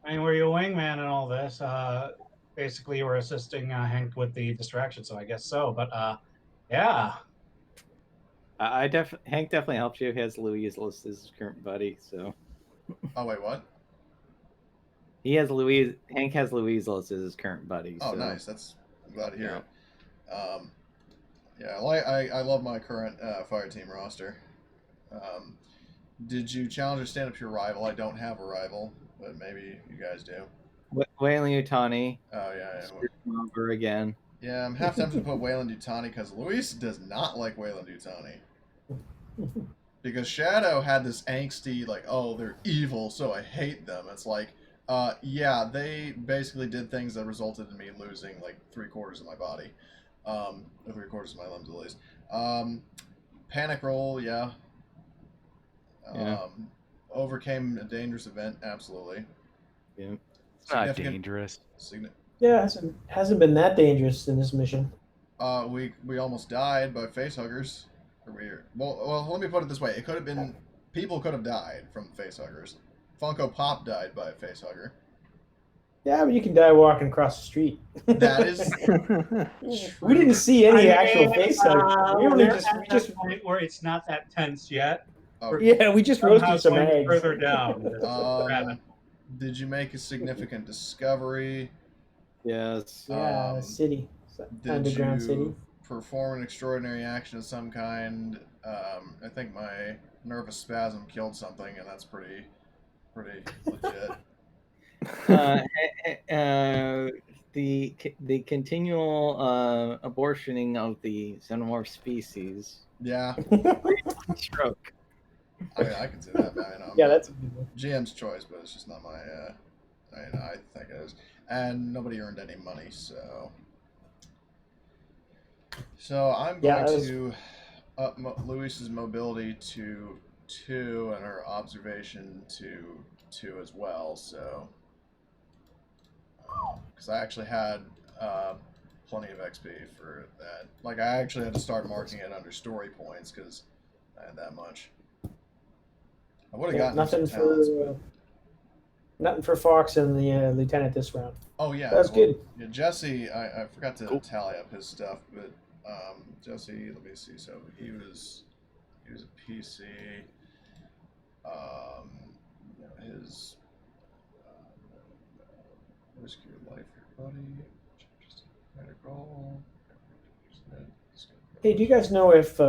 Speaker 7: I mean, were you a wingman and all this? Basically, you were assisting Hank with the distraction, so I guess so. But yeah,
Speaker 6: Hank definitely helps you. He has Louise listed as his current buddy, so
Speaker 5: Oh wait, what?
Speaker 6: he has Louise. Hank has Louise listed as his current buddy.
Speaker 5: Oh,
Speaker 6: so.
Speaker 5: nice. That's I'm glad to hear
Speaker 6: Yeah.
Speaker 5: it. Yeah, I love my current fire team roster. Did you challenge or stand up to your rival? I don't have a rival, but maybe you guys do.
Speaker 6: Wayland Utani.
Speaker 5: Oh yeah,
Speaker 6: Screwed him over again.
Speaker 5: yeah. I'm half tempted to put Wayland Utani because Luis does not like Wayland Utani. Because Shadow had this angsty, like, oh, they're evil, so I hate them. It's like, yeah, they basically did things that resulted in me losing like 3/4 of my body, or 3/4 of my limbs at least. Panic roll, yeah.
Speaker 6: Yeah.
Speaker 5: Overcame a dangerous event, absolutely.
Speaker 6: Yeah.
Speaker 1: It's not dangerous.
Speaker 9: Yeah, it hasn't been that dangerous in this mission.
Speaker 5: We almost died by facehuggers. Well, let me put it this way: it could have been people could have died from facehuggers. Funko Pop died by a facehugger.
Speaker 9: Yeah, but you can die walking across the street.
Speaker 5: That is.
Speaker 9: We didn't see any actual face huggers. We only
Speaker 7: we're
Speaker 9: just
Speaker 7: at
Speaker 9: we
Speaker 7: that
Speaker 9: just
Speaker 7: point where it's not that tense yet.
Speaker 5: Oh,
Speaker 9: yeah, we just
Speaker 7: Somehow
Speaker 9: roasted some
Speaker 7: going
Speaker 9: eggs.
Speaker 7: further down.
Speaker 5: Did you make a significant discovery?
Speaker 6: Yes.
Speaker 9: Yeah, city,
Speaker 5: Did
Speaker 9: underground
Speaker 5: you
Speaker 9: city.
Speaker 5: perform an extraordinary action of some kind? I think my nervous spasm killed something, and that's pretty legit.
Speaker 6: The continual abortioning of the xenomorph species.
Speaker 5: Yeah.
Speaker 6: Stroke.
Speaker 5: I mean, I can see that, man.
Speaker 9: Yeah, that's a good one.
Speaker 5: GM's choice, but it's just not my. I think it is, and nobody earned any money, so. So I'm going to up Luis's mobility to 2 and her observation to 2 as well. So, because I actually had plenty of XP for that. Like I actually had to start marking it under story points because I had that much. I would have gotten
Speaker 9: nothing
Speaker 5: some talents,
Speaker 9: for nothing for Fox and the lieutenant this round.
Speaker 5: Oh yeah,
Speaker 9: that's good.
Speaker 5: Yeah, Jesse, I forgot to tally up his stuff, but Jesse, let me see. So he was a PC. His risk your life, your buddy. Medical.
Speaker 9: Hey, do you guys know if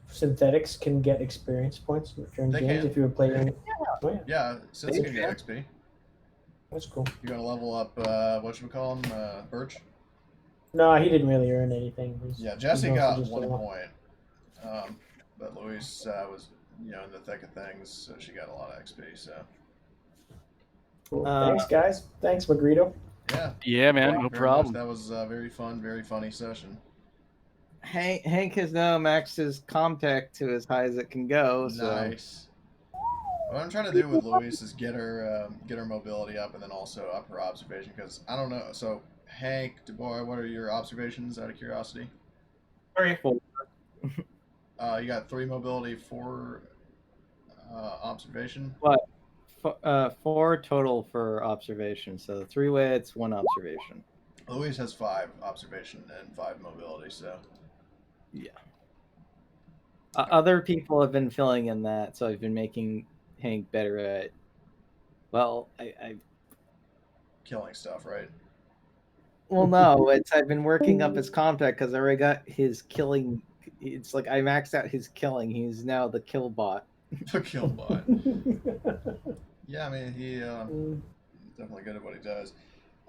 Speaker 9: synthetics can get experience points during
Speaker 5: They
Speaker 9: games
Speaker 5: can.
Speaker 9: if you were playing?
Speaker 5: Yeah.
Speaker 9: Oh, yeah.
Speaker 5: Yeah, since you can get XP.
Speaker 9: That's cool.
Speaker 5: You gonna level up? What should we call him? Birch.
Speaker 9: No, he didn't really earn anything.
Speaker 5: Yeah, Jesse got
Speaker 9: just
Speaker 5: 1 point, but Luis was in the thick of things, so she got a lot of XP. So.
Speaker 9: Cool. Thanks, guys. Thanks, Magrito.
Speaker 5: Yeah.
Speaker 1: Yeah, man. No problem.
Speaker 5: That was a very fun, very funny session.
Speaker 6: Hank has now maxed his comtech to as high as it can go. So.
Speaker 5: Nice. What I'm trying to do with Luis is get her mobility up and then also up her observation because I don't know. So Hank, DuBois, what are your observations out of curiosity?
Speaker 7: 3.
Speaker 5: You got 3 mobility, 4 observation.
Speaker 6: What? 4 total for observation. So 3 wits, 1 observation.
Speaker 5: Luis has 5 observation and 5 mobility. So.
Speaker 6: Yeah. Other people have been filling in that, so I've been making Hank better at. Well, I
Speaker 5: killing stuff, right?
Speaker 6: Well, no, I've been working up his contact because I already got his killing. It's like I maxed out his killing. He's now the kill bot.
Speaker 5: The kill bot. Yeah, I mean he's definitely good at what he does.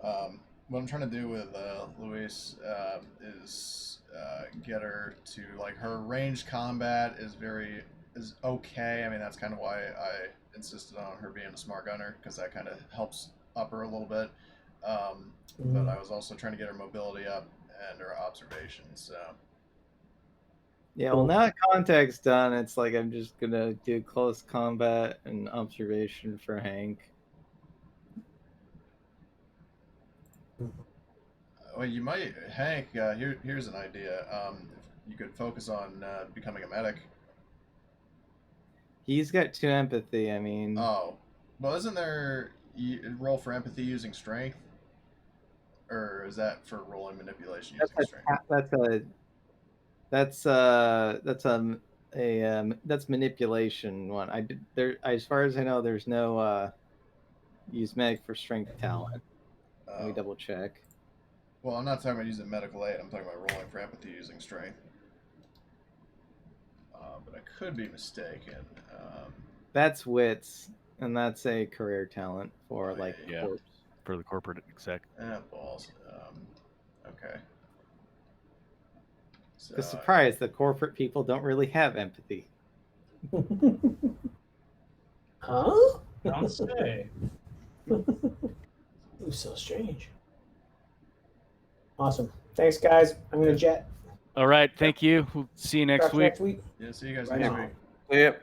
Speaker 5: What I'm trying to do with Luis is get her to like her ranged combat is okay. I mean that's kind of why insisted on her being a smart gunner because that kind of helps up her a little bit. But I was also trying to get her mobility up and her observation. So
Speaker 6: Yeah, well, now that contact's done, it's like I'm just gonna do close combat and observation for Hank.
Speaker 5: well, you might, Hank. Here's an idea. You could focus on becoming a medic.
Speaker 6: He's got 2 empathy. I mean,
Speaker 5: Oh, well, isn't there roll for empathy using strength, or is that for rolling manipulation using strength?
Speaker 6: That's manipulation one. I did there as far as I know. There's no use medic for strength talent. Let me
Speaker 5: Oh.
Speaker 6: double check.
Speaker 5: Well, I'm not talking about using medical aid. I'm talking about rolling for empathy using strength. But I could be mistaken.
Speaker 6: That's wits, and that's a career talent for
Speaker 5: Oh,
Speaker 6: like
Speaker 1: yeah.
Speaker 6: corpse.
Speaker 1: For the corporate exec.
Speaker 5: Balls. Okay. So,
Speaker 6: The surprise, the corporate people don't really have empathy.
Speaker 9: Huh?
Speaker 7: Don't say.
Speaker 3: It was so strange. Awesome. Thanks, guys. I'm gonna jet.
Speaker 1: All right. Thank you. We'll see you next
Speaker 3: Talk
Speaker 1: week.
Speaker 3: next week.
Speaker 5: yeah, see you guys
Speaker 3: Right
Speaker 5: next
Speaker 3: on.
Speaker 5: week.
Speaker 2: Yep.